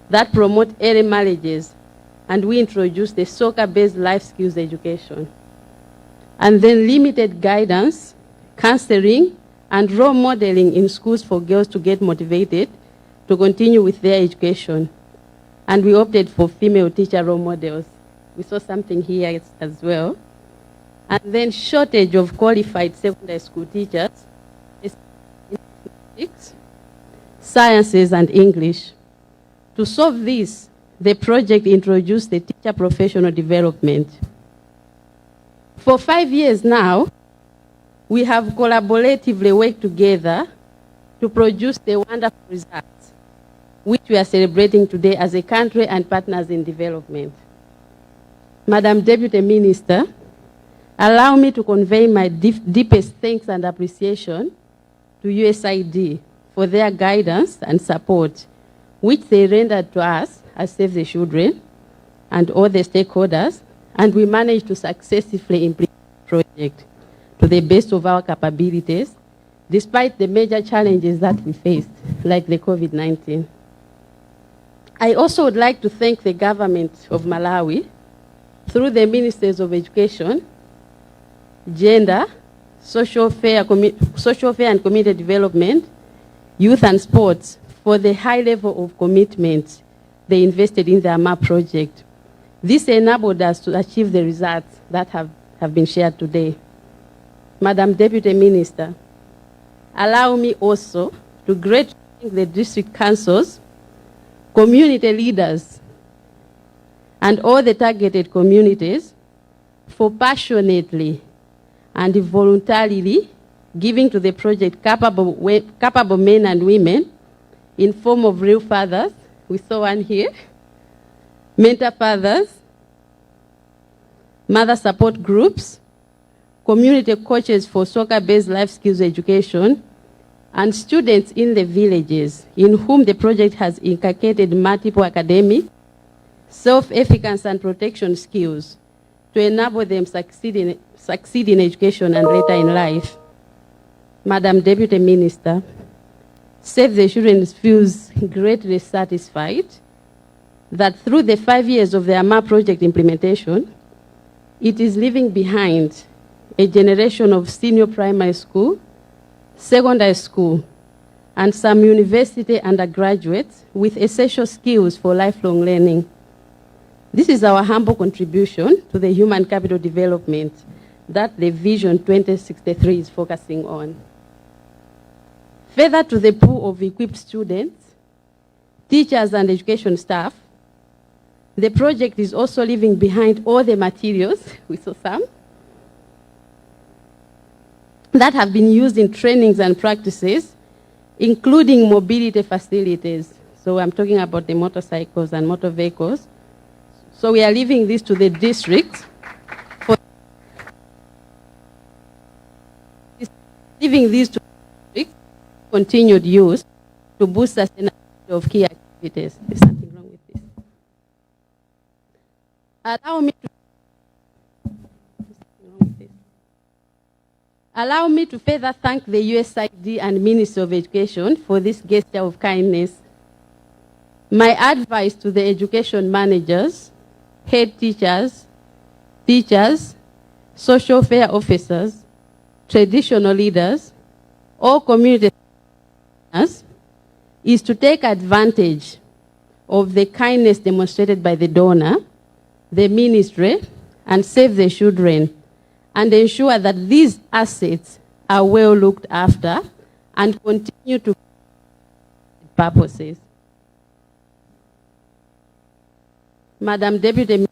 that promote early marriages. And we introduced the soccer-based life skills education. And then limited guidance, counseling, and role modeling in schools for girls to get motivated to continue with their education. And we opted for female teacher role models. We saw something here as well. And then shortage of qualified secondary school teachers, especially in mathematics, sciences, and English. To solve this, the project introduced the teacher professional development. For 5 years now, we have collaboratively worked together to produce the wonderful results, which we are celebrating today as a country and partners in development. Madam Deputy Minister, allow me to convey my deepest thanks and appreciation to USAID for their guidance and support, which they rendered to us as Save the Children and all the stakeholders, and we managed to successfully implement the project to the best of our capabilities, despite the major challenges that we faced, like the COVID-19. I also would like to thank the government of Malawi, through the Ministers of Education, Gender, Social Affairs and Community Development, Youth and Sports, for the high level of commitment they invested in the AMA project. This enabled us to achieve the results that have been shared today. Madam Deputy Minister, allow me also to greatly thank the district councils, community leaders, and all the targeted communities for passionately and voluntarily giving to the project capable men and women in form of real fathers. We saw one here. Mentor fathers, mother support groups, community coaches for soccer-based life skills education, and students in the villages in whom the project has inculcated multiple academic, self-efficacy and protection skills to enable them succeed in education and later in life. Madam Deputy Minister, Save the Children feels greatly satisfied that through the 5 years of the AMA project implementation, it is leaving behind a generation of senior primary school, secondary school, and some university undergraduates with essential skills for lifelong learning. This is our humble contribution to the human capital development that the Vision 2063 is focusing on. Further to the pool of equipped students, teachers, and education staff, the project is also leaving behind all the materials, we saw some, that have been used in trainings and practices, including mobility facilities. So I'm talking about the motorcycles and motor vehicles. So we are leaving this to the districts for leaving these to districts continued use to boost sustainability of key activities. There's something wrong with this. Allow me to further thank the USAID and Ministry of Education for this gesture of kindness. My advice to the education managers, head teachers, social fair officers, traditional leaders, or community leaders is to take advantage of the kindness demonstrated by the donor, the ministry, and Save the Children, and ensure that these assets are well looked after and continue to purposes. Madam Deputy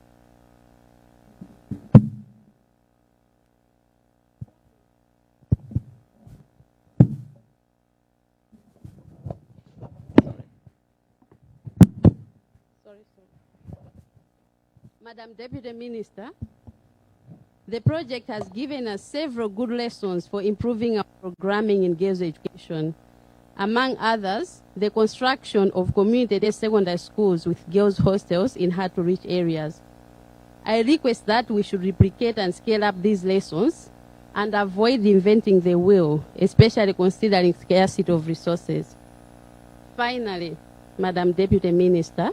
Madam Deputy Minister, the project has given us several good lessons for improving our programming in girls' education. Among others, the construction of community-based secondary schools with girls' hostels in hard-to-reach areas. I request that we should replicate and scale up these lessons and avoid inventing the wheel, especially considering scarcity of resources. Finally, Madam Deputy Minister,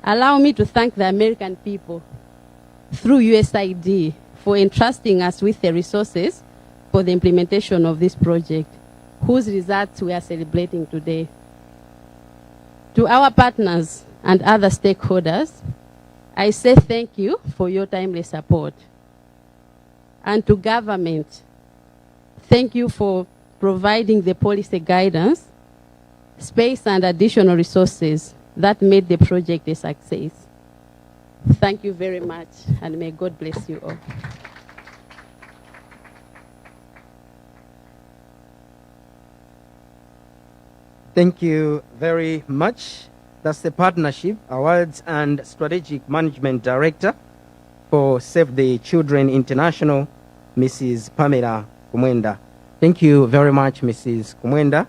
allow me to thank the American people through USAID for entrusting us with the resources for the implementation of this project, whose results we are celebrating today. To our partners and other stakeholders, I say thank you for your timely support. And to government, thank you for providing the policy guidance, space, and additional resources that made the project a success. Thank you very much, and may God bless you all. Thank you very much. That's the Partnership, Awards and Strategic Management Director for Save the Children International, Mrs. Pamela Kumwenda. Thank you very much, Mrs. Kumwenda.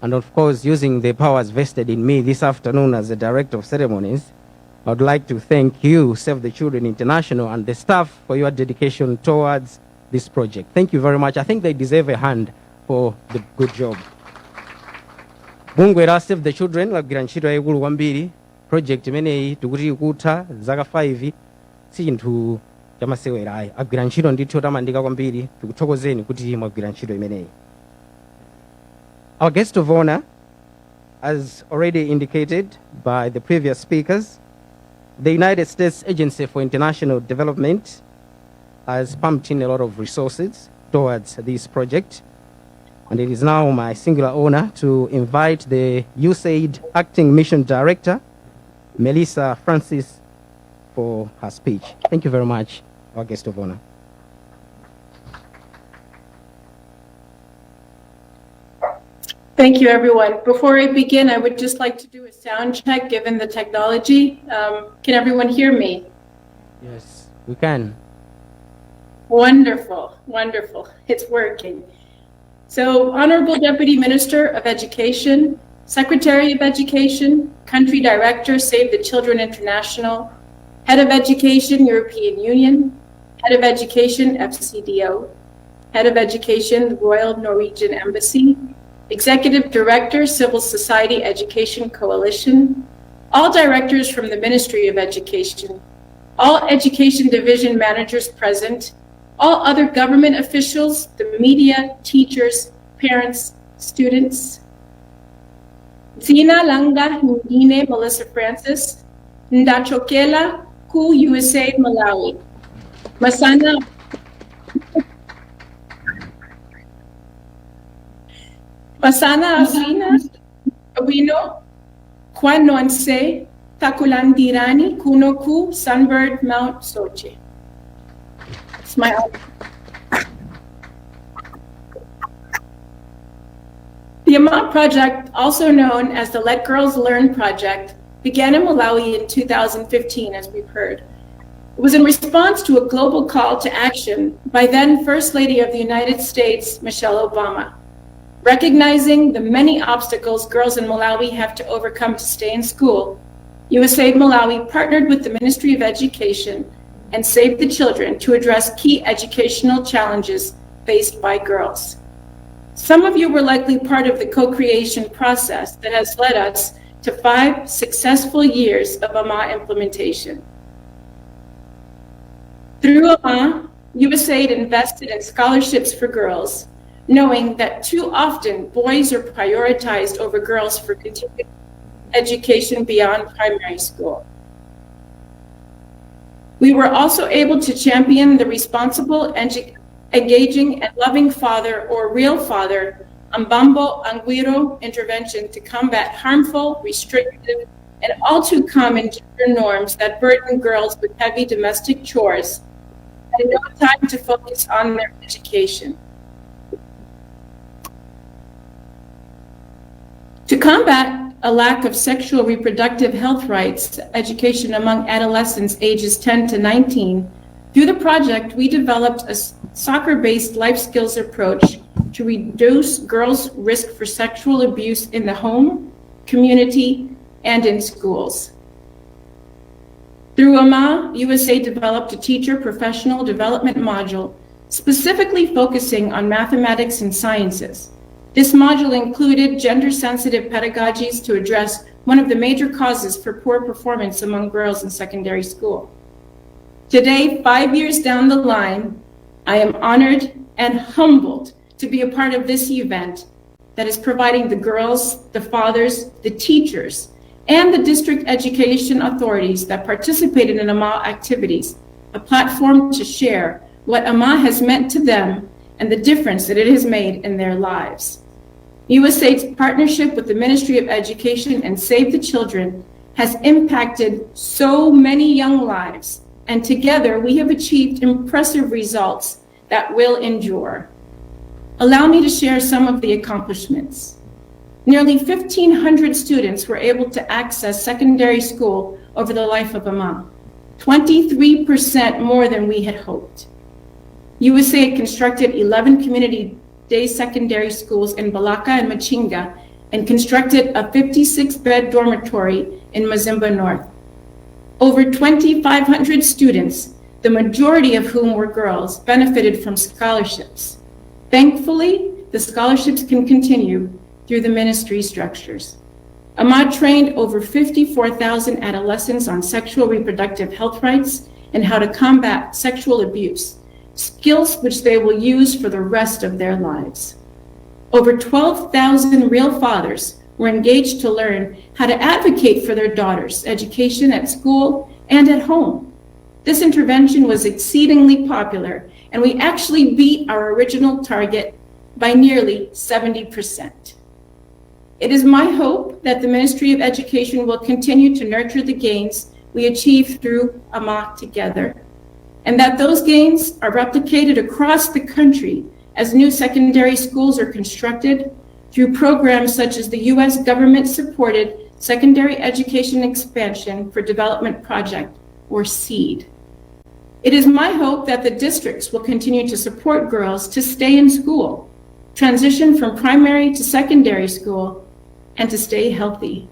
And of course, using the powers vested in me this afternoon as the Director of Ceremonies, I would like to thank you, Save the Children International, and the staff for your dedication towards this project. Thank you very much. I think they deserve a hand for the good job. Bungwe la Save the Children lagwira ntchito yayikulu kwambiri. Project imeneyi tikuti ikutha zaka 5 si chinthu chamasewera ayi. Agwira ntchito ndithu yotamandika kwambiri. Tikuthokozeni kuti mwagwira ntchito imeneyi. Our guest of honor, as already indicated by the previous speakers, the United States Agency for International Development has pumped in a lot of resources towards this project. And it is now my singular honor to invite the USAID Acting Mission Director, Melissa Francis, for her speech. Thank you very much, our guest of honor. Thank you, everyone. Before I begin, I would just like to do a sound check given the technology. Can everyone hear me? Yes, we can. Wonderful, wonderful. It's working. So, Honorable Deputy Minister of Education, Secretary of Education, Country Director, Save the Children International, Head of Education, European Union, Head of Education, FCDO, Head of Education, Royal Norwegian Embassy, Executive Director, Civil Society Education Coalition, all directors from the Ministry of Education, all Education Division managers present, all other government officials, the media, teachers, parents, students. Zina Langa Ndine Melissa Francis, Ndachokela Ku USAID Malawi. Masana Asina Awino, Kwanonse, Takulandirani, Kunoku, Sunbird, Mount Sochi. Smile. The AMA project, also known as the Let Girls Learn project, began in Malawi in 2015, as we've heard. It was in response to a global call to action by then First Lady of the United States, Michelle Obama. Recognizing the many obstacles girls in Malawi have to overcome to stay in school, USAID Malawi partnered with the Ministry of Education and Save the Children to address key educational challenges faced by girls. Some of you were likely part of the co-creation process that has led us to 5 successful years of AMA implementation. Through AMA, USAID invested in scholarships for girls, knowing that too often boys are prioritized over girls for continued education beyond primary school. We were also able to champion the responsible, engaging, and loving father or real father Ambambo Angwiro intervention to combat harmful, restrictive, and all too common gender norms that burden girls with heavy domestic chores and no time to focus on their education. To combat a lack of sexual reproductive health rights education among adolescents ages 10 to 19, through the project, we developed a soccer-based life skills approach to reduce girls' risk for sexual abuse in the home, community, and in schools. Through AMA, USA developed a teacher professional development module specifically focusing on mathematics and sciences. This module included gender-sensitive pedagogies to address one of the major causes for poor performance among girls in secondary school. Today, 5 years down the line, I am honored and humbled to be a part of this event that is providing the girls, the fathers, the teachers, and the district education authorities that participated in AMA activities a platform to share what AMA has meant to them and the difference that it has made in their lives. USAID's partnership with the Ministry of Education and Save the Children has impacted so many young lives, and together we have achieved impressive results that will endure. Allow me to share some of the accomplishments. Nearly 1,500 students were able to access secondary school over the life of AMA, 23% more than we had hoped. USAID constructed 11 community day secondary schools in Balaka and Machinga and constructed a 56-bed dormitory in Mazimba North. Over 2,500 students, the majority of whom were girls, benefited from scholarships. Thankfully, the scholarships can continue through the ministry structures. AMA trained over 54,000 adolescents on sexual reproductive health rights and how to combat sexual abuse, skills which they will use for the rest of their lives. Over 12,000 real fathers were engaged to learn how to advocate for their daughters' education at school and at home. This intervention was exceedingly popular, and we actually beat our original target by nearly 70%. It is my hope that the Ministry of Education will continue to nurture the gains we achieve through AMA together, and that those gains are replicated across the country as new secondary schools are constructed through programs such as the U.S. government-supported Secondary Education Expansion for Development Project, or SEED. It is my hope that the districts will continue to support girls to stay in school, transition from primary to secondary school, and to stay healthy.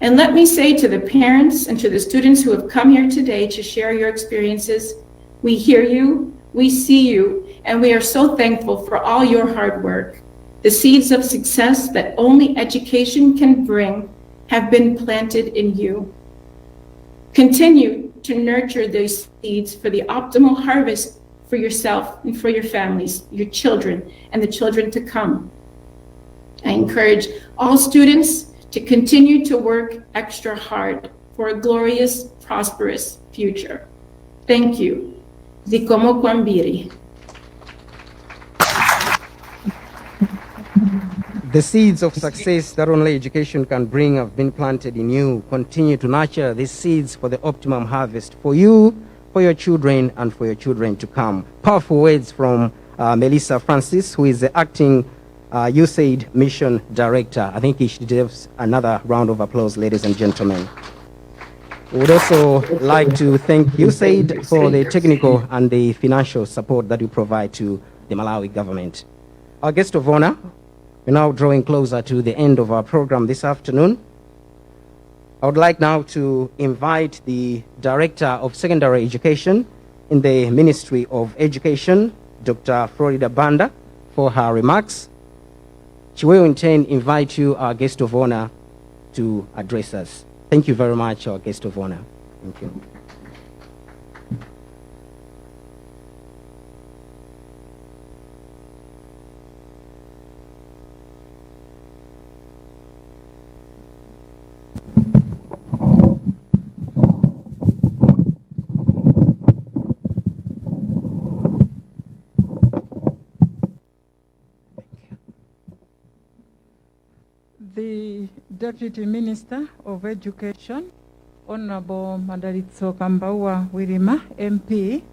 And let me say to the parents and to the students who have come here today to share your experiences, we hear you, we see you, and we are so thankful for all your hard work. The seeds of success that only education can bring have been planted in you. Continue to nurture those seeds for the optimal harvest for yourself and for your families, your children, and the children to come. I encourage all students to continue to work extra hard for a glorious, prosperous future. Thank you. Zikomo Kwambiri. The seeds of success that only education can bring have been planted in you. Continue to nurture these seeds for the optimum harvest for you, for your children, and for your children to come. Powerful words from Melissa Francis, who is the acting USAID Mission Director. I think she deserves another round of applause, ladies and gentlemen. We would also like to thank USAID for the technical and the financial support that you provide to the Malawi government. Our guest of honor, we're now drawing closer to the end of our program this afternoon. I would like now to invite the Director of Secondary Education in the Ministry of Education, Dr. Florida Banda for her remarks. She will in turn invite you, our guest of honor, to address us. Thank you very much, our guest of honor. Thank you. The Deputy Minister of Education, Honorable Madalitso Kambaua Wirima, MP,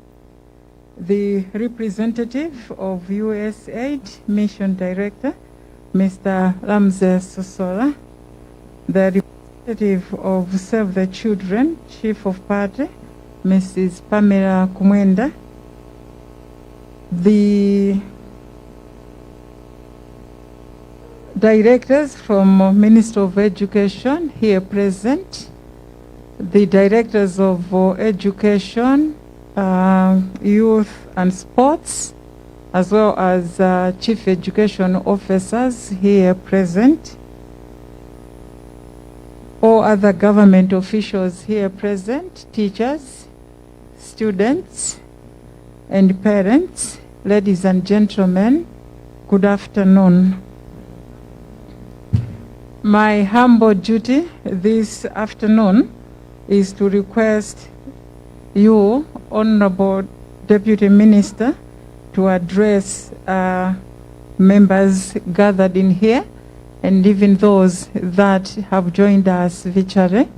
the representative of USAID Mission Director, Mr. Ramses Sosola, the representative of Save the Children, Chief of Party, Mrs. Pamela Kumwenda, the directors from Ministry of Education here present, the directors of Education, Youth and Sports, as well as Chief Education Officers here present, all other government officials here present, teachers, students, and parents, ladies and gentlemen, good afternoon. My humble duty this afternoon is to request you, Honorable Deputy Minister, to address members gathered in here and even those that have joined us virtually.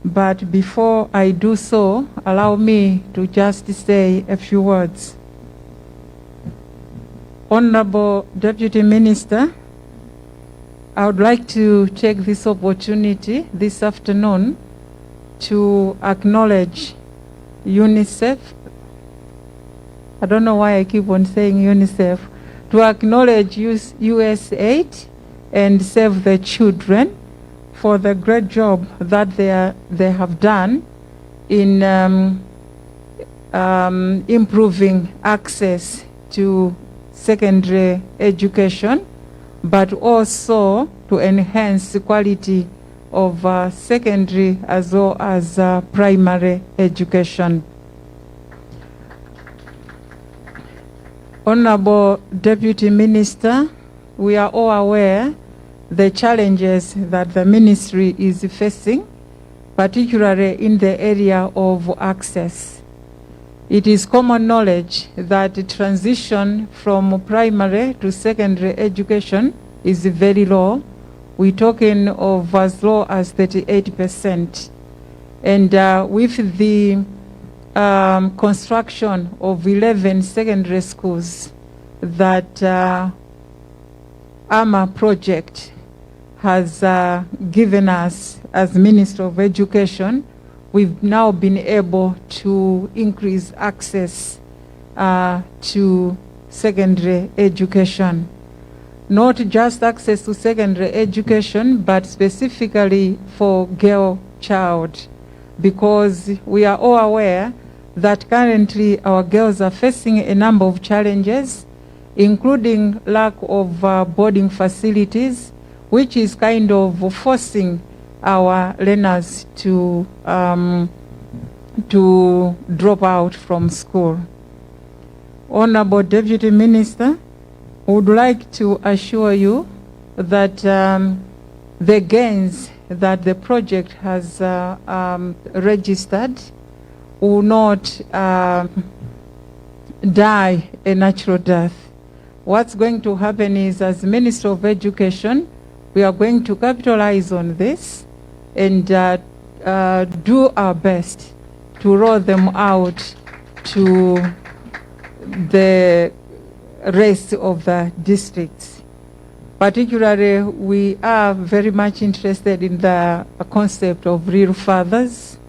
But before I do so, allow me to just say a few words. Honorable Deputy Minister, I would like to take this opportunity this afternoon to acknowledge UNICEF. I don't know why I keep on saying UNICEF. To acknowledge USAID and Save the Children for the great job that they have done in improving access to secondary education, but also to enhance the quality of secondary as well as primary education. Honorable Deputy Minister, we are all aware the challenges that the ministry is facing, particularly in the area of access. It is common knowledge that the transition from primary to secondary education is very low. We're talking of as low as 38%. And with the construction of 11 secondary schools that AMA project has given us as Minister of Education, we've now been able to increase access to secondary education. Not just access to secondary education, but specifically for girl child, because we are all aware that currently our girls are facing a number of challenges, including lack of boarding facilities, which is kind of forcing our learners to drop out from school. Honorable Deputy Minister, would like to assure you that the gains that the project has registered will not die a natural death. What's going to happen is, as Minister of Education, we are going to capitalize on this and do our best to roll them out to the rest of the districts. Particularly, we are very much interested in the concept of real fathers.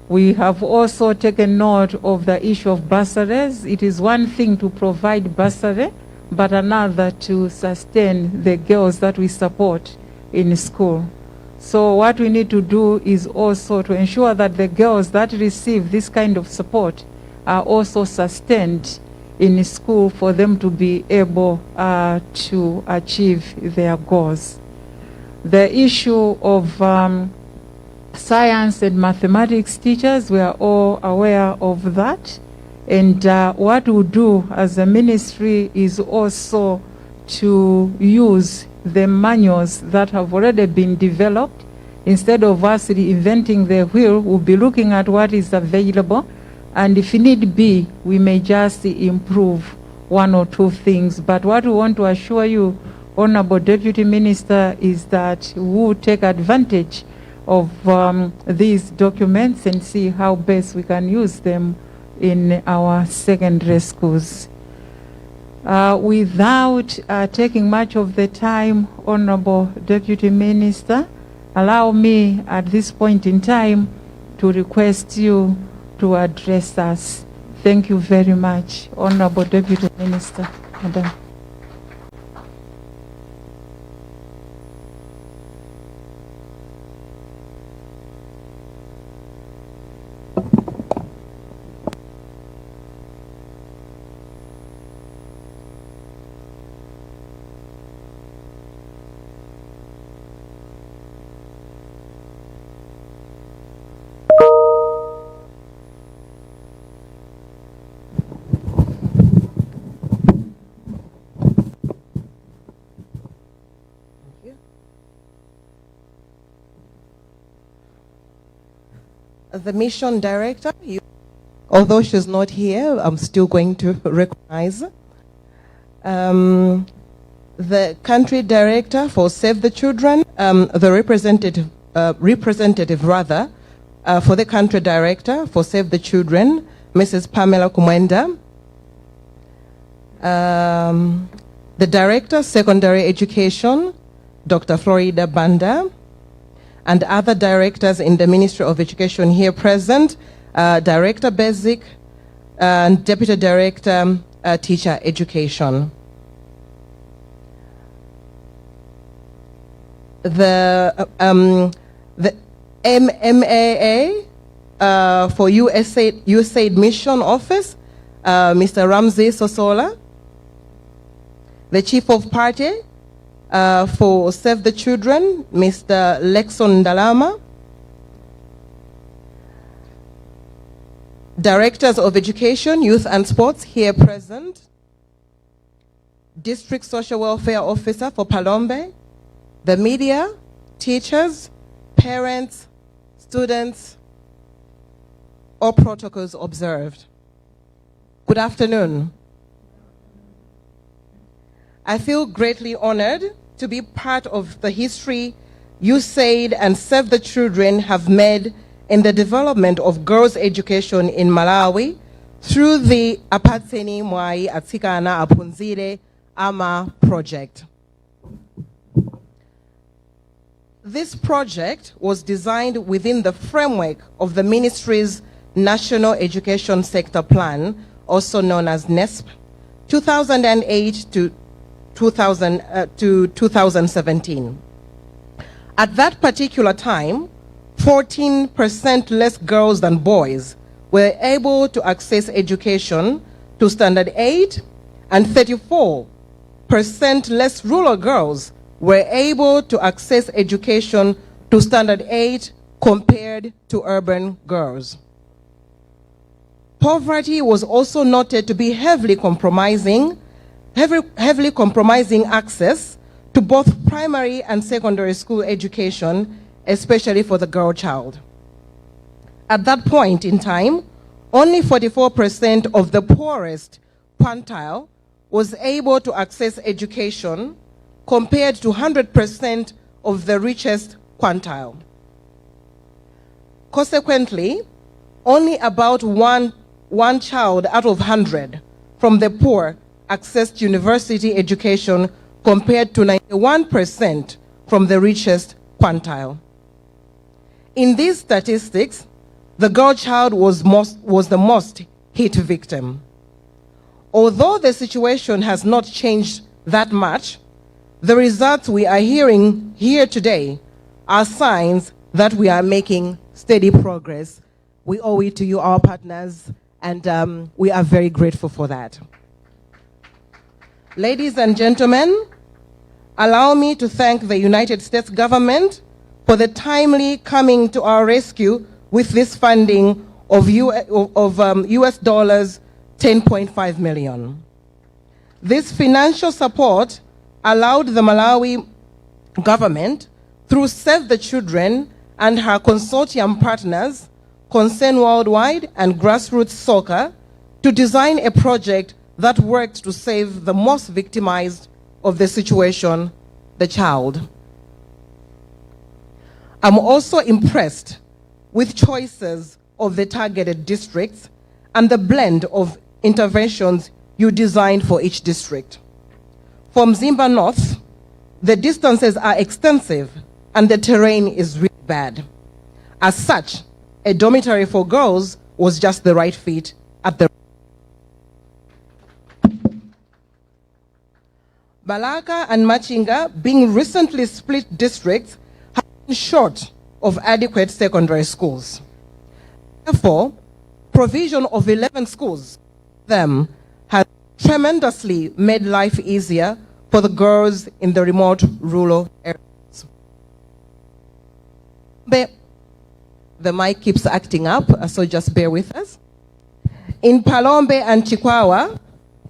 We have also taken note of the issue of bursaries. It is one thing to provide bursary, but another to sustain the girls that we support in school. So what we need to do is also to ensure that the girls that receive this kind of support are also sustained in school for them to be able to achieve their goals. The issue of science and mathematics teachers, we are all aware of that. And what we do as a ministry is also to use the manuals that have already been developed. Instead of us reinventing the wheel, we'll be looking at what is available, and if need be, we may just improve one or two things. But what we want to assure you, Honorable Deputy Minister, is that we will take advantage of these documents and see how best we can use them in our secondary schools. Without taking much of the time, Honorable Deputy Minister, allow me at this point in time to request you to address us. Thank you very much, Honorable Deputy Minister. Madam. The mission director, although she's not here, I'm still going to recognize. The country director for Save the Children, the representative for the country director for Save the Children, Mrs. Pamela Kumwenda. The director, secondary education, Dr. Florida Banda. And other directors in the Ministry of Education here present, Director Basic and Deputy Director Teacher Education. The MMAA for USAID Mission Office, Mr. Ramsey Sosola. The Chief of Party for Save the Children, Mr. Lexon Dalama. Directors of Education, Youth and Sports here present. District Social Welfare Officer for Palombe. The media, teachers, parents, students, all protocols observed. Good afternoon. I feel greatly honored to be part of the history USAID and Save the Children have made in the development of girls' education in Malawi through the Apatseni Mwai Atsikana Apunzire Ama project. This project was designed within the framework of the ministry's National Education Sector Plan, also known as NESP, 2008 to 2017. At that particular time, 14% less girls than boys were able to access education to Standard 8, and 34% less rural girls were able to access education to Standard 8 compared to urban girls. Poverty was also noted to be heavily compromising access to both primary and secondary school education, especially for the girl child. At that point in time, only 44% of the poorest quintile was able to access education compared to 100% of the richest quintile. Consequently, only about one child out of 100 from the poor accessed university education compared to 91% from the richest quintile. In these statistics, the girl child was the most hit victim. Although the situation has not changed that much, the results we are hearing here today are signs that we are making steady progress. We owe it to you, our partners, and we are very grateful for that. Ladies and gentlemen, allow me to thank the United States government for the timely coming to our rescue with this funding of US dollars 10.5 million. This financial support allowed the Malawi government, through Save the Children and her consortium partners, Concern Worldwide and Grassroots Soccer, to design a project that worked to save the most victimized of the situation, the child. I'm also impressed with choices of the targeted districts and the blend of interventions you designed for each district. For Mzimba North, the distances are extensive and the terrain is really bad. As such, a dormitory for girls was just the right fit at the Balaka and Machinga, being recently split districts, have been short of adequate secondary schools. Therefore, provision of 11 schools them has tremendously made life easier for the girls in the remote rural areas. The mic keeps acting up, so just bear with us. In Palombe and Chikwawa,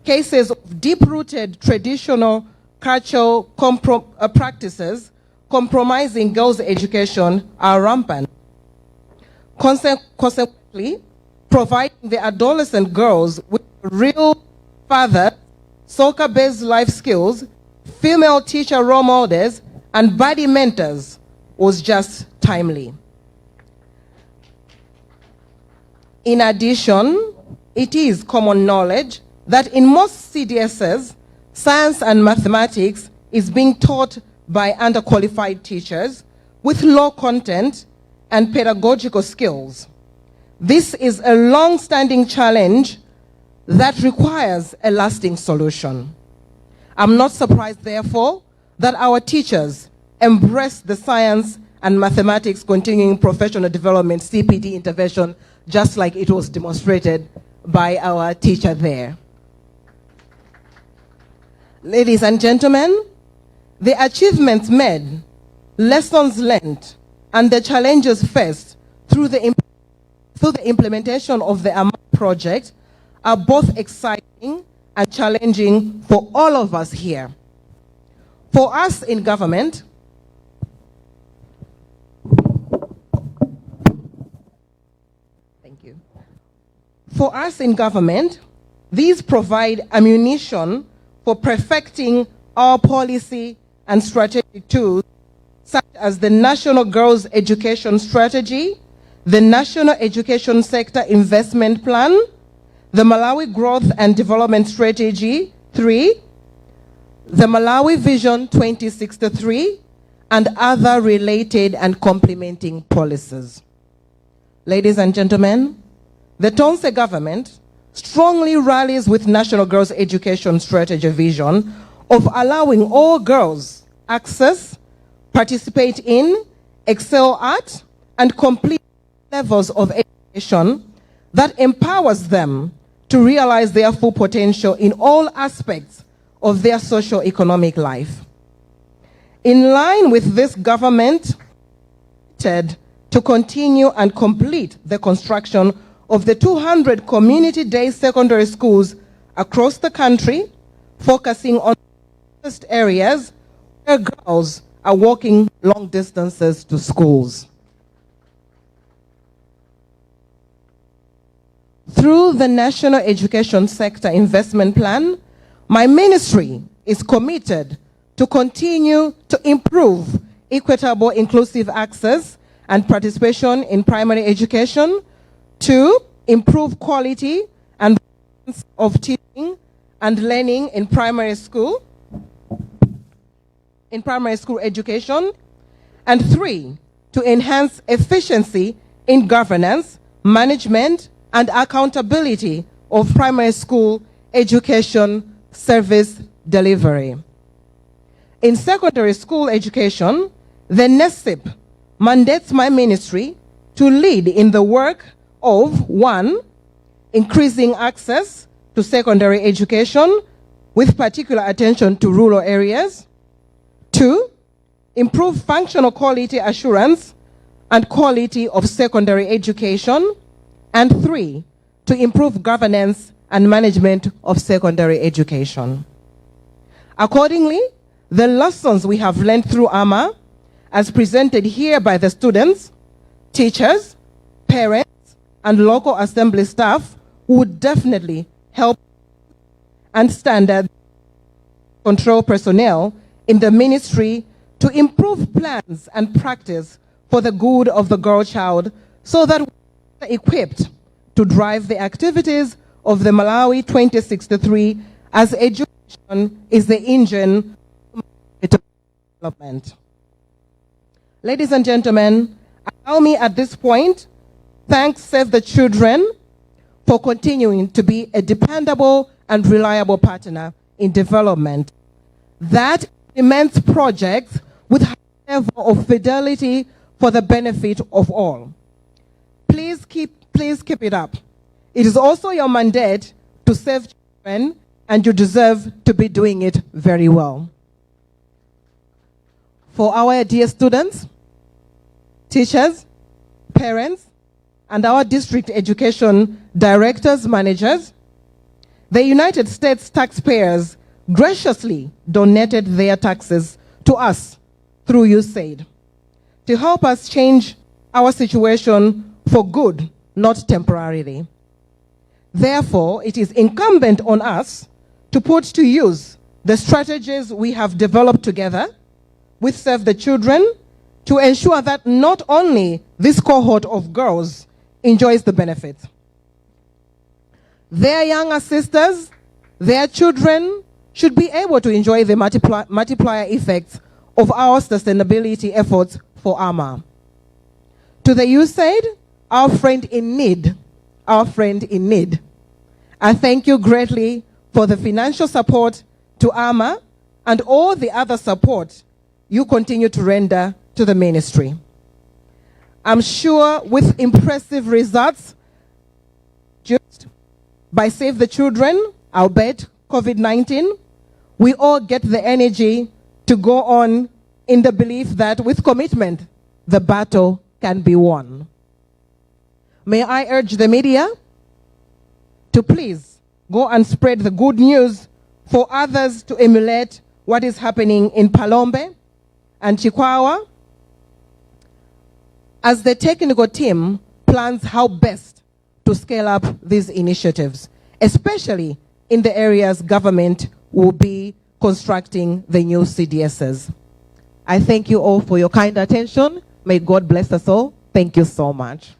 cases of deep-rooted traditional cultural practices compromising girls' education are rampant. Consequently, providing the adolescent girls with real father, soccer-based life skills, female teacher role models, and buddy mentors was just timely. In addition, it is common knowledge that in most CDSs, science and mathematics is being taught by underqualified teachers with low content and pedagogical skills. This is a long-standing challenge that requires a lasting solution. I'm not surprised, therefore, that our teachers embrace the science and mathematics continuing professional development CPD intervention, just like it was demonstrated by our teacher there. Ladies and gentlemen, the achievements made, lessons learned, and the challenges faced through the implementation of the AMA project are both exciting and challenging for all of us here. For us in government, For us in government, these provide ammunition for perfecting our policy and strategic tools, such as the National Girls Education Strategy, the National Education Sector Investment Plan, the Malawi Growth and Development Strategy 3, the Malawi Vision 2063, and other related and complementing policies. Ladies and gentlemen, the Tonse government strongly rallies with National Girls Education Strategy vision of allowing all girls access, participate in, excel at, and complete levels of education that empowers them to realize their full potential in all aspects of their socio-economic life. In line with this government, to continue and complete the construction of the 200 community day secondary schools across the country, focusing on areas where girls are walking long distances to schools. Through the National Education Sector Investment Plan, my ministry is committed to continue to improve equitable, inclusive access and participation in primary education, to improve quality and of teaching and learning in primary school education, and 3, to enhance efficiency in governance, management, and accountability of primary school education service delivery. In secondary school education, the NESIP mandates my ministry to lead in the work of 1, increasing access to secondary education, with particular attention to rural areas. 2, improve functional quality assurance and quality of secondary education. And 3, to improve governance and management of secondary education. Accordingly, the lessons we have learned through AMA, as presented here by the students, teachers, parents, and local assembly staff, would definitely help and standard control personnel in the ministry to improve plans and practice for the good of the girl child, so that we are equipped to drive the activities of the Malawi 2063, as education is the engine of development. Ladies and gentlemen, allow me at this point thank Save the Children for continuing to be a dependable and reliable partner in development that implements projects with high level of fidelity for the benefit of all. Please keep it up. It is also your mandate to save children, and you deserve to be doing it very well. For our dear students, teachers, parents, and our district education directors, managers, the United States taxpayers graciously donated their taxes to us through USAID to help us change our situation for good, not temporarily. Therefore, it is incumbent on us to put to use the strategies we have developed together with Save the Children to ensure that not only this cohort of girls enjoys the benefits, their younger sisters, their children should be able to enjoy the multiplier effects of our sustainability efforts for AMA. To the USAID, our friend in need, I thank you greatly for the financial support to AMA and all the other support you continue to render to the ministry. I'm sure with impressive results just by Save the Children, albeit COVID-19, we all get the energy to go on in the belief that with commitment, the battle can be won. May I urge the media to please go and spread the good news for others to emulate what is happening in Palombe and Chikwawa, as the technical team plans how best to scale up these initiatives, especially in the areas government will be constructing the new CDSs. I thank you all for your kind attention. May God bless us all. Thank you so much.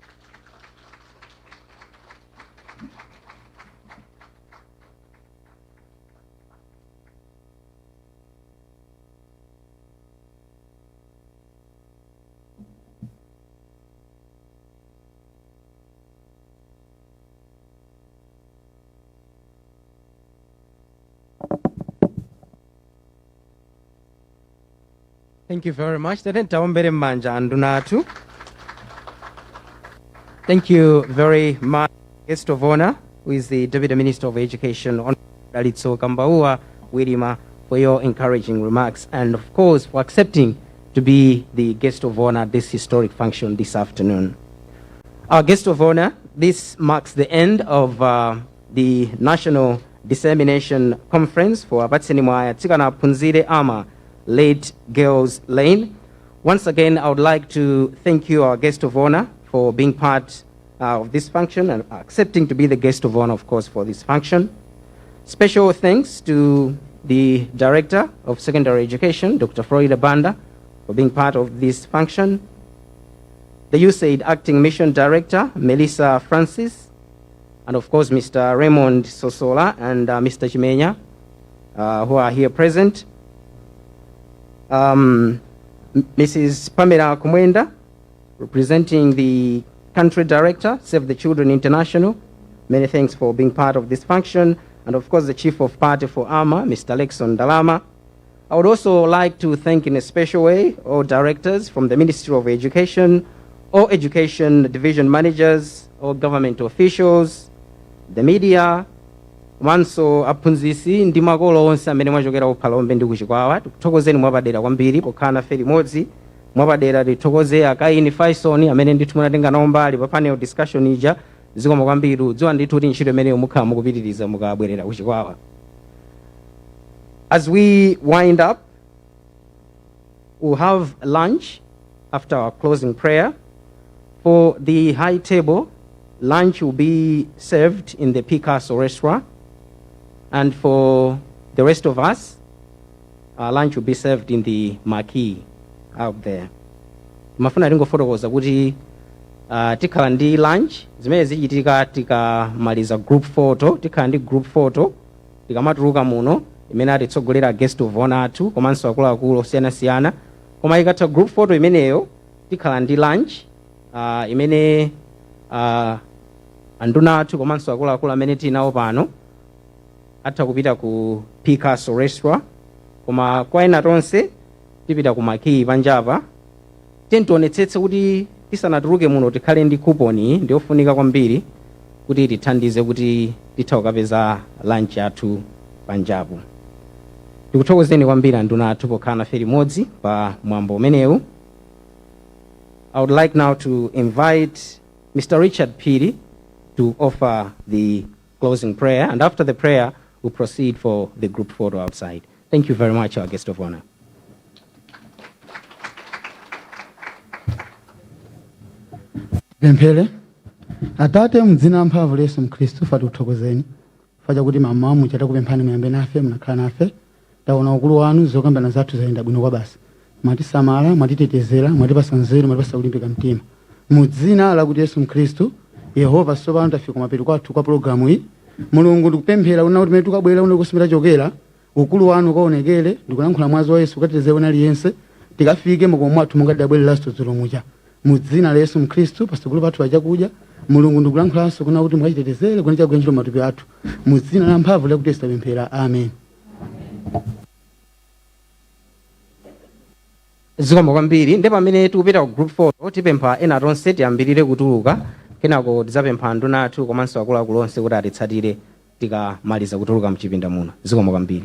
Thank you very much. Thank you very much, guest of honor, who is the Deputy Minister of Education, Dalitso Kambaua Wirima, for your encouraging remarks, and of course for accepting to be the guest of honor at this historic function this afternoon. Our guest of honor, this marks the end of the National Dissemination Conference for Abatsenimwaya Tsigana Punzire Ama Late Girls Lane. Once again, I would like to thank you, our guest of honor, for being part of this function and accepting to be the guest of honor, of course, for this function. Special thanks to the Director of Secondary Education, Dr. Florida Banda, for being part of this function. The USAID Acting Mission Director, Melissa Francis, and of course, Mr. Raymond Sosola and Mr. Chimenya, who are here present. Mrs. Pamela Kumwenda, representing the Country Director, Save the Children International. Many thanks for being part of this function. And of course, the Chief of Party for AMA, Mr. Lexon Dalama. I would also like to thank in a special way all directors from the Ministry of Education, all education division managers, all government officials, the media, komanso aphunzitsi ndi makolo onse amene mwachokera ku Phalombe ndi ku Chikwawa. Tikuthokozeni mwapadera kwambiri pokhala nafe limodzi. Mwapadera tithokoze Akaini Faison amene ndithu munatenga nawo mbali pa panel discussion ija. Zikomo kwambiri udziwa ndithu kuti ntchito imeneyo mukhala mukupitiriza mukabwerera ku Chikwawa. As we wind up, we'll have lunch after our closing prayer. For the high table, lunch will be served in the Picasso restaurant. And for the rest of us, lunch will be served in the marquee out there. Mafuna ringofotokoza kuti tikhala ndi lunch zimene zichitika tikamaliza group photo, tikhala ndi group photo tikamatuluka muno imene atitsogolera guest of honor athu komanso akuluakulu osiyanasiyana. Koma ikatha group photo imeneyo tikhala ndi lunch imene anduna athu komanso akuluakulu amene tinawo pano atha kupita ku Picasso restaurant. Koma kwa ena tonse tipita ku marquee panjapa. Tionetsetse kuti tisanatuluke muno tikhale ndi coupon ndi yofunika kwambiri kuti tithandize kuti titha kukapeza lunch athu panjapo. Tikuthokozeni kwambiri anduna athu pokhala nafe limodzi pa mwambo umenewu. I would like now to invite Mr. Richard Piri to offer the closing prayer, and after the prayer we'll proceed for the group photo outside. Thank you very much, our guest of honor. Pemphere Atate mdzina mphamvu la Yesu Mkhristu fati kuthokozeni faja kuti mama muchata kupemphani muyambe nafe munakhala nafe taona ukulu wanu zokambana zathu zayenda bwino kwa basi mwatisamala mwatitetezera mwatipasa nzeru mwatipasa kulimbika mtima mudzina la kuti Yesu Mkhristu Yehova tsopano tafika kumapeto kwathu kwa programu iyi. Mulungu ndikupemphera kuti mene tikabwera uno kusumira chokera ukulu wanu ukaonekere ndikulankhula mwazi wa Yesu ukateteze wina aliyense tikafike mukomo mwathu mungadabwerera sitozolo muja mudzina la Yesu Mkhristu pasukulu pathu achakudya Mulungu ndikulankhulanso kuna kuti mwachitetezere kuni chakugwira ntchito matupi athu mudzina la mphamvu la kuti Yesu tapemphera amen. Zikomo kwambiri ndi pamene tikupita ku group photo tipempha ena tonse tiyambirire kutuluka kenako tidzapempha anduna athu komanso akuluakulu onse kuti atitsatire tikamaliza kutuluka mchipinda muno. Zikomo kwambiri.